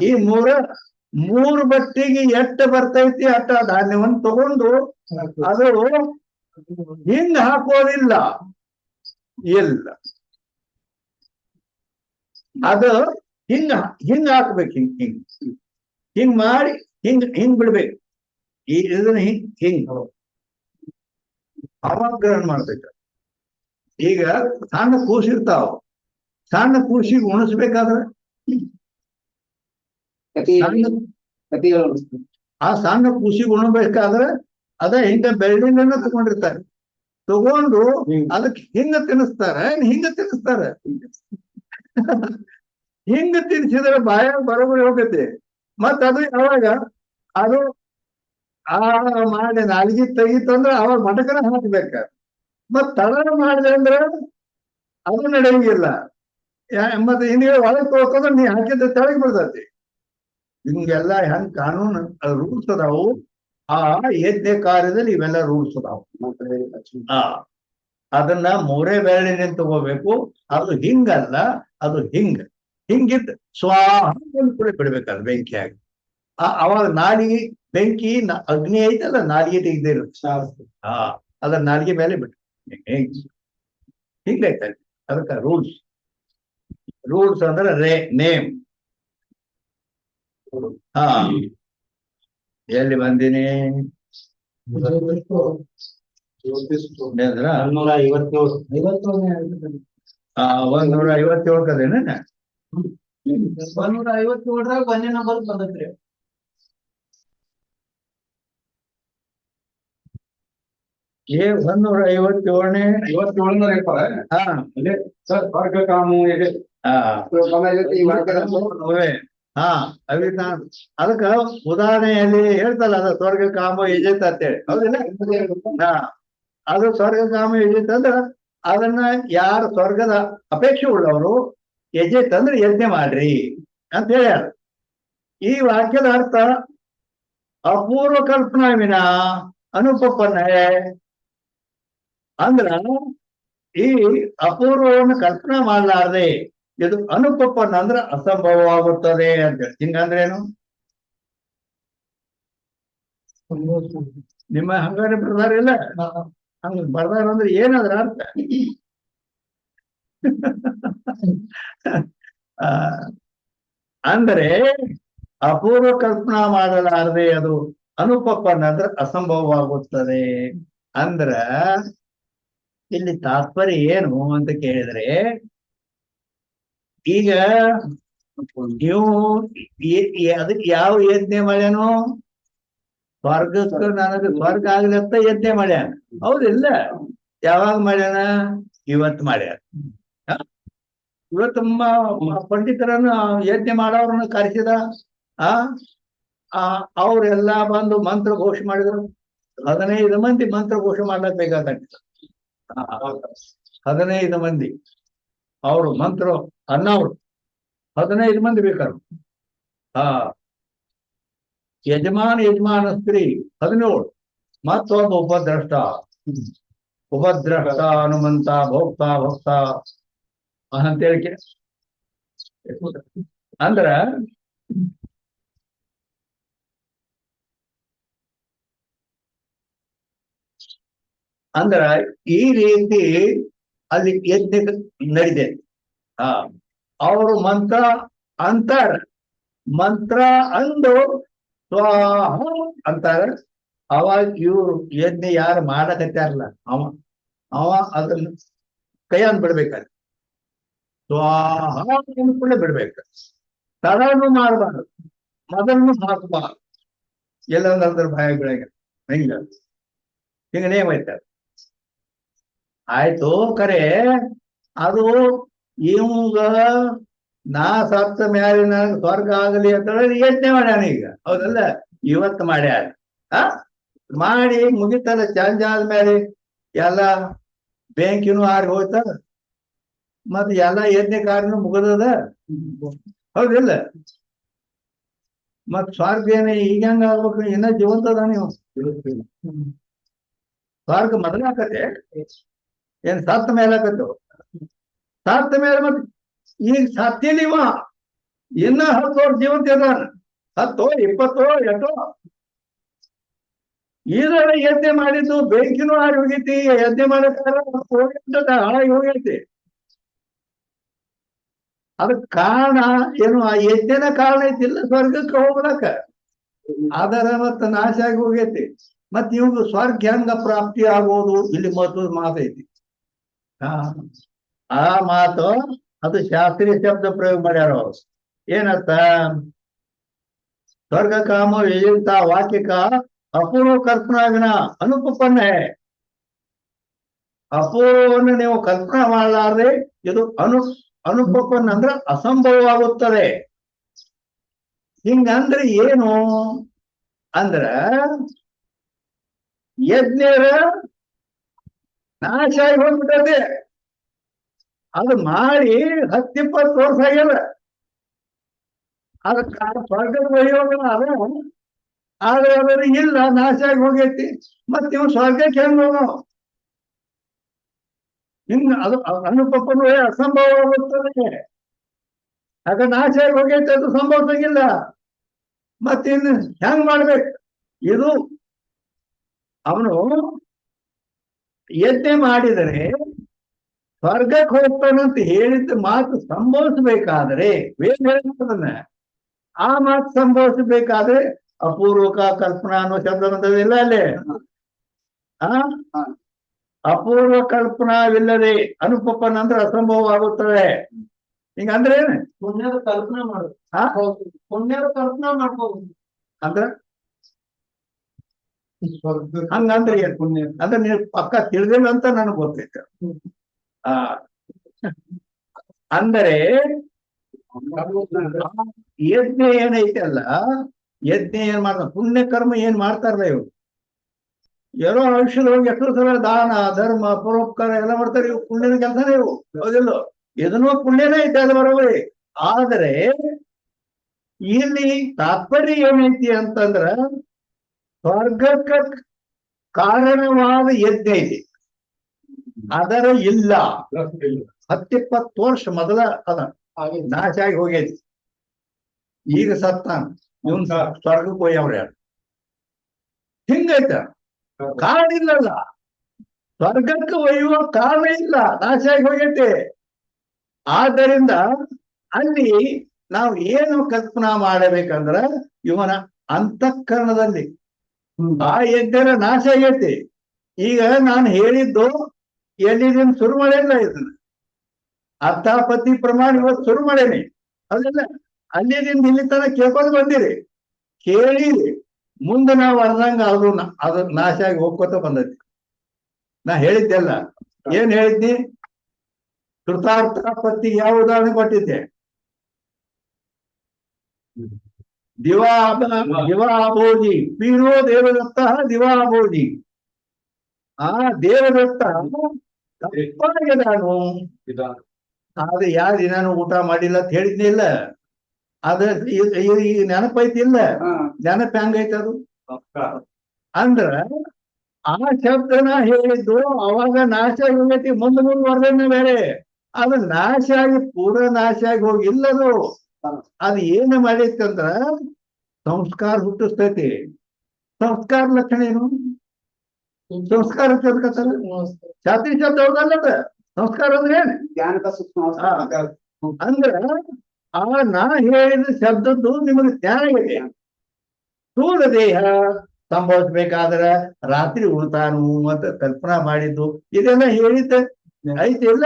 ಈ 3 ಬಟ್ಟಿಗೆ ಎಷ್ಟು ಬರ್ತೈತಿ ಅಷ್ಟ ಧಾನ್ಯವನ್ನು ತಗೊಂಡು ಅದು ಹಿಂಗ ಹಾಕೋದಿಲ್ಲ. ಇಲ್ಲ, ಅದು ಹಿಂಗ ಹಾಕ್ಬೇಕು. ಹಿಂಗ್ ಮಾಡಿ ಹಿಂಗ್ ಬಿಡ್ಬೇಕು. ಇದನ್ನ ಹಿಂಗ್ ಅವಾಗ್ರಹಣ ಮಾಡ್ಬೇಕು. ಈಗ ಸಣ್ಣ ಕೂಸಿರ್ತಾವ, ಸಣ್ಣ ಕೂಸಿಗೆ ಉಣಿಸ್ಬೇಕಾದ್ರೆ ಆ ಸಣ್ಣ ಕೂಸಿಗೆ ಉಣಬೇಕಾದ್ರೆ ಅದ ಹಿಂಗ ಬೆಳ್ಳಿನ ತಗೊಂಡಿರ್ತಾರೆ. ತಗೊಂಡು ಅದಕ್ಕೆ ಹಿಂಗ ತಿನ್ನಿಸ್ತಾರೆ. ಹಿಂಗ ತಿನ್ಸಿದ್ರೆ ಬಾಯ ಬರೋಬ್ಬರಿ ಹೋಗತ್ತೆ. ಮತ್ತ ಅದು ಯಾವಾಗ ಅದು ಮಾಡಿ ನಾಲ್ಗಿ ತೆಗಿತಂದ್ರೆ ಅವಾಗ ಮಟಕನ ಹಾಕ್ಬೇಕ. ಮತ್ ತಡ ಮಾಡಿದೆ ಅಂದ್ರೆ ಅದು ನಡೆಯಂಗಿಲ್ಲ. ಮತ್ತೆ ಹಿಂದಿಗೆ ಒಳಗೆ ತೋರ್ಸಂದ್ರೆ ನೀ ಹಾಕಿದ್ರೆ ತೆಳಗ್ ಬರ್ತೈತಿ. ಹಿಂಗೆಲ್ಲ ಹೆಂಗ್ ಕಾನೂನು ರೂಲ್ಸ್ ಅದಾವು. ಆ ಯಜ್ಞ ಕಾರ್ಯದಲ್ಲಿ ಇವೆಲ್ಲ ರೂಲ್ಸ್ ಅದಾವು. ಅದನ್ನ 3 ಬೆರಳಿನಿಂದ ತಗೋಬೇಕು. ಅದು ಹಿಂಗಲ್ಲ, ಅದು ಹಿಂಗಿದ್ದ ಸ್ವಾಹ ಕೂಡ ಬಿಡ್ಬೇಕಲ್ಲ ಬೆಂಕಿಯಾಗಿ. ಅವಾಗ ನಾಲಿಗೆ ಬೆಂಕಿ ಅಗ್ನಿ ಐತಲ್ಲ, ನಾಲಿಗೆ ತೆಗ್ದೇ ಇರುತ್ತೆ. ಅದ್ರ ನಾಲಿಗೆ ಮೇಲೆ ಬಿಟ್ಟು ಹಿಂಗೈತಲ್ಲ. ಅದಕ್ಕೆ ರೂಲ್ಸ್ ಅಂದ್ರೆ ನೇಮ್. ಎಲ್ಲಿ ಬಂದಿನಿ? 157 ಕದೇನ? 157 ಒಂದೇ ನಂಬರ್ ಬಂದತ್ರಿ. ಏ 157ನೇ 57 ಸರ್ ವರ್ಗ ಕಾಮು ಇದೆ. ಅದಕ್ಕ ಉದಾಹರಣೆಯಲ್ಲಿ ಹೇಳ್ತಲ್ಲ, ಅದು ಸ್ವರ್ಗ ಕಾಮ ಯಜೇತ ಅಂತೇಳಿ. ಹೌದಿಲ್ಲ? ಅದು ಸ್ವರ್ಗ ಕಾಮ ಯಜೇತ ಅಂದ್ರ ಅದನ್ನ ಯಾರು ಸ್ವರ್ಗದ ಅಪೇಕ್ಷೆ ಉಳ್ಳವರು ಯಜೇತ್ ಅಂದ್ರೆ ಯಜ್ಞೆ ಮಾಡ್ರಿ ಅಂತ ಹೇಳ್ಯಾರ. ಈ ವಾಕ್ಯದ ಅರ್ಥ ಅಪೂರ್ವ ಕಲ್ಪನಾ ವಿನ ಅನುಪಪನ್ನ. ಅಂದ್ರ ಈ ಅಪೂರ್ವವನ್ನು ಕಲ್ಪನಾ ಮಾಡಲಾರ್ದೆ ಇದು ಅನುಪಪನ್ನ ಅಂದ್ರೆ ಅಸಂಭವವಾಗುತ್ತದೆ ಅಂತೇಳಿ. ಹಿಂಗಂದ್ರೇನು? ನಿಮ್ಮ ಹಂಗಾರೆ ಬರ್ದಾರಿಲ್ಲ? ಹಂಗ ಬರ್ದಾರ ಅಂದ್ರೆ ಏನದ್ರ ಅರ್ಥ? ಅಂದರೆ ಅಪೂರ್ವ ಕಲ್ಪನಾ ಮಾಡಲಾರದೆ ಅದು ಅನುಪಪನ್ನ ಅಂದ್ರೆ ಅಸಂಭವವಾಗುತ್ತದೆ. ಅಂದ್ರ ಇಲ್ಲಿ ತಾತ್ಪರ್ಯ ಏನು ಅಂತ ಕೇಳಿದ್ರೆ, ಈಗ ನೀವು ಅದಕ್ಕೆ ಯಾವ ಯಜ್ಞೆ ಮಾಡ್ಯಾನು? ಸ್ವರ್ಗಕ್ಕೆ ನನಗೆ ಸ್ವರ್ಗ ಆಗ್ಲಿ ಅಂತ ಯಜ್ಞೆ ಮಾಡ್ಯಾನ, ಹೌದಿಲ್ಲ? ಯಾವಾಗ ಮಾಡ್ಯಾನ? ಇವತ್ತು ಮಾಡ್ಯಾನ. ಇವತ್ತು ಪಂಡಿತರನ್ನು ಯಜ್ಞ ಮಾಡೋರನ್ನ ಕರೆಸಿದ. ಅವರೆಲ್ಲ ಬಂದು ಮಂತ್ರ ಘೋಷ ಮಾಡಿದ್ರು. 15 ಮಂದಿ ಮಂತ್ರ ಘೋಷ ಮಾಡ್ಲಕ್ ಬೇಕಾದಂತ 15 ಮಂದಿ ಅವರು ಮಂತ್ರ ಅನ್ನವ್ರು 15 ಮಂದಿ ಬೇಕಾದ್ರು. ಯಜಮಾನ ಸ್ತ್ರೀ 17, ಮತ್ತೊಬ್ಬ ಉಪದ್ರಷ್ಟ ಹನುಮಂತ ಭಕ್ತ ಅಂತೇಳಿ. ಅಂದ್ರ ಈ ರೀತಿ ಅಲ್ಲಿ ಯಜ್ಞ ನಡಿದೆ. ಅವರು ಮಂತ್ರ ಅಂತಾರ, ಮಂತ್ರ ಅಂದು ಸ್ವಾಹ ಅಂತಾರ. ಅವಾಗ ಇವ್ರು ಯಜ್ಞ ಯಾರು ಮಾಡಕತ್ತಾರಲ್ಲ ಅವ ಅದನ್ನ ಕೈಯಂದ್ ಬಿಡ್ಬೇಕಾದ್ರೆ ಸ್ವಾಹ ಅಂದ್ಕೊಂಡೆ ಬಿಡ್ಬೇಕು. ತಡನು ಮಾಡಬಾರ್ದು, ಮೊದಲನ್ನು ಹಾಕಬಾರ್ದು. ಎಲ್ಲಂದ್ರ ಭಯ ಬೆಳಗ್ಗೆ ಹಿಂಗ ನೇಮ ಐತೆ. ಆಯ್ತು, ಕರೆ ಅದು ಇವಂಗ ನಾ ಸತ್ತ ಮ್ಯಾಲೆ ನನಗೆ ಸ್ವರ್ಗ ಆಗಲಿ ಅಂತ ಯಜ್ಞೆ ಮಾಡ್ಯಾನ. ಈಗ ಹೌದಲ್ಲ, ಇವತ್ತು ಮಾಡ್ಯಾರ. ಮಾಡಿ ಮುಗಿತಲ್ಲ, ಚಂದ ಆದ್ಮೇಲೆ ಎಲ್ಲ ಬೆಂಕಿನೂ ಆರಿ ಹೋಯ್ತ, ಮತ್ತೆ ಎಲ್ಲ ಯಜ್ಞ ಕಾರ್ಯನು ಮುಗದದ, ಹೌದಿಲ್ಲ? ಮತ್ ಸ್ವರ್ಗ ಏನ ಈಗ ಹೆಂಗ ಆಗ್ಬೇಕು? ಇನ್ನ ಜೀವಂತದ ನೀವು. ಸ್ವರ್ಗ ಮೊದಲೇ ಆಕತೆ, ಏನ್ ಸತ್ತ ಮೇಲೆ ಆಕತ್ತು? ಸತ್ತ ಮೇಲೆ ಮತ್ ಈಗ ಸತ್ತಿನಿವ ಇನ್ನ 10 ವರ್ಷ ಜೀವಂತ ಇದಾನ. 10, 20 ಎಷ್ಟೋ ಇದರ ಯಜ್ಞೆ ಮಾಡಿದ್ದು ಬೆಂಕಿನೂ ಆರಿ ಹೋಗೈತಿ. ಯಜ್ಞೆ ಮಾಡಕ್ಕಾರ ಹಾಳಾಗಿ ಹೋಗೈತಿ. ಅದಕ್ಕೆ ಕಾರಣ ಏನು? ಆ ಯಜ್ಞನ ಕಾರಣ ಐತಿಲ್ಲ ಸ್ವರ್ಗಕ್ಕೆ ಹೋಗ್ಲಕ್ಕ. ಅದರ ಮತ್ತ ನಾಶ ಆಗಿ ಹೋಗೈತಿ. ಮತ್ ಇವ್ಗ ಸ್ವರ್ಗ ಹೆಂಗ ಪ್ರಾಪ್ತಿ ಆಗೋದು? ಇಲ್ಲಿ ಮೊದಲು ಮಾತೈತಿ. ಆ ಮಾತು ಅದು ಶಾಸ್ತ್ರೀಯ ಶಬ್ದ ಪ್ರಯೋಗ ಮಾಡ್ಯಾರ ಅವರು. ಏನತ್ತ? ಸ್ವರ್ಗ ಕಾಮ ವಿಜಿತ ವಾಕ್ಯಕ ಅಪೂರ್ವ ಕಲ್ಪನಾ ವಿನ ಅನುಪನ್ನ. ಅಪೂರ್ವವನ್ನು ನೀವು ಕಲ್ಪನಾ ಮಾಡಲಾರ್ದೆ ಇದು ಅನುಪನ್ನ ಅಂದ್ರ ಅಸಂಭವವಾಗುತ್ತದೆ. ಹಿಂಗಂದ್ರೆ ಏನು ಅಂದ್ರ ಯಜ್ಞರ ನಾಶ ಆಗಿ ಹೋಗ್ಬಿಟ್ಟದೆ. ಅದು ಮಾಡಿ 10-20 ವರ್ಷ ಆಗ್ಯದ. ಅದಕ್ಕೆ ಸ್ವರ್ಗದ ವೈಯೋಗ ಅದ, ಆದ್ರೆ ಅದ್ರ ಇಲ್ಲ, ನಾಶ ಆಗಿ ಹೋಗೈತಿ. ಮತ್ ನೀವು ಸ್ವರ್ಗಕ್ಕೆ ಹೆಂಗ್ ಹೋಗೋ? ಹಿಂಗ ಅದು ಅನುಪನ್ನವೇ ಅಸಂಭವವಾಗುತ್ತದೆ. ಆಗ ನಾಶ ಆಗಿ ಹೋಗೈತಿ, ಅದು ಸಂಭವಿಸಂಗಿಲ್ಲ. ಮತ್ತಿನ್ನು ಹೆಂಗ್ ಮಾಡ್ಬೇಕು? ಇದು ಅವನು ಯಜ್ಞೆ ಮಾಡಿದರೆ ಸ್ವರ್ಗಕ್ಕೆ ಹೋಗ್ತಾನಂತ ಹೇಳಿದ ಮಾತು ಸಂಭವಿಸಬೇಕಾದ್ರೆ, ವೇದ ಹೇಳ್ತದನ್ನ, ಆ ಮಾತು ಸಂಭವಿಸಬೇಕಾದ್ರೆ ಅಪೂರ್ವಕ ಕಲ್ಪನಾ ಅನ್ನೋ ಶಬ್ದ ಬಂದದಿಲ್ಲ ಅಲ್ಲಿ. ಅಪೂರ್ವ ಕಲ್ಪನಾವಿಲ್ಲದೆ ಅನುಪನ್ನ ಅಂದ್ರೆ ಅಸಂಭವ ಆಗುತ್ತದೆ. ಹಿಂಗಂದ್ರೆ ಏನು? ಪುಣ್ಯದ ಕಲ್ಪನಾ ಮಾಡುದು. ಪುಣ್ಯದ ಕಲ್ಪನಾ ಮಾಡ್ಬೋದು ಅಂದ್ರ ಹಂಗಂದ್ರೆ ಏನ್? ಪುಣ್ಯ ಅಂದ್ರೆ ನೀವು ಪಕ್ಕ ತಿಳಿದಿಲ್ಲ ಅಂತ ನನಗೆ ಗೊತ್ತೈತೆ. ಅಂದರೆ ಯಜ್ಞ ಏನೈತೆ ಅಲ್ಲ, ಯಜ್ಞ ಏನ್ ಮಾಡ್ತಾರೆ? ಪುಣ್ಯ ಕರ್ಮ ಏನ್ ಮಾಡ್ತಾರಲ್ಲ ಇವ್ರು, ಏನೋ ಆಯುಷ್ಯದೊಳಗೆ ಎಷ್ಟೋ ಸಲ ದಾನ ಧರ್ಮ ಪರೋಪಕಾರ ಎಲ್ಲ ಮಾಡ್ತಾರೆ. ಇವು ಪುಣ್ಯನ ಕೆಲಸನೇ ಇವು, ಹೌದಿಲ್ಲ? ಇದನ್ನೂ ಪುಣ್ಯನೇ ಐತೆ, ಅದು ಬರೋಬರಿ. ಆದರೆ ಇಲ್ಲಿ ತಾತ್ಪರ್ಯ ಏನೈತಿ ಅಂತಂದ್ರ, ಸ್ವರ್ಗಕ್ಕ ಕಾರಣವಾದ ಯಜ್ಞ ಐತಿ, ಅದರ ಇಲ್ಲ. 10-20 ವರ್ಷ ಮೊದಲ ಅದ ನಾಶ ಆಗಿ ಹೋಗೈತಿ. ಈಗ ಸತ್ತಾನ, ಇವನ್ ಸ್ವರ್ಗಕ್ಕೆ ಹೋಯವ್ರ ಯಾರು? ಹಿಂಗೈತ. ಕಾರಣ ಇಲ್ಲಲ್ಲ, ಸ್ವರ್ಗಕ್ಕೆ ಒಯ್ಯುವ ಕಾರಣ ಇಲ್ಲ, ನಾಶ ಆಗಿ ಹೋಗೈತೆ. ಆದ್ದರಿಂದ ಅಲ್ಲಿ ನಾವು ಏನು ಕಲ್ಪನಾ ಮಾಡಬೇಕಂದ್ರ, ಇವನ ಅಂತಃಕರಣದಲ್ಲಿ ಆ ಯಜ್ಞರ ನಾಶ ಆಗೈತಿ. ಈಗ ನಾನು ಹೇಳಿದ್ದು ಎಲ್ಲಿದಿಂದ ಶುರು ಮಾಡಿಲ್ಲ ಇದನ್ನ. ಅರ್ಥಾಪತ್ತಿ ಪ್ರಮಾಣ ಇವತ್ತು ಶುರು ಮಾಡೇನಿ. ಅದೆಲ್ಲ ಅಲ್ಲಿದಿಂದ ಇಲ್ಲಿ ತನಕ ಕೇಳ್ಕೊಂಡು ಬಂದಿರಿ, ಕೇಳಿ ಮುಂದೆ ನಾವು ಅರ್ಧಂಗ ಅದು ನಾಶ ಆಗಿ ಹೋಗ್ಕೋತ ಬಂದೈತಿ. ನಾ ಹೇಳಿದ್ದೆಲ್ಲ ಏನ್ ಹೇಳಿದ್ನಿ? ಕೃತಾರ್ಥಾಪತ್ತಿ ಯಾವ ಉದಾಹರಣೆ ಕೊಟ್ಟಿದ್ದೆ? ದಿವಾಭೋಜಿ ಪೀರೋ ದೇವದತ್ತ ದಿವಾಭೋಜಿ. ಆ ದೇವದತ್ತ ತಪ್ಪಾಗಿ ನಾನು ಆದ್ರೆ ಯಾರು ದಿನಾನು ಊಟ ಮಾಡಿಲ್ಲ ಅಂತ ಹೇಳಿದ್ನೇ ಇಲ್ಲ. ಅದ್ರ ಈಗ ನೆನಪೈತಿ ಇಲ್ಲ? ನೆನಪು ಹೆಂಗೈತೆ ಅದು? ಅಂದ್ರ ಆ ಶಬ್ದನ ಹೇಳಿದ್ದು ಅವಾಗ ನಾಶ ಆಗೈತಿ, ಮುಂದೆ ವರ್ಧನೆ ಬೇರೆ. ಅದು ನಾಶ ಆಗಿ ಪೂರ ನಾಶ ಆಗಿ ಹೋಗಿಲ್ಲದು. ಅದು ಏನು ಮಾಡೈತಂದ್ರ ಸಂಸ್ಕಾರ ಹುಟ್ಟಿಸ್ತೈತಿ. ಸಂಸ್ಕಾರ ಲಕ್ಷಣ ಏನು? ಸಂಸ್ಕಾರ ಛಾತ್ರಿ ಶಬ್ದ ಹೌದಲ್ಲದ. ಸಂಸ್ಕಾರ ಅಂದ್ರೆ ಏನ್? ಜ್ಞಾನಕ ಸೂಕ್ಷ್ಮ ಅಂದ್ರ ಆ ನಾ ಹೇಳಿದ ಶಬ್ದದ್ದು ನಿಮಗೆ ಜ್ಞಾನ ಇದೆ. ಸ್ಥೂಲ ದೇಹ ಸಂಭವಿಸ್ಬೇಕಾದ್ರ ರಾತ್ರಿ ಉಳ್ತಾನು ಅಂತ ಕಲ್ಪನಾ ಮಾಡಿದ್ದು ಇದೆಲ್ಲ ಹೇಳಿದ್ದ ಐತಿ ಇಲ್ಲ.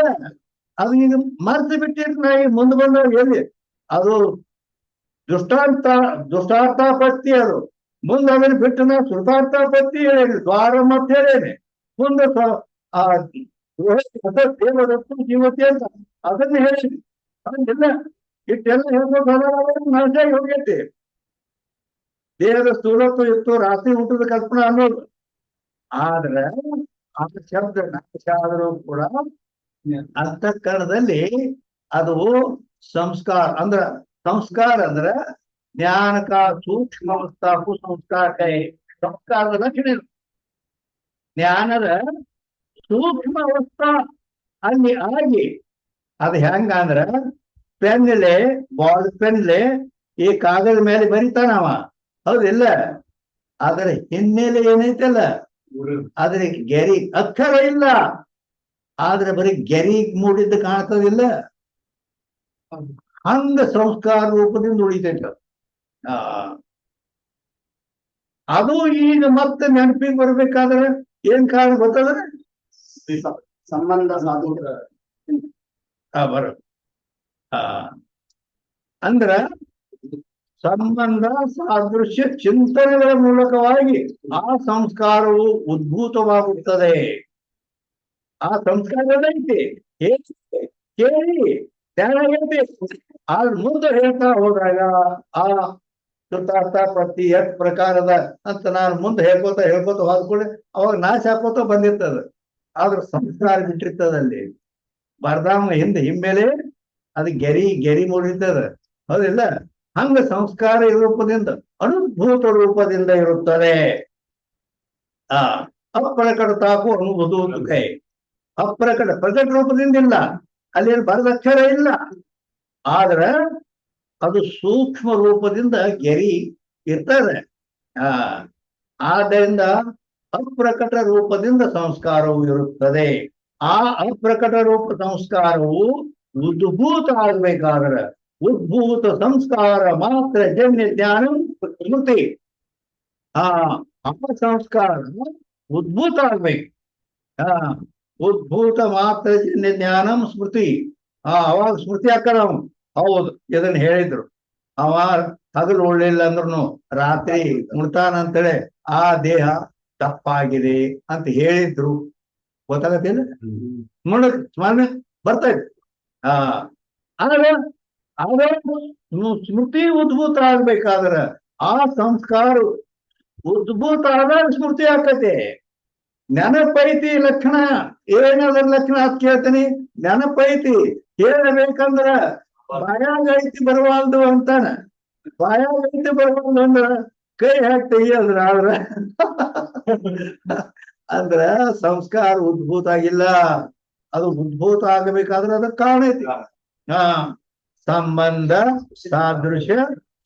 ಅದು ಈಗ ಮರ್ತು ಬಿಟ್ಟಿರ್ ನಾ ಈಗ ಮುಂದೆ ಬಂದಾಗ ಎಲ್ಲಿ ಅದು ದುಷ್ಟಾರ್ಥಾಪತ್ತಿ. ಅದು ಮುಂದೆ ಅದನ್ನ ಬಿಟ್ಟು ನಾ ಸುತಾರ್ಥಾಪತ್ತಿ ಹೇಳೇನಿ, ದ್ವಾರ ಅಂತ ಹೇಳೇನಿ. ಮುಂದೆ ದೇವದತ್ತು ಜೀವತಿ ಅಂತ ಅದನ್ನ ಹೇಳೇನಿ. ಅದನ್ನೆಲ್ಲ ಇಟ್ಟೆಲ್ಲ ಹೇಳ್ಬೇಕು ನಾಶ ಹೋಗೈತಿ. ದೇಹದ ಸ್ಥೂಲತ್ವ ಇತ್ತು, ರಾತ್ರಿ ಊಟದ ಕಲ್ಪನಾ ಅನ್ನೋದು. ಆದ್ರೆ ಆ ಶಬ್ದ ನಾಶ ಆದರೂ ಕೂಡ ಅಂತಃಕರಣದಲ್ಲಿ ಅದು ಸಂಸ್ಕಾರ ಅಂದ್ರ ಜ್ಞಾನಕ ಸೂಕ್ಷ್ಮ ಅವಸ್ಥಾ ಕುಸಂಸ್ಕಾರ ಸಂಸ್ಕಾರದ ಲಕ್ಷಣ. ಜ್ಞಾನದ ಸೂಕ್ಷ್ಮ ಅವಸ್ಥಾ ಅಲ್ಲಿ ಆಗಿ ಅದು ಹೆಂಗ ಅಂದ್ರ ಪೆನ್ಲೆ ಬಾಲ್ ಪೆನ್ಲೆ ಈ ಕಾಗದ ಮೇಲೆ ಬರಿತಾನವ, ಹೌದಿಲ್ಲ? ಅದರ ಹಿನ್ನೆಲೆ ಏನೈತಲ್ಲ, ಆದ್ರೆ ಗೆರಿ ಅಕ್ಷರ ಇಲ್ಲ, ಆದ್ರೆ ಬರೀ ಗೆರಿ ಮೂಡಿದ್ದ ಕಾಣ್ತದಿಲ್ಲ. ಹಂಗ ಸಂಸ್ಕಾರ ರೂಪದಿಂದ ಉಳಿತೈತ. ಅದು ಈಗ ಮತ್ತೆ ನೆನಪಿಗೆ ಬರ್ಬೇಕಾದ್ರೆ ಏನ್ ಕಾರಣ ಗೊತ್ತದ? ಸಂಬಂಧ ಬರ ಅಂದ್ರ ಸಂಬಂಧ ಸಾದೃಶ್ಯ ಚಿಂತನೆಗಳ ಮೂಲಕವಾಗಿ ಆ ಸಂಸ್ಕಾರವು ಉದ್ಭೂತವಾಗುತ್ತದೆ. ಆ ಸಂಸ್ಕಾರ ಐತಿ, ಕೇಳಿ ಆದ್ರೆ ಮುಂದೆ ಹೇಳ್ತಾ ಹೋದಾಗ ಆ ಕೃತಾರ್ಥಾಪತ್ತಿ ಎಷ್ಟ್ ಪ್ರಕಾರದ ಅಂತ ನಾನು ಮುಂದೆ ಹೇಳ್ಕೋತ ಹೋದ್ಕೂಡ ಅವಾಗ ನಾಶ ಹಾಕೋತ ಬಂದಿರ್ತದ. ಆದ್ರೆ ಸಂಸ್ಕಾರ ಬಿಟ್ಟಿರ್ತದಲ್ಲಿ ಬರ್ದಾಮ ಹಿಮ್ಮೇಲೆ ಅದು ಗೆರಿ ಮೂಡಿರ್ತದ, ಹೌದಿಲ್ಲ? ಹಂಗ ಸಂಸ್ಕಾರ ರೂಪದಿಂದ ಅನುಭೂತ ರೂಪದಿಂದ ಇರುತ್ತದೆ. ಅಪ್ರಕಟ ತಾಕು ಅನುಭೂತ ಕೈ ಅಪ್ರಕಟ ಪ್ರಕಟ ರೂಪದಿಂದ ಇಲ್ಲ, ಅಲ್ಲಿ ಬರದಕ್ಷರ ಇಲ್ಲ. ಆದ್ರ ಅದು ಸೂಕ್ಷ್ಮ ರೂಪದಿಂದ ಗೆರಿ ಇರ್ತದೆ. ಆದ್ದರಿಂದ ಅಪ್ರಕಟ ರೂಪದಿಂದ ಸಂಸ್ಕಾರವು ಇರುತ್ತದೆ. ಆ ಅಪ್ರಕಟ ರೂಪ ಸಂಸ್ಕಾರವು ಉದ್ಭೂತ ಆಗ್ಬೇಕಾದ್ರೆ ಉದ್ಭೂತ ಸಂಸ್ಕಾರ ಮಾತ್ರ ಜನ್ಯ ಜ್ಞಾನ ಸ್ಮೃತಿ. ಆ ಸಂಸ್ಕಾರ ಉದ್ಭೂತ ಆಗ್ಬೇಕು. ಉದ್ಭೂತ ಮಾತ್ರ ಜನ್ಯ ಜ್ಞಾನಂ ಸ್ಮೃತಿ. ಅವಾಗ ಸ್ಮೃತಿ ಹಾಕಲ್ಲ ಅವನು. ಹೌದು, ಇದನ್ನ ಹೇಳಿದ್ರು. ಅವ ಹಗಲು ಉಳ್ಳಿಲ್ಲ ಅಂದ್ರೂ ರಾತ್ರಿ ಉಣ್ತಾನಂತೇಳಿ ಆ ದೇಹ ತಪ್ಪಾಗಿದೆ ಅಂತ ಹೇಳಿದ್ರು. ಗೊತ್ತಾಗತ್ತಿಲ್ಲ? ಸ್ಮರಣೆ ಬರ್ತಾ ಇತ್ತು. ಆಗ ಸ್ಮೃತಿ ಉದ್ಭೂತ ಆಗ್ಬೇಕಾದ್ರ ಆ ಸಂಸ್ಕಾರ ಉದ್ಭೂತ ಆದಾಗ ಸ್ಮೃತಿ ಆಕತೆ. ನೆನಪೈತಿ ಲಕ್ಷಣ ಏನದ ಲಕ್ಷಣ ಅಂತ ಕೇಳ್ತೀನಿ. ನೆನಪೈತಿ ಹೇಳಬೇಕಂದ್ರ ಬಾಯಾಗ ಐತಿ ಬರವಾಲ್ದು ಅಂತಾನ. ಬಾಯಾಗ ಐತಿ ಬರವಾಲ್ದು ಅಂದ್ರ ಕೈ ಹಾಕ್ತೀವಿ ಆದ್ರ ಅಂದ್ರ ಸಂಸ್ಕಾರ ಉದ್ಭೂತ ಆಗಿಲ್ಲ. ಅದು ಉದ್ಭೂತ ಆಗಬೇಕಾದ್ರೆ ಅದಕ್ಕೆ ಕಾರಣ ಐತಿ. ಸಂಬಂಧ ಸಾದೃಶ್ಯ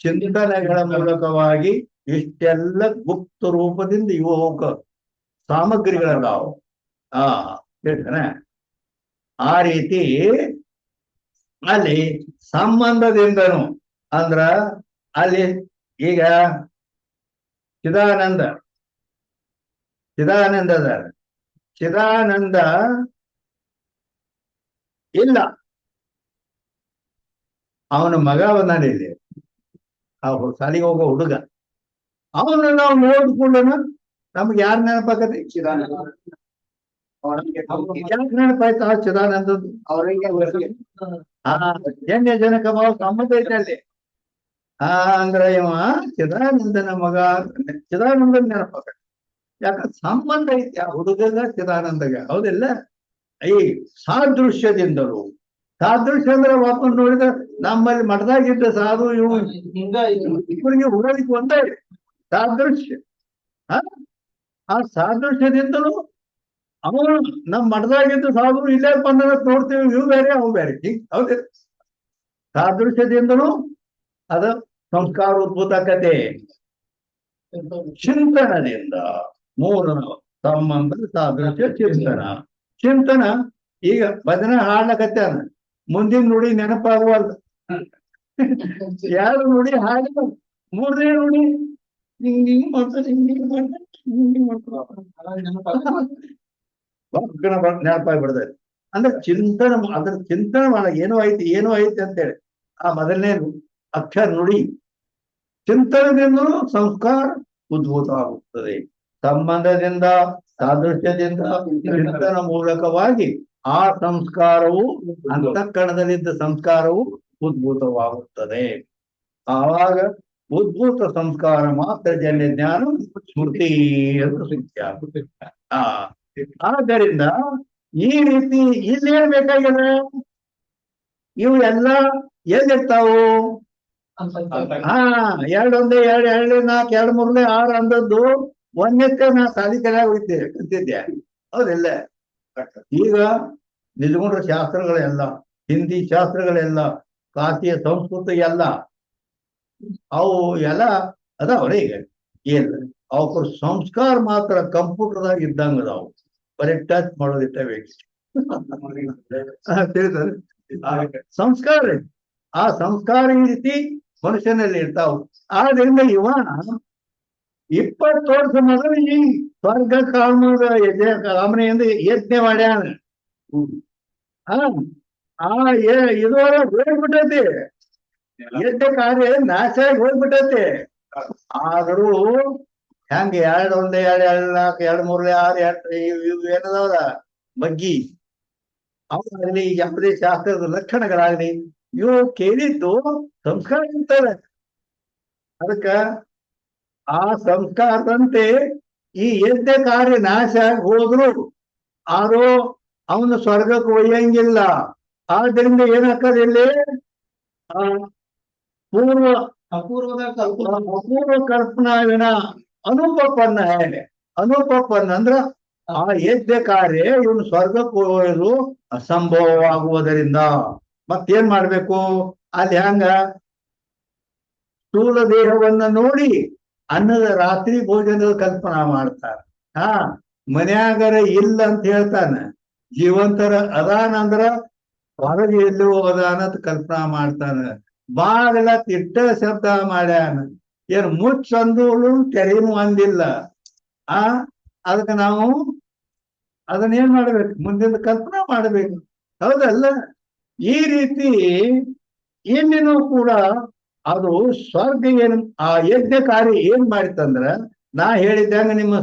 ಚಿಂತನೆಗಳ ಮೂಲಕವಾಗಿ ಇಷ್ಟೆಲ್ಲ ಗುಪ್ತ ರೂಪದಿಂದ ಇವು ಸಾಮಗ್ರಿಗಳದಾವು. ಹೇಳ್ತಾನೆ ಆ ರೀತಿ ಅಲ್ಲಿ ಸಂಬಂಧದಿಂದನು ಅಂದ್ರ ಅಲ್ಲಿ ಈಗ ಚಿದಾನಂದ ಚಿದಾನಂದ ಇಲ್ಲ, ಅವನ ಮಗ ಅವನಲ್ಲಿ ಆ ಶಾಲೆಗೆ ಹೋಗೋ ಹುಡುಗ. ಅವನ್ನ ನಾವು ನೋಡ್ಕೊಳ್ಳೋಣ, ನಮ್ಗೆ ಯಾರು ನೆನಪಾಗತ್ತೆ? ಚಿದಾನಂದ ಯಾಕೆ ನೆನಪಾಯ್ತು ಆ ಚಿದಾನಂದದ್ದು? ಅವರಿಗೆ ಜನ್ಯ ಜನಕ ಭಾವ ಸಂಬಂಧ ಐತೆ ಅಲ್ಲಿ. ಅಂದ್ರೆ ಇವ ಚಿದಾನಂದನ ಮಗ, ಚಿದಾನಂದನ ನೆನಪಾಗತ್ತೆ. ಯಾಕಂದ್ರೆ ಸಂಬಂಧ ಐತಿ ಆ ಹುಡುಗಗ ಚಿದಾನಂದಗ, ಹೌದಿಲ್ಲ? ಈ ಸಾದೃಶ್ಯದಿಂದಲೂ, ಸಾದೃಶ್ಯ ಅಂದ್ರೆ ವಾಪಸ್ ನೋಡಿದ್ರೆ ನಮ್ಮಲ್ಲಿ ಮಠದಾಗಿದ್ದ ಸಾಧು ಇವು ಹಿಂಗ ಇಬ್ಬರಿಗೆ ಹೋಗೋದಿಕ್ಕೆ ಒಂದೇ ಸಾದೃಶ್ಯ. ಆ ಸಾದೃಶ್ಯದಿಂದಲೂ ಅವನು ನಮ್ಮ ಮಠದಾಗಿದ್ದ ಸಾಧು ಇಲ್ಲೇ ಬಂದ ನೋಡ್ತೀವಿ, ಇವು ಬೇರೆ ಅವು ಬೇರೆ, ಹೌದು. ಸಾದೃಶ್ಯದಿಂದಲೂ ಅದ ಸಂಸ್ಕಾರ ಉದ್ಭೂತ ಕತೆ. ಚಿಂತನದಿಂದ ಮೂಲ ಸಂಬಂಧ ಸಾದೃಶ್ಯ ಚಿಂತನ. ಚಿಂತನ ಈಗ ಭಜನೆ ಹಾಡ್ಲಕತ್ತಾನ, ಮುಂದಿನ ನುಡಿ ನೆನಪಾಗುವಲ್ಲ. ಎರಡು ನುಡಿ ಹಾಡಿ ಮೂರನೇ ನುಡಿ ಹಿಂಗ್ ಮಾಡ್ತಾರೆ, ಹಿಂಗ್ ಮಾಡ್ತಾರೆ, ಹಿಂಗ್ ಮಾಡ್ತಾರೆ, ನೆನಪಾಗ್ಬಿಡ್ತಾರೆ. ಅಂದ್ರೆ ಚಿಂತನ, ಅದ್ರ ಚಿಂತನೆ ಮಾಡಕ್ ಏನೋ ಐತಿ ಏನೋ ಐತಿ ಅಂತೇಳಿ ಆ ಮೊದಲನೇ ಅಕ್ಷರ ನುಡಿ. ಚಿಂತನದಿಂದಲೂ ಸಂಸ್ಕಾರ ಉದ್ಭೂತವಾಗುತ್ತದೆ. ಸಂಬಂಧದಿಂದ, ಸಾದೃಶ್ಯದಿಂದ, ಚಿಂತನ ಮೂಲಕವಾಗಿ ಆ ಸಂಸ್ಕಾರವು, ಅಂತಃಕರಣದಲ್ಲಿದ್ದ ಸಂಸ್ಕಾರವು ಉದ್ಭೂತವಾಗುತ್ತದೆ. ಆವಾಗ ಉದ್ಭೂತ ಸಂಸ್ಕಾರ ಮಾತ್ರ ಜನ್ಯ ಜ್ಞಾನ ಸ್ಮೃತಿ ಅಂತ ಸಿಗ್ತದೆ. ಆದ್ದರಿಂದ ಈ ರೀತಿ ಇಲ್ಲಿ ಏನ್ ಬೇಕಾಗಿದೆ? ಇವು ಎಲ್ಲ ಎಲ್ಲಿರ್ತಾವು? ಎರಡೊಂದೇ, ಎರಡು ನಾಲ್ಕು, ಎರಡು ಮೂರನೇ, ಆರು ಅಂದದ್ದು ಒಂದಕ್ಕೆ ನಾ ಸಾಲಿ ಕಲಿಯಾಗ ಕಲ್ತಿದ್ದೆ, ಹೌದಿಲ್ಲ? ಈಗ ನಿಜಗುಂಡ್ರ ಶಾಸ್ತ್ರಗಳೆಲ್ಲ, ಹಿಂದಿ ಶಾಸ್ತ್ರಗಳೆಲ್ಲ, ಕಾಶಿಯ ಸಂಸ್ಕೃತ ಎಲ್ಲ ಅವು ಎಲ್ಲ ಅದಾವ್ರಿ. ಈಗ ಏನ್ ಅವ್ರ ಸಂಸ್ಕಾರ ಮಾತ್ರ ಕಂಪ್ಯೂಟರ್ದಾಗ ಇದ್ದಂಗ ಅದಾವು, ಬರೀ ಟಚ್ ಮಾಡೋದಿಟ್ಟವೆ. ತಿಳಿತಾರೆ ಸಂಸ್ಕಾರ, ಆ ಸಂಸ್ಕಾರ ಈ ರೀತಿ ಮನುಷ್ಯನಲ್ಲಿ ಇರ್ತಾವ. ಆದ್ರಿಂದ ಇವ 20 ವರ್ಷ ಮೊದಲು ಈ ಸ್ವರ್ಗ ಕಾಮದ ಕಾಮನೆಯಿಂದ ಯತ್ನೆ ಮಾಡ್ಯಾನ. ಇದುವರೆಗೆ ಹೋಗ್ಬಿಟ್ಟೈತಿ, ಯಜ್ಞ ಕಾರ್ಯ ನಾಶ ಆಗಿ ಹೋಗ್ಬಿಟ್ಟೈತಿ. ಆದರೂ ಹೆಂಗ ಒಂದೇ, ಎರಡು ನಾಲ್ಕು, ಎರಡು ಮೂರನೇ, ಆರು, ಇವು ಏನದಾವಲ್ಲ ಬಗ್ಗಿ ಅವಾಗಲಿ, ಯಾವುದೇ ಶಾಸ್ತ್ರದ ಲಕ್ಷಣಗಳಾಗಲಿ ಇವು ಕೇಳಿದ್ದು ಸಂಸ್ಕಾರ ಇರ್ತವೆ. ಅದಕ್ಕ ಆ ಸಂಸ್ಕಾರದಂತೆ ಈ ಯಜ್ಞ ಕಾರ್ಯ ನಾಶ ಆಗಿ ಹೋದ್ರು ಆರೋ ಅವನು ಸ್ವರ್ಗಕ್ಕೆ ಒಯ್ಯಂಗಿಲ್ಲ. ಆದ್ದರಿಂದ ಏನಾಗ್ತದೆ? ಅಪೂರ್ವದ ಅಪೂರ್ವ ಕಲ್ಪನಾವಿನ ಅನುಪಪನ್ನ. ಹೇಗೆ ಅನುಪಪನ್ನ ಅಂದ್ರ ಆ ಯಜ್ಞ ಕಾರ್ಯ ಇವನು ಸ್ವರ್ಗಕ್ಕೆ ಹೋಗೋದು ಅಸಂಭವವಾಗುವುದರಿಂದ ಮತ್ತೇನ್ ಮಾಡ್ಬೇಕು? ಅಲ್ಲಿ ಹಂಗ ಸ್ಥೂಲ ದೇಹವನ್ನ ನೋಡಿ ಅನ್ನದ ರಾತ್ರಿ ಭೋಜನದ ಕಲ್ಪನಾ ಮಾಡ್ತಾರ. ಮನ್ಯಾಗರ ಇಲ್ಲ ಅಂತ ಹೇಳ್ತಾನ, ಜೀವಂತರ ಅದಾನಂದ್ರ ಹೊರಗೆ ಎಲ್ಲೋ ಅದಾನ ಅಂತ ಕಲ್ಪನಾ ಮಾಡ್ತಾನ. ಬಾಗಲ ತಿಟ್ಟ ಶಬ್ದ ಮಾಡ್ಯಾನ, ಏನು ಮುಚ್ಚಂದೂಳು ತೆರೆನೂ ಅಂದಿಲ್ಲ. ಅದಕ್ಕೆ ನಾವು ಅದನ್ನೇನ್ ಮಾಡ್ಬೇಕು? ಮುಂದಿನ ಕಲ್ಪನಾ ಮಾಡ್ಬೇಕು, ಹೌದಲ್ಲ? ಈ ರೀತಿ ಇಲ್ಲಿನೂ ಕೂಡ ಅದು ಸ್ವರ್ಗ ಏನ್, ಆ ಯಜ್ಞ ಕಾರ್ಯ ಏನ್ ಮಾಡಿತ್ತಂದ್ರ, ನಾ ಹೇಳಿದ್ದಂಗ ನಿಮ್ಮ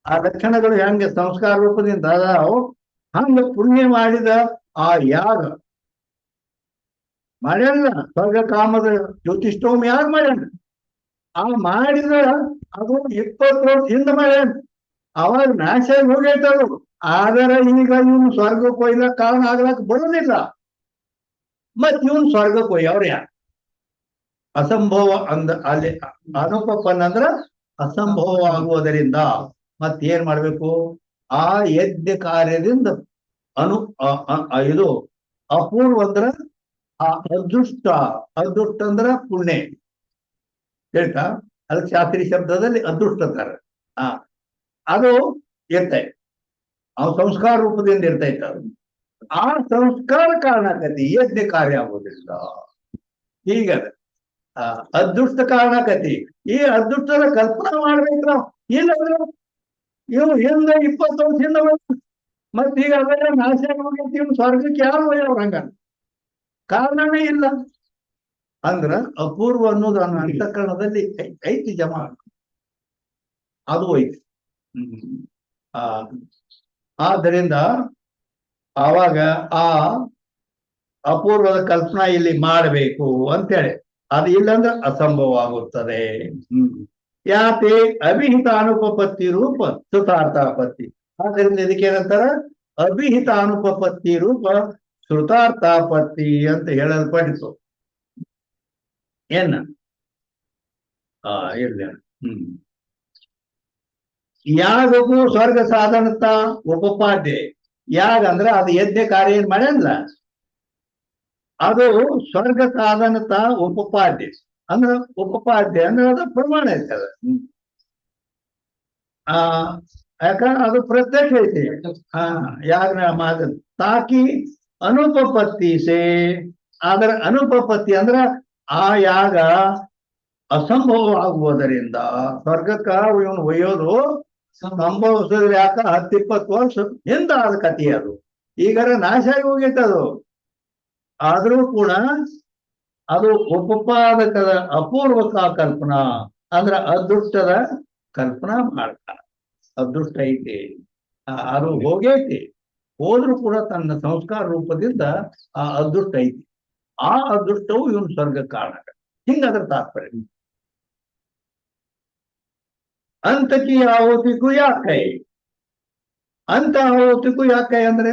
ಆ ಲಕ್ಷಣಗಳು ಹೆಂಗೆ ಸಂಸ್ಕಾರ ರೂಪದಿಂದ ಅದಾವು, ಹಂಗ ಪುಣ್ಯ ಮಾಡಿದ ಆ ಯಾಗ ಮಾಡ್ಯಾನ. ಸ್ವರ್ಗ ಕಾಮದ ಜ್ಯೋತಿಷ್ಠೋಮ ಯಾರು ಮಾಡ್ಯಾನ? ಆ ಮಾಡಿದ ಅದು 20 ವರ್ಷ ಹಿಂದೆ ಮಾಡ್ಯಾನ. ಅವಾಗ ನಾಶ ಹೋಗೈತದು. ಆದರೆ ಈಗ ಇವನು ಸ್ವರ್ಗಕ್ಕೆ ಒಯ್ಲ ಕಾರಣ ಆಗ್ಲಕ್ ಬರೋದಿಲ್ಲ. ಮತ್ ಇವನು ಸ್ವರ್ಗಕ್ಕೆ ಒಯ್ಯವ್ರ ಯಾರು? ಅಸಂಭವ ಅಂದ ಅಲ್ಲಿ ಅನುಪಪನ್ ಅಂದ್ರ ಅಸಂಭವ ಆಗುವುದರಿಂದ ಮತ್ತೇನ್ ಮಾಡ್ಬೇಕು? ಆ ಯಜ್ಞ ಕಾರ್ಯದಿಂದ ಇದು ಅಪೂರ್ವ ಅಂದ್ರ ಆ ಅದೃಷ್ಟ. ಅದೃಷ್ಟ ಅಂದ್ರ ಪುಣ್ಯ ಹೇಳ್ತಾ, ಅದಕ್ಕೆ ಶಾಸ್ತ್ರೀಯ ಶಬ್ದದಲ್ಲಿ ಅದೃಷ್ಟ ಅಂತಾರ. ಅದು ಇರ್ತೈತೆ, ಅವ್ ಸಂಸ್ಕಾರ ರೂಪದಿಂದ ಇರ್ತೈತ. ಆ ಸಂಸ್ಕಾರ ಕಾರಣಕತಿ ಯಜ್ಞ ಕಾರ್ಯ ಆಗೋದಿಲ್ಲ. ಹೀಗದ ಅದೃಷ್ಟ ಕಾರಣಕತಿ. ಈ ಅದೃಷ್ಟದ ಕಲ್ಪನಾ ಮಾಡ್ಬೇಕು ನಾವು. ಇಲ್ಲಂದ್ರೆ ಇವು ಹಿಂದೆ 20 ವರ್ಷದಿಂದ ಮತ್ತೀಗ ಅವೆಲ್ಲ ನಾಶ ಆಗೋಗೈತಿ, ಇವ್ನು ಸ್ವರ್ಗಕ್ಕೆ ಯಾರು ಒಯ್ಯವ್ರ ಹಂಗ ಕಾರಣನೇ ಇಲ್ಲ. ಅಂದ್ರ ಅಪೂರ್ವ ಅನ್ನೋದು ನನ್ನ ಅಂತಃಕರಣದಲ್ಲಿ ಐತಿ ಜಮಾ, ಅದು ಐತಿ. ಆ ಆದ್ದರಿಂದ ಆವಾಗ ಆ ಅಪೂರ್ವದ ಕಲ್ಪನಾ ಇಲ್ಲಿ ಮಾಡಬೇಕು ಅಂತೇಳಿ, ಅದು ಇಲ್ಲಂದ್ರೆ ಅಸಂಭವ ಆಗುತ್ತದೆ. ಯಾಕೆ ಅಭಿಹಿತ ಅನುಪಪತ್ತಿ ರೂಪ ಶ್ರುತಾರ್ಥಾಪತ್ತಿ. ಆದ್ದರಿಂದ ಇದಕ್ಕೇನಂತಾರ ಅಭಿಹಿತ ಅನುಪಪತ್ತಿ ರೂಪ ಶ್ರುತಾರ್ಥಾಪತ್ತಿ ಅಂತ ಹೇಳಲ್ಪಡಿತು. ಏನ ಇರ್ಲಿ. ಯಾಗಕ್ಕೂ ಸ್ವರ್ಗ ಸಾಧನತ ಉಪಪಾದ್ಯ. ಯಾಗ ಅಂದ್ರೆ ಅದು ಯಜ್ಞ ಕಾರ್ಯ ಏನ್ ಮಾಡ್ಯಲ್ಲ, ಅದು ಸ್ವರ್ಗ ಸಾಧನತ ಉಪಪಾದ್ಯ. ಅಂದ್ರೆ ಉಪಪಾದ್ಯ ಅಂದ್ರೆ ಅದು ಪ್ರಮಾಣ ಐತೆ ಅದ. ಯಾಕಂದ್ರೆ ಅದು ಪ್ರತ್ಯಕ್ಷ ಐತಿ. ಯಾಗ ಮಾದ ತಾಕಿ ಅನುಪಪತ್ತಿ ಸೇ, ಅದರ ಅನುಪಪತ್ತಿ ಅಂದ್ರ ಆ ಯಾಗ ಅಸಂಭವ ಆಗುವುದರಿಂದ ಸ್ವರ್ಗಕ್ಕ ಇವನು ಒಯ್ಯೋದು ಸಂಭವಿಸಿದ್ರೆ ಯಾಕ 10-20 ವರ್ಷ ಹಿಂದ ಆದ ಕಥೆ ಅದು. ಈಗಾರ ನಾಶ ಆಗಿ ಹೋಗೈತೆ ಅದು. ಆದ್ರೂ ಕೂಡ ಅದು ಉಪಪಾದಕದ ಅಪೂರ್ವಕ ಕಲ್ಪನಾ ಅಂದ್ರ ಅದೃಷ್ಟದ ಕಲ್ಪನಾ ಮಾಡ್ತಾರ. ಅದೃಷ್ಟ ಐತಿ, ಅದು ಹೋಗೈತಿ, ಹೋದ್ರೂ ಕೂಡ ತನ್ನ ಸಂಸ್ಕಾರ ರೂಪದಿಂದ ಆ ಅದೃಷ್ಟ ಐತಿ. ಆ ಅದೃಷ್ಟವು ಇವನು ಸ್ವರ್ಗ ಕಾರಣ. ಹಿಂಗದ್ರ ತಾತ್ಪರ್ಯ. ಅಂತಕಿ ಆಹುತಿಗೂ ಯಾಕೈ, ಅಂತ ಆಹುತಿಗೂ ಯಾಕೈ ಅಂದ್ರೆ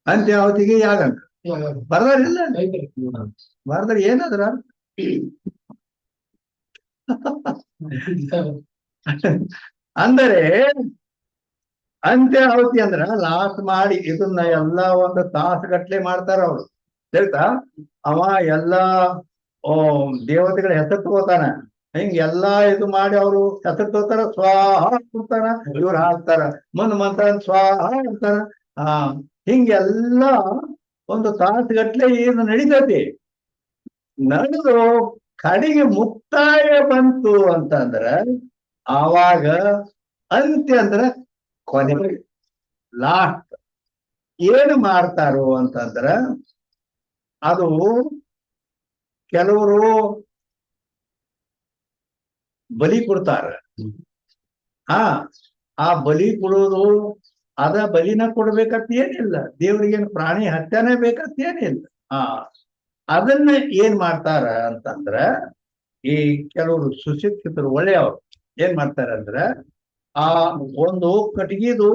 ಅಂತ್ಯ ಆಹುತಿಗೆ ಯಾಗಂತ ಬರ್ದಾರಿಲ್ಲ. ಬರ್ದಾರ ಏನದ್ರ ಅಂದರೆ ಅಂತ್ಯ ಆಹುತಿ ಅಂದ್ರ ಲಾಸ್ಟ್ ಮಾಡಿ ಇದನ್ನ ಎಲ್ಲಾ ಒಂದು ತಾಸುಗಟ್ಲೆ ಮಾಡ್ತಾರ ಅವ್ರು. ಹೇಳ್ತಾ ಅವ ಎಲ್ಲಾ ದೇವತೆಗಳ ಹೆಸರು ತಗೋತಾನ, ಹಿಂಗ ಎಲ್ಲಾ ಇದು ಮಾಡಿ ಅವರು ಹೆಸರು ತಗೋತಾರ, ಸ್ವಾಹ ಅಂತಾರ, ಇವ್ರು ಹಾಕ್ತಾರ, ಮುಂದ್ ಮಂತ್ರ ಸ್ವಾಹ ಅಂತಾರ. ಹಿಂಗೆಲ್ಲಾ ಒಂದು ತಾಸುಗಟ್ಲೆ ಇದು ನಡೀತೈತಿ. ನಡೆದು ಕಡೆಗೆ ಮುಕ್ತಾಯ ಬಂತು ಅಂತಂದ್ರ ಆವಾಗ ಅಂತ್ಯ ಅಂದ್ರ ಕೊನೆ, ಲಾಸ್ಟ್ ಏನು ಮಾಡ್ತಾರೋ ಅಂತಂದ್ರ ಅದು ಕೆಲವರು ಬಲಿ ಕೊಡ್ತಾರ. ಆ ಬಲಿ ಕೊಡೋದು ಅದ ಬಲಿನ ಕೊಡ್ಬೇಕಂತ ಏನಿಲ್ಲ, ದೇವ್ರಿಗೇನು ಪ್ರಾಣಿ ಹತ್ಯನೇ ಬೇಕಂತ ಏನಿಲ್ಲ. ಅದನ್ನ ಏನ್ ಮಾಡ್ತಾರ ಅಂತಂದ್ರ ಈ ಕೆಲವರು ಸುಶಿಕ್ಷಿತರು ಒಳ್ಳೆಯವರು ಏನ್ ಮಾಡ್ತಾರ ಅಂದ್ರ ಆ ಒಂದು ಕಟ್ಟಿಗೆದು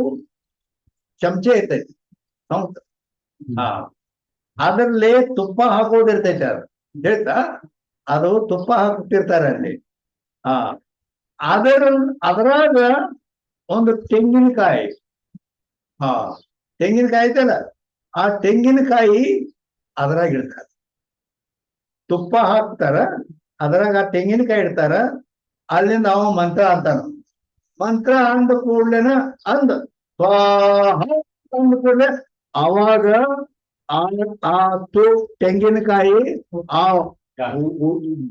ಚಮಚೆ ಇರ್ತೈತಿ, ಅದರಲ್ಲೇ ತುಪ್ಪ ಹಾಕೋದಿರ್ತೈತಿ. ಅದು ಹೇಳ್ತಾ ಅದು ತುಪ್ಪ ಹಾಕ್ತಿರ್ತಾರೆ ಅಲ್ಲಿ. ಅದರಾಗ ಒಂದು ತೆಂಗಿನಕಾಯಿ, ತೆಂಗಿನಕಾಯಿ ಐತಲ್ಲ, ಆ ತೆಂಗಿನಕಾಯಿ ಅದ್ರಾಗ ಇಡ್ತಾರ. ತುಪ್ಪ ಹಾಕ್ತಾರ, ಅದ್ರಾಗ ಆ ತೆಂಗಿನಕಾಯಿ ಇಡ್ತಾರ. ಅಲ್ಲಿಂದ ಅವ ಮಂತ್ರ ಅಂತಾನ. ಮಂತ್ರ ಅಂದ ಕೂಡ್ಲೆನ ಅಂದ ಸ್ವಾಹ ಅಂದ ಕೂಡ್ಲೆ ಅವಾಗ ಆ ತೆಂಗಿನಕಾಯಿ ಆ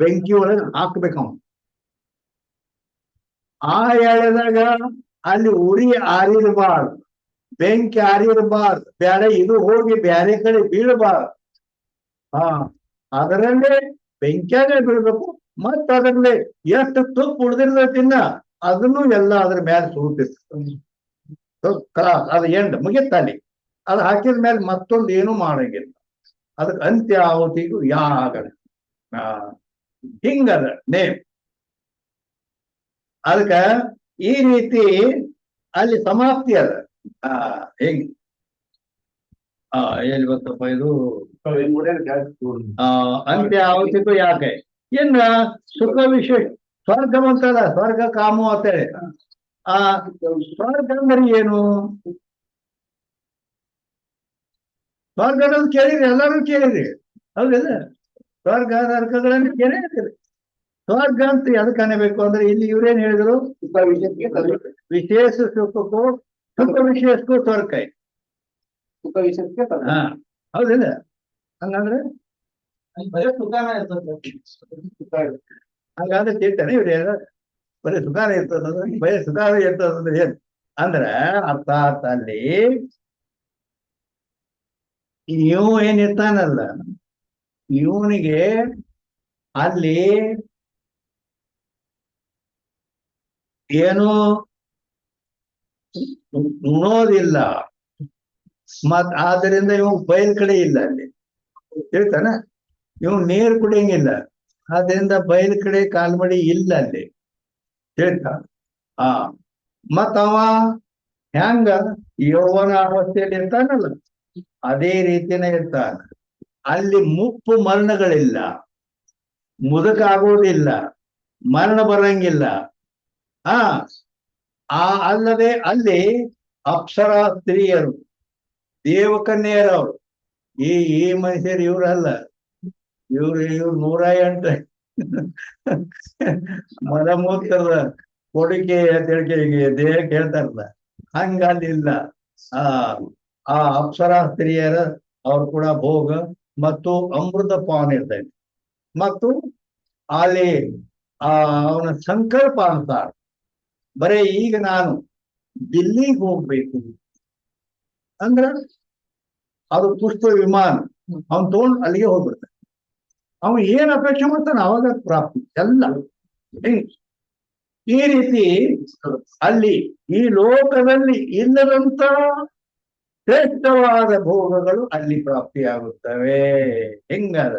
ಬೆಂಕಿ ಒಳಗೆ ಹಾಕ್ಬೇಕ. ಆ ಎಳೆದಾಗ ಅಲ್ಲಿ ಉರಿ ಆರಿರಬಾರ್ದು, ಬೆಂಕಿ ಆರಿರಬಾರ್ದು, ಬ್ಯಾರೆ ಇದು ಹೋಗಿ ಬ್ಯಾರೆ ಕಡೆ ಬೀಳಬಾರ್ದು. ಅದರಲ್ಲೇ ಬೆಂಕಿಯಾಗ ಬೀಳ್ಬೇಕು. ಮತ್ತ ಅದರಲ್ಲೇ ಎಷ್ಟು ತುಪ್ಪ ಉಳಿದಿರ್ತೈತಿನ್ನ ಅದನ್ನು ಎಲ್ಲ ಅದ್ರ ಮೇಲೆ ಸುಡುತ್ತಿರ್ತದೆ. ಅದು ಎಂಡ್ ಮುಗಿತ್ತಲ್ಲಿ. ಅದು ಹಾಕಿದ ಮೇಲೆ ಮತ್ತೊಂದು ಏನು ಮಾಡಂಗಿಲ್ಲ. ಅದಕ್ಕೆ ಅಂತ್ಯ ಆಹುತಿಗೂ ಯಾಗಣ ಹಿಂಗದ ನೇಮ್. ಅದಕ್ಕ ಈ ರೀತಿ ಅಲ್ಲಿ ಸಮಾಪ್ತಿ ಅದ. ಹೆಂಗ್ ಎಲ್ಲಿ ಗೊತ್ತಪ್ಪ ಇದು ಅಂತ್ಯ ಆಹುತಿಗೂ ಯಾಕೆ ಏನ್ ಸುಖ ವಿಶೇಷ ಸ್ವರ್ಗ ಅಂತಲ್ಲ, ಸ್ವರ್ಗ ಕಾಮು ಅಂತೇಳಿ. ಸ್ವರ್ಗ ಅಂದ್ರೆ ಏನು? ಸ್ವರ್ಗದ ಕೇಳಿರಿ, ಎಲ್ಲರೂ ಕೇಳಿರಿ, ಹೌದಿಲ್ಲ? ಸ್ವರ್ಗ ನರಕಗಳನ್ನು ಕೇಳಿರ್ತೀರಿ. ಸ್ವರ್ಗ ಅಂತ ಎದಕ್ಕೆ ಅನ್ನಬೇಕು ಅಂದ್ರೆ ಇಲ್ಲಿ ಇವ್ರೇನ್ ಹೇಳಿದ್ರು, ವಿಶೇಷ ಸುಖಕ್ಕೂ ಸುಖ ವಿಶೇಷಕ್ಕೂ ಸ್ವರ್ಗ ಐತಿ. ಸುಖ ವಿಷಯಕ್ಕೆ ಹೌದಿಲ್ಲ? ಹಂಗಂದ್ರೆ ಹಂಗಾದ್ರೆ ತಿಳ್ತಾನೆ ಇವ್ರು ಬರೀ ಸುಖಾನೇ ಇರ್ತದಂದ್ರೆ ಬರೀ ಸುಖಾನೇ ಇರ್ತದಂದ್ರೆ ಏನ್ ಅಂದ್ರೆ ಅರ್ಥಾತ್ ಅಲ್ಲಿ ಇವು ಏನಿರ್ತಾನಲ್ಲ ಇವನಿಗೆ ಅಲ್ಲಿ ಏನು ಉಣೋದಿಲ್ಲ, ಮತ್ ಆದ್ದರಿಂದ ಇವ್ ಬಯಲ್ ಕಡೆ ಇಲ್ಲ ಅಲ್ಲಿ ಹೇಳ್ತಾನ, ಇವ್ ನೀರು ಕುಡಿಯಂಗಿಲ್ಲ, ಆದ್ರಿಂದ ಬಯಲ್ ಕಡೆ ಕಾಲ್ಮಡಿ ಇಲ್ಲ ಅಲ್ಲಿ ಹೇಳ್ತಾ. ಆ ಮತ್ ಅವ ಹೆಂಗ ಯೌವನ ಅವಸ್ಥೆಯಲ್ಲಿ ಇರ್ತಾನಲ್ಲ ಅದೇ ರೀತಿನೇ ಇರ್ತಾನ. ಅಲ್ಲಿ ಮುಪ್ಪು ಮರಣಗಳಿಲ್ಲ, ಮುದುಕ ಆಗೋದಿಲ್ಲ, ಮರಣ ಬರಂಗಿಲ್ಲ. ಆ ಅಲ್ಲದೆ ಅಲ್ಲಿ ಅಪ್ಸರ ಸ್ತ್ರೀಯರು, ದೇವಕನ್ಯರವರು, ಈ ಮನುಷ್ಯರು ಇವ್ರಲ್ಲ, ಇವ್ರು 108 ಮಲಮೂತ್ರದ ಕೊಡಿಕೆ ತಿಳ್ಕೆ ದೇಹಕ್ಕೆ ಹೇಳ್ತಾರಲ್ಲ, ಹಂಗ ಅಲ್ಲಿಲ್ಲ. ಆ ಆ ಅಪ್ಸರ ಸ್ತ್ರೀಯರ ಅವ್ರು ಕೂಡ ಭೋಗ ಮತ್ತು ಅಮೃತ ಪಾನ ಇರ್ತದೆ. ಮತ್ತು ಅಲ್ಲಿ ಅವನ ಸಂಕಲ್ಪ ಅಂತಾರ, ಬರೇ ಈಗ ನಾನು ದಿಲ್ಲಿಗೆ ಹೋಗ್ಬೇಕು ಅಂದ್ರ ಅದು ಪುಷ್ಪ ವಿಮಾನ ಅವನ್ ತಗೊಂಡು ಅಲ್ಲಿಗೆ ಹೋಗ್ಬಿಡ್ತಾನೆ. ಅವನು ಏನ್ ಅಪೇಕ್ಷೆ ಮಾಡ್ತಾನೆ ಅವಾಗ ಪ್ರಾಪ್ತಿ ಎಲ್ಲ. ಈ ರೀತಿ ಅಲ್ಲಿ ಈ ಲೋಕದಲ್ಲಿ ಇಲ್ಲದಂತ ಶ್ರೇಷ್ಠವಾದ ಭೋಗಗಳು ಅಲ್ಲಿ ಪ್ರಾಪ್ತಿಯಾಗುತ್ತವೆ. ಹೆಂಗದ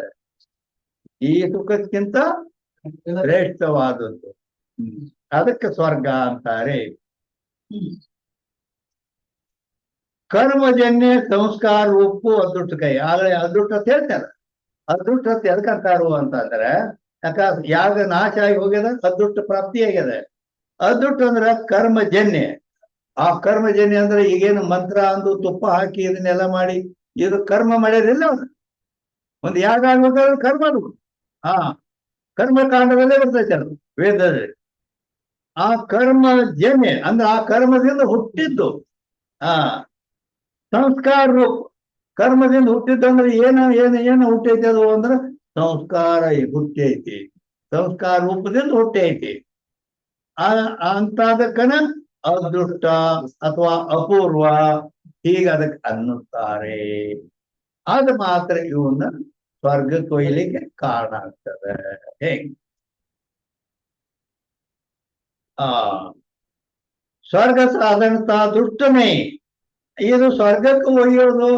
ಈ ಸುಖಕ್ಕಿಂತ ಶ್ರೇಷ್ಠವಾದದ್ದು, ಅದಕ್ಕೆ ಸ್ವರ್ಗ ಅಂತಾರೆ. ಕರ್ಮಜನ್ಯ ಸಂಸ್ಕಾರ ರೂಪು ಅದೃಷ್ಟ ಕೈ, ಆಗಲೇ ಅದೃಷ್ಟ ಅಂತ ಹೇಳ್ತಾರೆ. ಅದೃಷ್ಟ ಎದಕ್ಕಂತಾರು ಅಂತಂದ್ರೆ ಯಾಗ ನಾಶ ಆಗಿ ಹೋಗ್ಯದ, ಅದೃಷ್ಟ ಪ್ರಾಪ್ತಿ ಆಗ್ಯದ. ಅದೃಷ್ಟ ಅಂದ್ರ ಕರ್ಮಜನ್ಯ. ಆ ಕರ್ಮಜನ್ಯ ಅಂದ್ರೆ ಈಗೇನು ಮಂತ್ರ ಅಂದು ತುಪ್ಪ ಹಾಕಿ ಇದನ್ನೆಲ್ಲ ಮಾಡಿ ಇದು ಕರ್ಮ ಮಾಡ್ಯಾರಿಲ್ಲ ಅವ್ರು. ಒಂದು ಯಾಗ ಆಗ್ಬೇಕಾದ್ರೆ ಕರ್ಮ ಅದು. ಕರ್ಮಕಾಂಡದಲ್ಲೇ ಬರ್ತೈತೆ ಅದು ವೇದದಲ್ಲಿ. ಆ ಕರ್ಮಜನ್ಯ ಅಂದ್ರೆ ಆ ಕರ್ಮದಿಂದ ಹುಟ್ಟಿದ್ದು. ಸಂಸ್ಕಾರ ರೂಪ, ಕರ್ಮದಿಂದ ಹುಟ್ಟಿದ್ದಂದ್ರೆ ಏನು ಹುಟ್ಟೈತಿ ಅದು ಅಂದ್ರೆ ಸಂಸ್ಕಾರ ಹುಟ್ಟೈತಿ, ಸಂಸ್ಕಾರ ರೂಪದಿಂದ ಹುಟ್ಟೈತಿ. ಅಂತಾದಕ್ಕನ ಅದೃಷ್ಟ ಅಥವಾ ಅಪೂರ್ವ ಹೀಗೆ ಅದಕ್ಕೆ ಅನ್ನುತ್ತಾರೆ. ಅದು ಮಾತ್ರ ಇವನ್ನ ಸ್ವರ್ಗ ಕೊಯ್ಲಿಕ್ಕೆ ಕಾರಣ ಆಗ್ತದೆ. ಹೇಗೆ ಸ್ವರ್ಗ ಸಾಧನತ ದುಷ್ಟನೇ, ಇದು ಸ್ವರ್ಗಕ್ಕೆ ಒಯ್ಯೋದು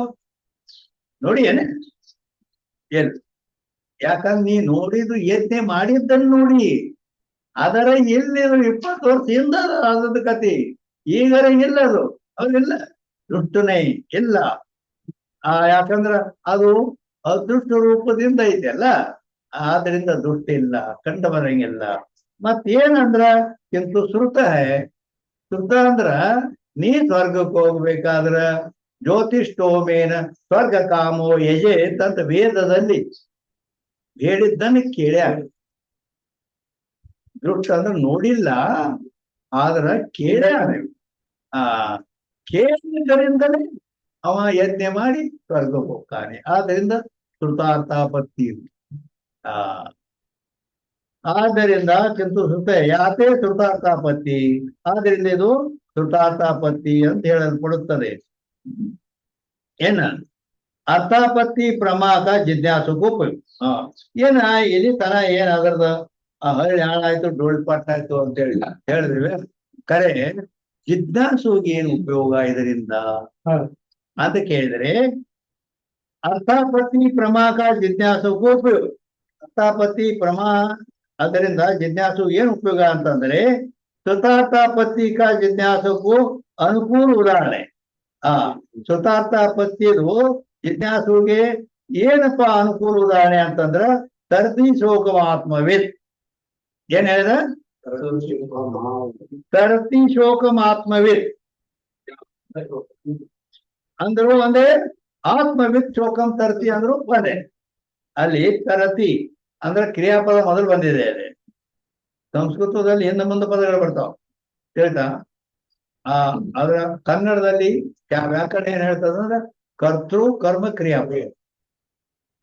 ನೋಡಿ ಏನೇ ಯಾಕಂದ್ರೆ ನೀ ನೋಡಿದ್ದು ಯತ್ನೆ ಮಾಡಿದ್ದನ್ನು ನೋಡಿ, ಅದರ ಎಲ್ಲಿರು 20 ವರ್ಷದಿಂದ ಆದದ ಕತಿ, ಈಗರ ಇಲ್ಲದು ಅದಿಲ್ಲ, ದುಷ್ಟನೇ ಇಲ್ಲ. ಯಾಕಂದ್ರ ಅದು ಅದೃಷ್ಟ ರೂಪದಿಂದ ಐತೆಲ್ಲ, ಆದ್ರಿಂದ ದುಷ್ಟ ಇಲ್ಲ, ಕಂಡು ಬರಂಗಿಲ್ಲ. ಮತ್ತೇನಂದ್ರ ಕಿಂತು ಶ್ರುತ ಶ್ರುತ ಅಂದ್ರ ನೀ ಸ್ವರ್ಗಕ್ಕೆ ಹೋಗ್ಬೇಕಾದ್ರ ಜ್ಯೋತಿಷ್ಠೋಮೇನ ಸ್ವರ್ಗ ಕಾಮೋ ಯಜೆ ಅಂತ ವೇದದಲ್ಲಿ ಹೇಳಿದ್ದನ್ನು ಕೇಳ್ಯ. ದುಷ್ಟ ಅಂದ್ರೆ ನೋಡಿಲ್ಲ, ಆದ್ರ ಕೇಳ್ಯ. ಕೇಳಿದ್ದರಿಂದಲೇ ಅವ ಯಜ್ಞ ಮಾಡಿ ಸ್ವರ್ಗಕ್ಕೆ ಹೋಗ್ತಾನೆ. ಆದ್ರಿಂದ ಶ್ರುತಾರ್ಥಾಪತ್ತಿ. ಆದ್ದರಿಂದ ಕಿಂತು ಶ್ರುತ ಯಾತೆ ಶ್ರುತಾರ್ಥಾಪತ್ತಿ, ಆದ್ರಿಂದ ಇದು ಶ್ರುತಾರ್ಥಾಪತ್ತಿ ಅಂತ ಹೇಳಲ್ಪಡುತ್ತದೆ. ಏನ ಅರ್ಥಾಪತ್ತಿ ಪ್ರಮಾದ ಜಿಜ್ಞಾಸುಕು ಏನ ಇಲ್ಲಿ ತರ ಏನ್ ಅದರದ ಹಳ್ಳಿ ಹಾಳಾಯ್ತು ಡೋಳ್ ಪಟ್ಟಾಯ್ತು ಅಂತ ಹೇಳಿದ್ವಿ. ಕರೆ ಜಿಜ್ಞಾಸುಗೆ ಏನು ಉಪಯೋಗ ಇದರಿಂದ ಅಂತ ಕೇಳಿದ್ರೆ, ಅರ್ಥಾಪತ್ತಿ ಪ್ರಮಾಕ ಜಿಜ್ಞಾಸುಕು ಉಪಯೋಗ. ಅರ್ಥಾಪತ್ತಿ ಪ್ರಮಾ ಅದರಿಂದ ಜಿಜ್ಞಾಸು ಏನ್ ಉಪಯೋಗ ಅಂತಂದ್ರೆ ಸ್ವತಾರ್ಥಾಪತ್ತಿ ಕಾ ಜಿಜ್ಞಾಸಕ್ಕೂ ಅನುಕೂಲ ಉದಾಹರಣೆ. ಸ್ವತಾರ್ಥಾಪತ್ತಿದು ಜಿಜ್ಞಾಸುಗೆ ಏನಪ್ಪಾ ಅನುಕೂಲ ಉದಾಹರಣೆ ಅಂತಂದ್ರ ತರ್ತಿ ಶೋಕಮಾತ್ಮವಿತ್. ಏನ್ ಹೇಳಿದ? ತರ್ತಿ ಶೋಕಮಾತ್ಮವಿತ್ ಅಂದ್ರು ಒಂದೇ, ಆತ್ಮವಿತ್ ಶೋಕಂ ತರ್ತಿ ಅಂದ್ರು ಒಂದೇ. ಅಲ್ಲಿ ತರತಿ ಅಂದ್ರೆ ಕ್ರಿಯಾಪದ ಮೊದಲು ಬಂದಿದೆ. ಅಲ್ಲಿ ಸಂಸ್ಕೃತದಲ್ಲಿ ಹಿಂದೆ ಮುಂದೆ ಪದಗಳು ಬರ್ತಾವ ಹೇಳ್ತಾ. ಅದರ ಕನ್ನಡದಲ್ಲಿ ವ್ಯಾಕರಣ ಏನ್ ಹೇಳ್ತದ ಅಂದ್ರೆ ಕರ್ತೃ ಕರ್ಮ ಕ್ರಿಯಾಪದ.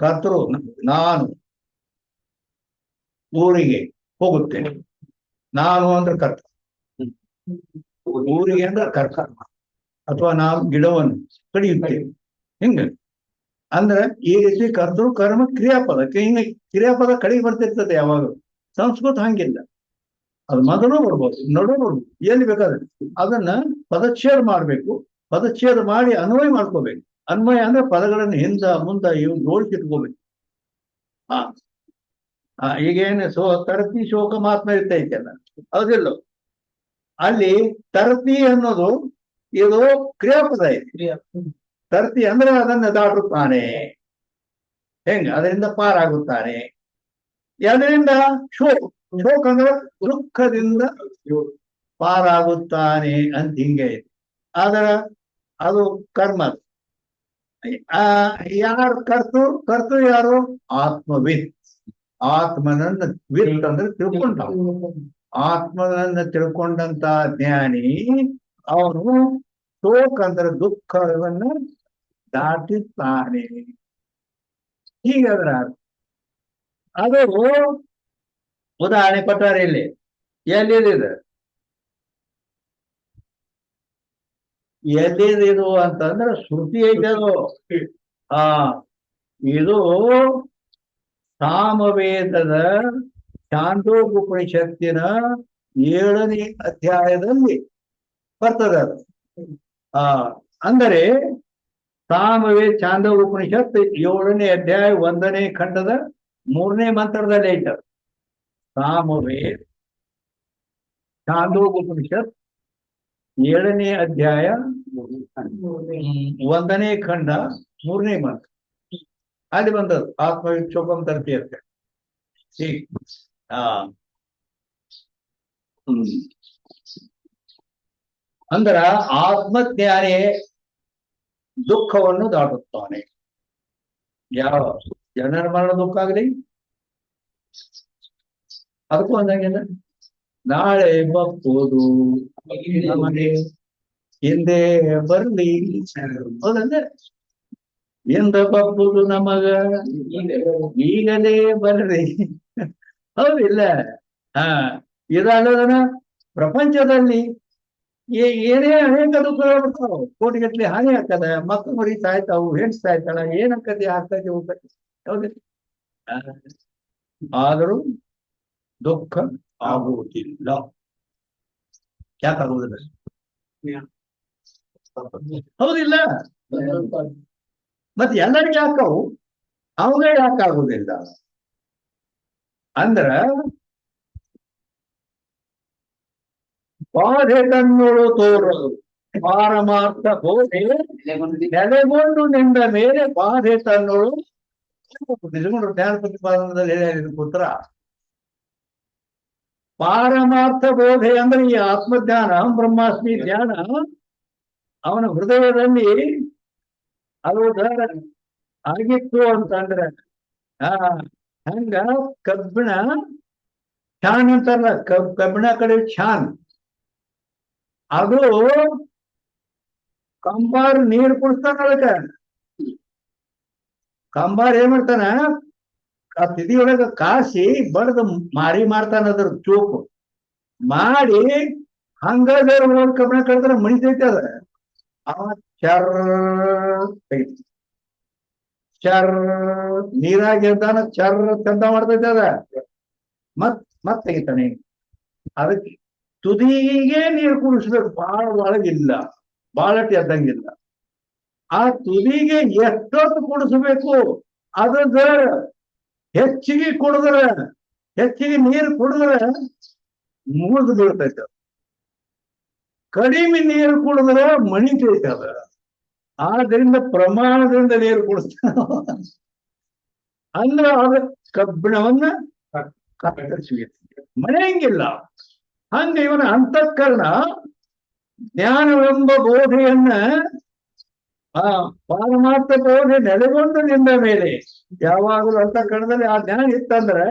ಕರ್ತೃ ನಾನು ಊರಿಗೆ ಹೋಗುತ್ತೇನೆ, ನಾನು ಅಂದ್ರೆ ಕರ್ತ, ಊರಿಗೆ ಅಂದ್ರೆ ಕರ್ತ, ಅಥವಾ ನಾವು ಗಿಡವನ್ನು ಕಡಿಯುತ್ತೇವೆ. ಹಿಂಗ ಅಂದ್ರೆ ಈ ರೀತಿ ಕರ್ತೃ ಕರ್ಮ ಕ್ರಿಯಾಪದಕ್ಕೆ ಹಿಂಗೆ ಕ್ರಿಯಾಪದ ಕಡೆಗೆ ಬರ್ತಿರ್ತದೆ ಯಾವಾಗ. ಸಂಸ್ಕೃತ ಹಂಗಿಲ್ಲ, ಅದು ಮೊದಲು ಬರ್ಬೋದು, ನಡು ಬರ್ಬೋದು, ಎಲ್ಲಿ ಬೇಕಾದ್ರೆ ಅದನ್ನ ಪದಚ್ಛೇದ ಮಾಡ್ಬೇಕು. ಪದಚ್ಛೇದ ಮಾಡಿ ಅನ್ವಯ ಮಾಡ್ಕೋಬೇಕು. ಅನ್ವಯ ಅಂದ್ರೆ ಪದಗಳನ್ನು ಹಿಂದ ಮುಂದ ಇವು ಜೋಡಿಸಿಟ್ಕೋಬೇಕು. ಈಗೇನು ತರತಿ ಶೋಕ ಮಾತ್ಮ ಇರ್ತೈತೆಲ್ಲ, ಹೌದಿಲ್ಲ? ಅಲ್ಲಿ ತರತಿ ಅನ್ನೋದು ಇದು ಕ್ರಿಯಾಪದ ಇದೆ. ತರತಿ ಅಂದ್ರೆ ಅದನ್ನ ದಾಟುತ್ತಾನೆ, ಹೆಂಗ ಅದರಿಂದ ಪಾರಾಗುತ್ತಾನೆ. ಅದರಿಂದ ಶೋಕ ಅಂದ್ರೆ ದುಃಖದಿಂದ ಪಾರಾಗುತ್ತಾನೆ ಅಂತ ಹಿಂಗೆ ಇದೆ. ಆದ್ರ ಅದು ಕರ್ಮ. ಯಾರು ಕರ್ತು ಯಾರು? ಆತ್ಮವಿತ್. ಆತ್ಮನನ್ನ ವಿತ್ ಅಂದ್ರೆ ತಿಳ್ಕೊಂಡ, ಆತ್ಮನನ್ನ ತಿಳ್ಕೊಂಡಂತ ಜ್ಞಾನಿ ಅವನು ಶೋಕ ಅಂದ್ರೆ ದುಃಖವನ್ನ ದಾಟುತ್ತಾನೆ. ಹೀಗಾದ್ರ ಅದು ಉದಾಹರಣೆ ಕೊಟ್ಟಾರೆ ಇಲ್ಲಿ. ಎಲ್ಲಿದೆ ಎಲ್ಲಿದು ಅಂತಂದ್ರೆ ಶ್ರುತಿ ಐತದು. ಇದು ಸಾಮವೇದದ ಚಾಂದೋಪನಿಷತ್ತಿನ 7ನೇ ಅಧ್ಯಾಯದಲ್ಲಿ ಬರ್ತದೆ ಅದು. ಅಂದರೆ ಸಾಮವೇದ ಚಾಂದೋಪನಿಷತ್ 7ನೇ ಅಧ್ಯಾಯ 1ನೇ ಖಂಡದ 3ನೇ ಮಂತ್ರದಲ್ಲಿ ಐತದ. ಸಾಮವೇದ ಚಾಂದೋಪನಿಷತ್ 7ನೇ ಅಧ್ಯಾಯ 1ನೇ ಖಂಡ 3ನೇ ಮಂತ್ರ ಅಲ್ಲಿ ಬಂದದ್ದು. ಆತ್ಮವಿಕ್ಷೋಪಂ ತರ್ತಿ ಅಂತ. ಅಂದ್ರ ಆತ್ಮಜ್ಞಾನಿ ದುಃಖವನ್ನು ದಾಟುತ್ತಾನೆ. ಯಾವ ಜನರ ಮರಣ ದುಃಖ ಆಗಲಿ ಅದಕ್ಕೂ ಅಂದಂಗಿಲ್ಲ. ನಾಳೆ ಬಪ್ಪುದು ನಮಗೆ ಹಿಂದೆ ಬರ್ಲಿ, ಹೌದಂದ್ರೆ ಎಂದ ಬಪ್ಪುದು ನಮಗ ಈಗಲೇ ಬರ್ರಿ, ಹೌದಿಲ್ಲ? ಇದಾಗದನ ಪ್ರಪಂಚದಲ್ಲಿ ಏನೇ ಅನೇಕ ದುಃಖಗಳು ಬರ್ತಾವ. ಕೋಟಿಗಟ್ಟಲೆ ಹಾನಿ ಆಗ್ತದ, ಮಕ್ಕಳು ಮರಿತಾ ಇರ್ತಾವು, ಹೆಣ್ಸ್ತಾ ಇರ್ತಾಳ, ಏನಕ್ಕತಿ ಆಗ್ತೈತಿ ಹೋಗ್ತೈತಿ, ಹೌದಿಲ್ಲ? ಆದರೂ ದುಃಖ ಆಗುವುದಿಲ್ಲ. ಯಾಕಾಗುವುದಿಲ್ಲ? ಹೌದಿಲ್ಲ? ಮತ್ತೆ ಎಲ್ಲರಿಗೆ ಯಾಕವು, ಅವಾಗ ಯಾಕಾಗುವುದಿಲ್ಲ ಅಂದ್ರ ಬಾಧೆ ತನ್ನೋಳು ತೋರದು ಪಾರಮಾರ್ಥ ಬೋಧೆ ನೆಲೆಗೊಂಡು ನಿಂದ ಮೇಲೆ ಬಾಧೆ ತನ್ನೋಳು. ಜ್ಞಾನ ಪ್ರತಿಪಾದನದಲ್ಲಿ ಹೇಳಿದ ಪುತ್ರ ಪಾರಮಾರ್ಥ ಬೋಧೆ ಅಂದ್ರೆ ಈ ಆತ್ಮಜ್ಞಾನ, ಬ್ರಹ್ಮಾಸ್ಮಿ ಜ್ಞಾನ ಅವನ ಹೃದಯದಲ್ಲಿ ಅದು ಆಗಿತ್ತು ಅಂತಂದ್ರೆ ಹಂಗ ಕಬ್ಬಿಣ ಛಾನ್ ಅಂತಾರಲ್ಲ, ಕಬ್ಬಿಣ ಕಡೆ ಛಾನ್, ಅದು ಕಂಬಾರ್ ನೀರು ಕುಡಿಸ್ತಾನ. ಅದಕ್ಕೆ ಕಂಬಾರ್ ಏನ್ ಮಾಡ್ತಾನ, ಆ ತಿಥಿಯೊಳಗ ಕಾಸಿ ಬಡ್ದು ಮಾರಿ ಮಾಡ್ತಾನ. ಅದ್ರ ಚೂಪು ಮಾಡಿ ಹಂಗಾದ್ರೆ ಕಬ್ಬಿಣ ಕಡಿದ್ರೆ ಮಣಿತೈತಿ. ಅದ ಅವ ಚರ್ ನೀರಾಗಿ ಇರ್ತಾನ, ಚರ್ ಚಂದ ಮಾಡ್ತೈತೆ. ಅದ ಮತ್ ತೆಗಿತಾನೆ. ಅದಕ್ಕೆ ತುದಿಗೆ ನೀರು ಕುಡಿಸ್ಬೇಕು, ಬಾಳ ಒಳಗಿಲ್ಲ, ಬಾಳಟಿ ಎದ್ದಂಗಿಲ್ಲ. ಆ ತುದಿಗೆ ಎಷ್ಟೊತ್ತು ಕುಡಿಸ್ಬೇಕು, ಅದ ಹೆಚ್ಚಿಗೆ ಕುಡಿದ್ರೆ, ಹೆಚ್ಚಿಗೆ ನೀರು ಕುಡಿದ್ರೆ ಮುಗಿದು ಬೀಳ್ತೈತೆ. ಕಡಿಮೆ ನೀರು ಕುಡಿದ್ರೆ ಮಣಿತೈತೆ. ಅದ ಆದ್ದರಿಂದ ಪ್ರಮಾಣದಿಂದ ನೀರು ಕುಡಿಸ್ತಾನ. ಅಂದ್ರೆ ಅದ ಕಬ್ಬಿಣವನ್ನ ಮನೆಯಂಗಿಲ್ಲ. ಹಂಗ ಇವನ ಅಂತಃಕರಣ ಜ್ಞಾನವೆಂಬ ಬೋಧೆಯನ್ನ ಪಾರಮಾರ್ಥ ಬೋಧೆ ನೆಲೆಗೊಂಡು ನಿಂದ ಮೇಲೆ ಯಾವಾಗಲೂ ಅಂತಃಕರಣದಲ್ಲಿ ಆ ಜ್ಞಾನ ಇತ್ತಂದ್ರೆ,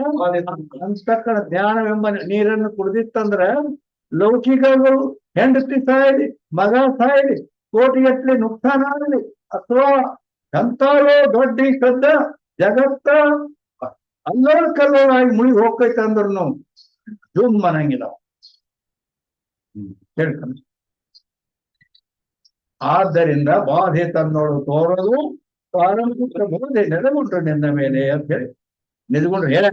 ಅಂತಃಕರಣ ಜ್ಞಾನವೆಂಬ ನೀರನ್ನು ಕುಡಿದಿತ್ತಂದ್ರೆ ಲೌಕಿಕಗಳು ಹೆಂಡತಿ ಸಾಯಲಿ, ಮಗ ಸಾಯಲಿ, ಕೋಟಿಗಟ್ಟಲೆ ನುಕ್ಸಾನ ಆಗಲಿ, ಅಥವಾ ಎಂತಾರೋ ದೊಡ್ಡ ಕದ್ದ ಜಗತ್ತ ಅಲ್ಲೋರ್ ಕಲ್ಲೋರಾಗಿ ಮುಳುಗಿ ಹೋಗ್ತೈತೆ ಅಂದ್ರೂ ಜೂಮ್ ಅನ್ನಂಗಿಲ್ಲ. ಹೇಳ್ತಾನೆ. ಆದ್ದರಿಂದ ಬಾಧೆ ತನ್ನೋಳು ತೋರಲು ಪಾರಂಪರಿಕ ಬೋಧೆ ನೆಲೆಗೊಂಡ್ರು ನಿನ್ನ ಮೇಲೆ ಅಂತ ಹೇಳಿ ನಿಲ್ಗೊಂಡು ಹೇಳ.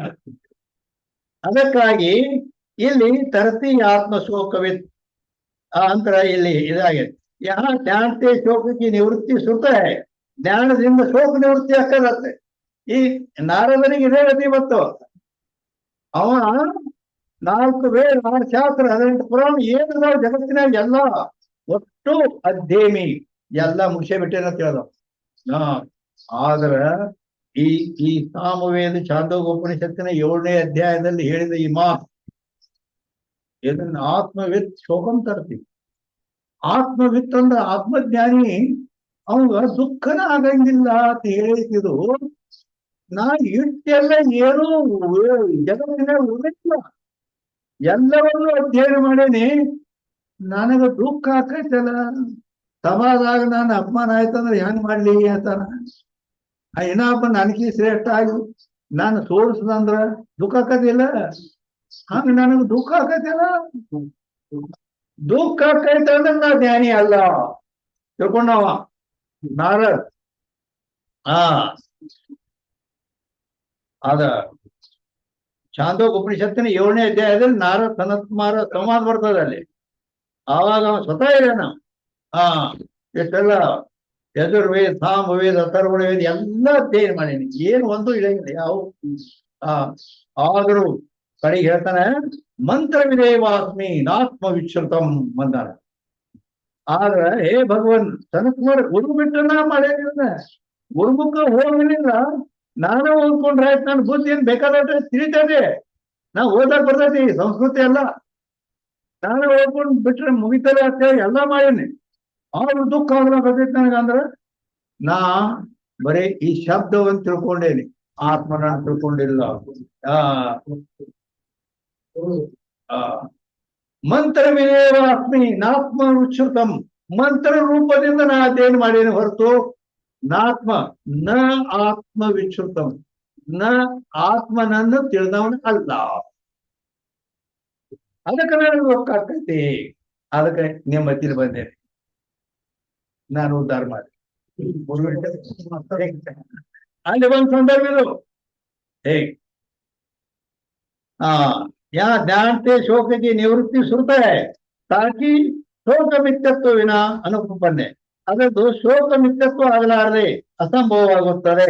ಅದಕ್ಕಾಗಿ ಇಲ್ಲಿ ತರತಿ ಆತ್ಮ ಶೋಕವಿತ್ ಅಂತರ ಇಲ್ಲಿ ಇದಾಗಿದೆ. ಯಹ ಜ್ಞಾನತೆ ಶೋಕಕ್ಕೆ ನಿವೃತ್ತಿ ಸುತ ಜ್ಞಾನದಿಂದ ಶೋಕ ನಿವೃತ್ತಿ ಆಗ್ತದತ್ತೆ. ಈ ನಾರದನಿಗೆ ಇದೇ ಗತಿ ಇವತ್ತು. ಅವ 4 ವೇದ 6 ಶಾಸ್ತ್ರ 18 ಪುರಾಣ ಏನದ ಜಗತ್ತಿನಾಗ ಎಲ್ಲ ಒಟ್ಟು ಅಧ್ಯೇಮಿ ಎಲ್ಲ ಮುಗಿಸೇ ಬಿಟ್ಟೇನಂತ ಹೇಳೋದು. ಆದ್ರ ಈ ಸಾಮವೇದ ಚಾಂದೋಗೋಪನಿಷತ್ತಿನ 7ನೇ ಅಧ್ಯಾಯದಲ್ಲಿ ಹೇಳಿದ ಈ ಮಾತು ಇದನ್ನ ಆತ್ಮವಿತ್ ಶೋಕಂ ತರ್ತಿ. ಆತ್ಮವಿತ್ ಅಂದ್ರೆ ಆತ್ಮಜ್ಞಾನಿ ಅವಾಗ ದುಃಖನ ಆಗಂಗಿಲ್ಲ ಅಂತ ಹೇಳಿದ್ದು. ನಾ ಇಷ್ಟೆಲ್ಲ ಏನೂ ಜಗತ್ತಿನ ಉಳಿಲ್ಲ, ಎಲ್ಲವನ್ನೂ ಅಧ್ಯಯನ ಮಾಡೇನಿ, ನನಗ ದುಃಖ ಆಕೈತಲ್ಲ. ಸಮಾಜದಾಗ ನಾನು ಅಪಮಾನ ಆಯ್ತಂದ್ರೆ ಹೆಂಗ್ ಮಾಡ್ಲಿ ಅಂತಾನ. ಇನ್ನೊಬ್ಬ ನನಗೆ ಶ್ರೇಷ್ಠ ಆಗಿ ನಾನು ಸೋಲಿಸ್ದಂದ್ರ ದುಃಖ ಆಕತಿಲ್ಲ. ಹಂಗ ನನಗ ದುಃಖ ಆಕೈತಿಲ್ಲ. ದುಃಖ ಆಕೈತೆ ಅಂದ್ರೆ ನಾ ಜ್ಞಾನಿ ಅಲ್ಲ ತಿಳ್ಕೊಂಡವ ನಾರದ್. ಅದ ಚಾಂದೋಗ ಉಪನಿಷತ್ತಿನ 7ನೇ ಅಧ್ಯಾಯದಲ್ಲಿ ನಾರದ್ ಸನತ್ಕುಮಾರ ಸಂವಾದ ಬರ್ತದೆ ಅಲ್ಲಿ. ಆವಾಗ ಅವ ಸ್ವತಃ ಇರೋಣ ಎಷ್ಟೆಲ್ಲ ಯಜುರ್ವೇದ ಸಾಮವೇದ ಅಥರ್ವಣವೇದ ಎಲ್ಲ ಅಧ್ಯಯನ ಮಾಡೀನಿ, ಏನು ಒಂದು ಇಳಿಲ್ಲ ಯಾವ. ಆದರೂ ಕಡೆಗೆ ಹೇಳ್ತಾನೆ ಮಂತ್ರವಿದೇವಾಸ್ಮಿ ನಾತ್ಮ ವಿಶ್ರುತಂ ಅಂತಾನೆ. ಆದ್ರೆ ಹೇ ಭಗವನ್ ಸನತ್ಕುಮಾರ ಗುರು ಬಿಟ್ಟನ ಮಾಡೇನಿಲ್ಲ, ಗುರುಮುಖ ಹೋಗಲಿಲ್ಲ. ನಾನೇ ಓದ್ಕೊಂಡ್ರೆ ಆಯ್ತು, ನನ್ನ ಬುದ್ಧಿ ಏನ್ ಬೇಕಾದ್ರೆ ತಿಳಿತದೆ, ನಾ ಓದಾಕ್ ಬರ್ತೈತಿ ಸಂಸ್ಕೃತಿ ಎಲ್ಲ. ನಾನೇ ಓದ್ಕೊಂಡು ಬಿಟ್ರೆ ಮುಗಿತಾರೆ ಅಂತ ಹೇಳಿ ಎಲ್ಲ ಮಾಡೀನಿ. ಆದ್ರೂ ದುಃಖ ಆಗ್ಲಾಕತೈತಿ ನನಗಂದ್ರ ನಾ ಬರೀ ಈ ಶಬ್ದವನ್ನು ತಿಳ್ಕೊಂಡೇನಿ, ಆತ್ಮನ ತಿಳ್ಕೊಂಡಿಲ್ಲ. ಮಂತ್ರವಿದೇವಾಸ್ಮಿ ನಾತ್ಮ ವಿಶ್ರುತಂ. ಮಂತ್ರ ರೂಪದಿಂದ ನಾ ಅಧ್ಯಯನ ಮಾಡೇನಿ ಹೊರತು ನಾತ್ಮ ನ ಆತ್ಮ ವಿಶ್ರುತಂ, ನ ಆತ್ಮನನ್ನು ತಿಳಿದವನು ಅಲ್ಲ. ಅದಕ್ಕೆ ನನಗೆ ದುಃಖ ಆಗ್ತೈತಿ. ಅದಕ್ಕೆ ನಿಮ್ಮ ಹತ್ತಿರ ಬಂದೇನೆ, ನಾನು ಉದ್ಧಾರ ಮಾಡಿ. ಅಲ್ಲಿ ಒಂದು ಸಂದರ್ಭ ಇದು ಹೇಗೆ ಯಾ ಜ್ಞಾನತೆ ಶೋಕಕ್ಕೆ ನಿವೃತ್ತಿ ಸುರ್ತ ತಾಕಿ ಶೋಕ ಮಿಥ್ಯತ್ವ ವಿನ ಅನುಕಂಪನೆ. ಅದರದ್ದು ಶೋಕ ಮಿಥ್ಯತ್ವ ಆಗಲಾರದೆ ಅಸಂಭವವಾಗುತ್ತದೆ.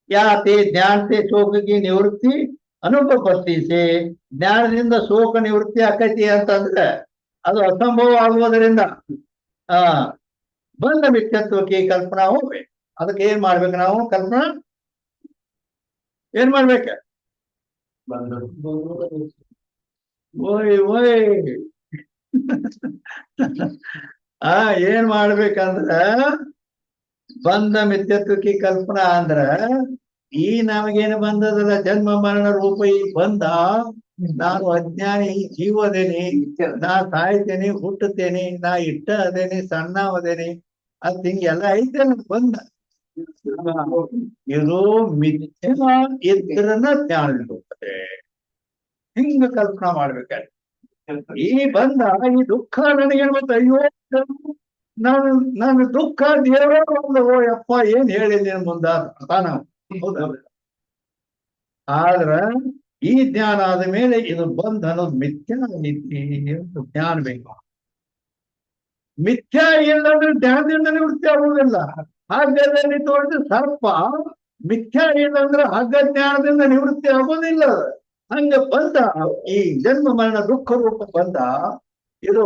ಯಾತೆ ಜ್ಞಾನತೆ ಶೋಕಕ್ಕೆ ನಿವೃತ್ತಿ ಅನುಪಪತ್ತಿಸೆ. ಜ್ಞಾನದಿಂದ ಶೋಕ ನಿವೃತ್ತಿ ಆಕೈತಿ ಅಂತಂದ್ರೆ ಅದು ಅಸಂಭವ ಆಗುವುದರಿಂದ ಬಂಧ ಮಿಥ್ಯತ್ವಕ್ಕೆ ಕಲ್ಪನಾ ಹೋಗ್ಬೇಕು. ಅದಕ್ಕೆ ಏನ್ ಮಾಡ್ಬೇಕು ನಾವು? ಕಲ್ಪನಾ ಏನ್ ಮಾಡ್ಬೇಕ? ಓಯ್ ಓಯ್ ಏನ್ ಮಾಡ್ಬೇಕಂದ್ರ ಬಂಧ ಮಿಥ್ಯತ್ವಕ್ಕೆ ಕಲ್ಪನಾ ಅಂದ್ರ ಈ ನಮಗೇನು ಬಂದದಲ್ಲ ಜನ್ಮ ಮರಣ ರೂಪ ಈ ಬಂಧ. ನಾನು ಅಜ್ಞಾನಿ ಜೀವದೇನಿ, ನಾ ಸಾಯ್ತೇನೆ ಹುಟ್ಟುತ್ತೇನೆ, ನಾ ಇಟ್ಟ ಅದೇನಿ ಸಣ್ಣ ಅದೇನಿ ಅದ್ ಹಿಂಗೆಲ್ಲ ಐತೆ ಬಂಧ. ಇದು ಮಿಥ್ಯ ಇದ್ರನ್ನ ಜ್ಞಾನ ಹೋಗ್ತದೆ. ಹಿಂಗ ಕಲ್ಪನಾ ಮಾಡ್ಬೇಕಾದ್ರೆ ಈ ಬಂಧ ಈ ದುಃಖ ನನಗೇನು ಗೊತ್ತ, ಅಯ್ಯೋ ನಾನು ದುಃಖ ದೇವರೇ ಓ ಯಪ್ಪ ಏನ್ ಹೇಳಿಲ್ಲ ಮುಂದ ನಾವು. ಹೌದಲ್ಲ? ಆದ್ರ ಈ ಜ್ಞಾನ ಆದ ಮೇಲೆ ಇದು ಬಂಧ ಅನ್ನೋದು ಮಿಥ್ಯಾ ಐತಿ ಅಂತ ಜ್ಞಾನ ಬೇಕು. ಮಿಥ್ಯಾ ಇಲ್ಲಂದ್ರೆ ಜ್ಞಾನದಿಂದ ನಿವೃತ್ತಿ ಆಗುವುದಿಲ್ಲ. ಹಗ್ಗದಲ್ಲಿ ತೋರಿದ ಸರ್ಪ ಮಿಥ್ಯಾ ಇಲ್ಲಂದ್ರೆ ಹಗ್ಗ ಜ್ಞಾನದಿಂದ ನಿವೃತ್ತಿ ಆಗೋದಿಲ್ಲ. ಹಂಗ ಬಂಧ ಈ ಜನ್ಮ ಮರಣ ದುಃಖ ರೂಪ ಬಂಧ ಇದು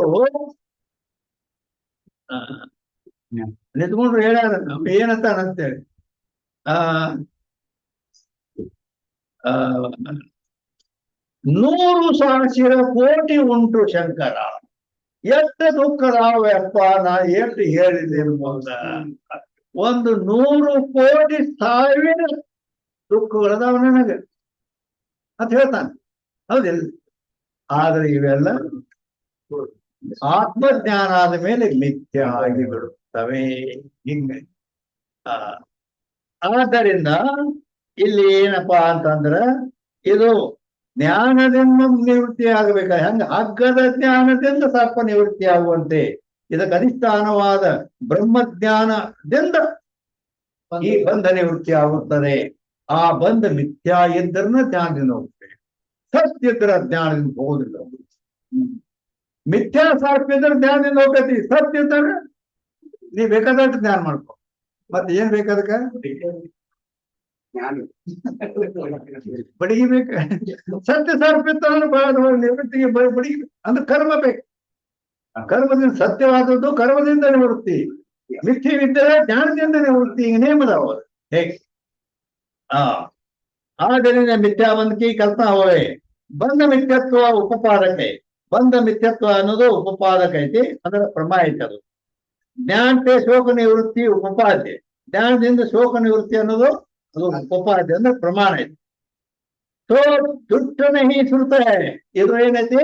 ನಿಂತ್ಕೊಂಡ್ರು ಹೇಳ್ಯಾರ ಏನಂತಾನಂತೇಳಿ 100,000 ಕೋಟಿ ಉಂಟು ಶಂಕರ, ಎಷ್ಟು ದುಃಖದಾವಪ್ಪ ನಾ ಎಷ್ಟು ಹೇಳಿದ್ದೇನೆ ಮುಂದ. 100 ಕೋಟಿ ಸಾವಿರ ದುಃಖಗಳದಾವ ನನಗೆ ಅಂತ ಹೇಳ್ತಾನೆ. ಹೌದಿಲ್ಲ? ಆದ್ರೆ ಇವೆಲ್ಲ ಆತ್ಮಜ್ಞಾನ ಆದ ಮೇಲೆ ಮಿಥ್ಯ ಆಗಿ ಬಿಡುತ್ತವೆ. ಹಿಂಗೆ ಆದ್ದರಿಂದ ಇಲ್ಲಿ ಏನಪ್ಪಾ ಅಂತಂದ್ರ ಇದು ಜ್ಞಾನದಿಂದ ನಿವೃತ್ತಿ ಆಗಬೇಕ. ಹೆಂಗ ಹಗ್ಗದ ಜ್ಞಾನದಿಂದ ಸರ್ಪ ನಿವೃತ್ತಿ ಆಗುವಂತೆ ಇದಕ್ಕೆ ಅಧಿಷ್ಠಾನವಾದ ಬ್ರಹ್ಮಜ್ಞಾನದಿಂದ ಈ ಬಂಧ ನಿವೃತ್ತಿ ಆಗುತ್ತದೆ. ಆ ಬಂಧ ಮಿಥ್ಯಾ ಇದ್ರನ್ನ ಜ್ಞಾನದಿಂದ ಹೋಗ್ತದೆ, ಸತ್ಯ ಇದ್ರ ಜ್ಞಾನದಿಂದ ಹೋಗುದಿಲ್ಲ. ಮಿಥ್ಯಾ ಸರ್ಪ ಇದ್ರೆ ಜ್ಞಾನದಿಂದ ಹೋಗತಿ, ಸತ್ಯ ಇದ್ದರೆ ನೀ ಬೇಕಾದಷ್ಟು ಜ್ಞಾನ ಮಾಡ್ಕೊ. ಮತ್ತೆ ಏನ್ ಬೇಕದಕ್ಕ ಬಡಿಗೆ ಬೇಕ. ಸತ್ಯ ಸರ್ಪಿತ್ತ ನಿವೃತ್ತಿಗೆ ಬಡಿಗೆ ಅಂದ್ರೆ ಕರ್ಮ ಬೇಕು. ಕರ್ಮದಿಂದ ಸತ್ಯವಾದದ್ದು ಕರ್ಮದಿಂದ ನಿವೃತ್ತಿ, ಮಿಥ್ಯವಿದ್ದರೆ ಜ್ಞಾನದಿಂದ ನಿವೃತ್ತಿ. ಈಗ ನೇಮದವ ಹೇಗೆ ಆದ್ದರಿಂದ ಮಿಥ್ಯಾ ಬಂಧಕಿ ಕಲ್ಪನಾ ಹೋವೆ. ಬಂಧ ಮಿಥ್ಯತ್ವ ಉಪಪಾದಕ. ಬಂಧ ಮಿಥ್ಯತ್ವ ಅನ್ನೋದು ಉಪಪಾದಕ ಐತಿ, ಅದರ ಪ್ರಮ ಐತಿ. ಅದು ಜ್ಞಾನತೆ ಶೋಕ ನಿವೃತ್ತಿ ಉಪಪಾದ್ಯ. ಜ್ಞಾನದಿಂದ ಶೋಕ ನಿವೃತ್ತಿ ಅನ್ನೋದು ಅದು ಉಪಪಾದ್ಯ ಅಂದ್ರೆ ಪ್ರಮಾಣ ಐತಿ. ಸೊ ದುಷ್ಟನೇ ಶ್ರುತ. ಇದು ಏನೈತಿ,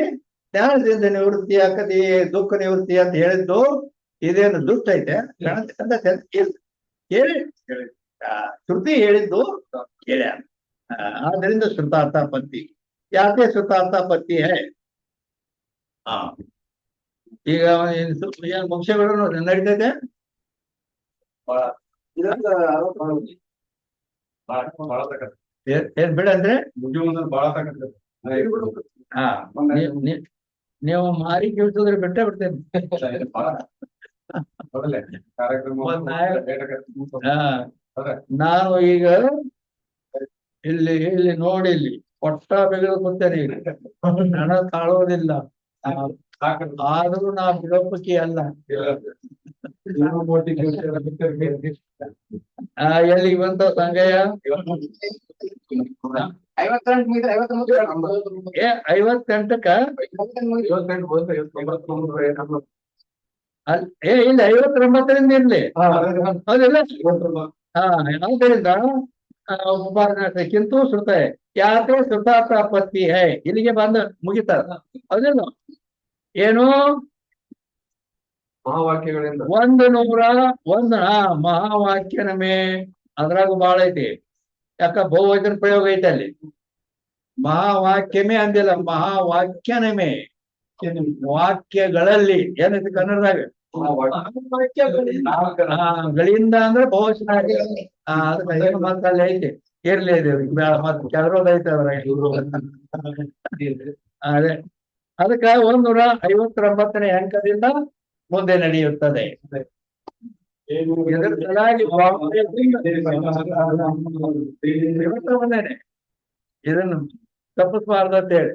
ಜ್ಞಾನದಿಂದ ನಿವೃತ್ತಿ ಆಕತಿ, ದುಃಖ ನಿವೃತ್ತಿ ಅಂತ ಹೇಳಿದ್ದು ಇದೇನು ದುಷ್ಟ ಐತೆ ಕೇಳಿ ಶ್ರುತಿ ಹೇಳಿದ್ದು ಕೇಳ. ಆದ್ರಿಂದ ಶ್ರುತಾರ್ಥ ಪತ್ತಿ. ಯಾಕೆ ಶ್ರುತಾರ್ಥ ಪತ್ತಿ ಹೇ? ಈಗ ಮುಖ್ಯಗಳು ನಡೀತೈತೆ. ಏನ್ ಬಿಡ ಅಂದ್ರೆ ಹಾ ನೀವು ಮಾರಿ ಕೇಳ್ಸಿದ್ರೆ ಬಿಟ್ಟೆ ಬಿಡ್ತೇನೆ. ನಾನು ಈಗ ಇಲ್ಲಿ ನೋಡಿ, ಇಲ್ಲಿ ಕೊಟ್ಟ ಬೆಗೆದು ಕೊಡ್ತೇನೆ. ಈಗ ಹಣ ತಾಳೋದಿಲ್ಲ, ಆದ್ರೂ ನಾ ಬಿಡೋಪಕ್ಕಿ ಅಲ್ಲ. ಎಲ್ಲಿಗೆ ಬಂತ ಸಂಗಯ್ಯ? 58ಕ್ಕ ಇಲ್ಲ 59ರಿಂದ ಇರ್ಲಿ. ಹೌದಿಲ್ಲ? ಆದ್ದರಿಂದ ಉಪಾದನೆಕ್ಕಿಂತೂ ಶ್ರುತ ಯಾಕೆ ಶ್ರುತಾರ್ಥ ಪತ್ತಿ ಹೇ. ಇಲ್ಲಿಗೆ ಬಂದ ಮುಗಿತಾರ. ಹೌದಿಲ್ಲ? ಏನು ಮಹಾವಾಕ್ಯಗಳಿಂದ 101 ಮಹಾವಾಕ್ಯನಮೆ ಅದ್ರಾಗ ಬಾಳ ಐತಿ. ಯಾಕ ಬಹುವಚನ ಪ್ರಯೋಗ ಐತೆ ಅಲ್ಲಿ. ಮಹಾವಾಕ್ಯಮೇ ಅಂದಿಲ್ಲ, ಮಹಾವಾಕ್ಯನಮೆ. ವಾಕ್ಯಗಳಲ್ಲಿ ಏನೈತಿ ಕನ್ನಡದಾಗ? ಗಳಿಂದ ಅಂದ್ರೆ ಬಹುವಚನ. ಅದಕ್ಕೆ ಮಾತಲ್ಲಿ ಐತಿ, ಇರ್ಲಿ ಇದೆ ಮತ್ತೆ ಕೆಲರೋದ್ ಐತೆ ಅದ್ರಾಗ. ಅದೇ ಅದಕ್ಕ 159ನೇ ಅಂಕದಿಂದ ಮುಂದೆ ನಡೆಯುತ್ತದೆ. ಇದರ ಸಲುವಾಗಿ ಇದನ್ನು ತಪ್ಪಿಸಬಾರ್ದು ಅಂತ ಹೇಳಿ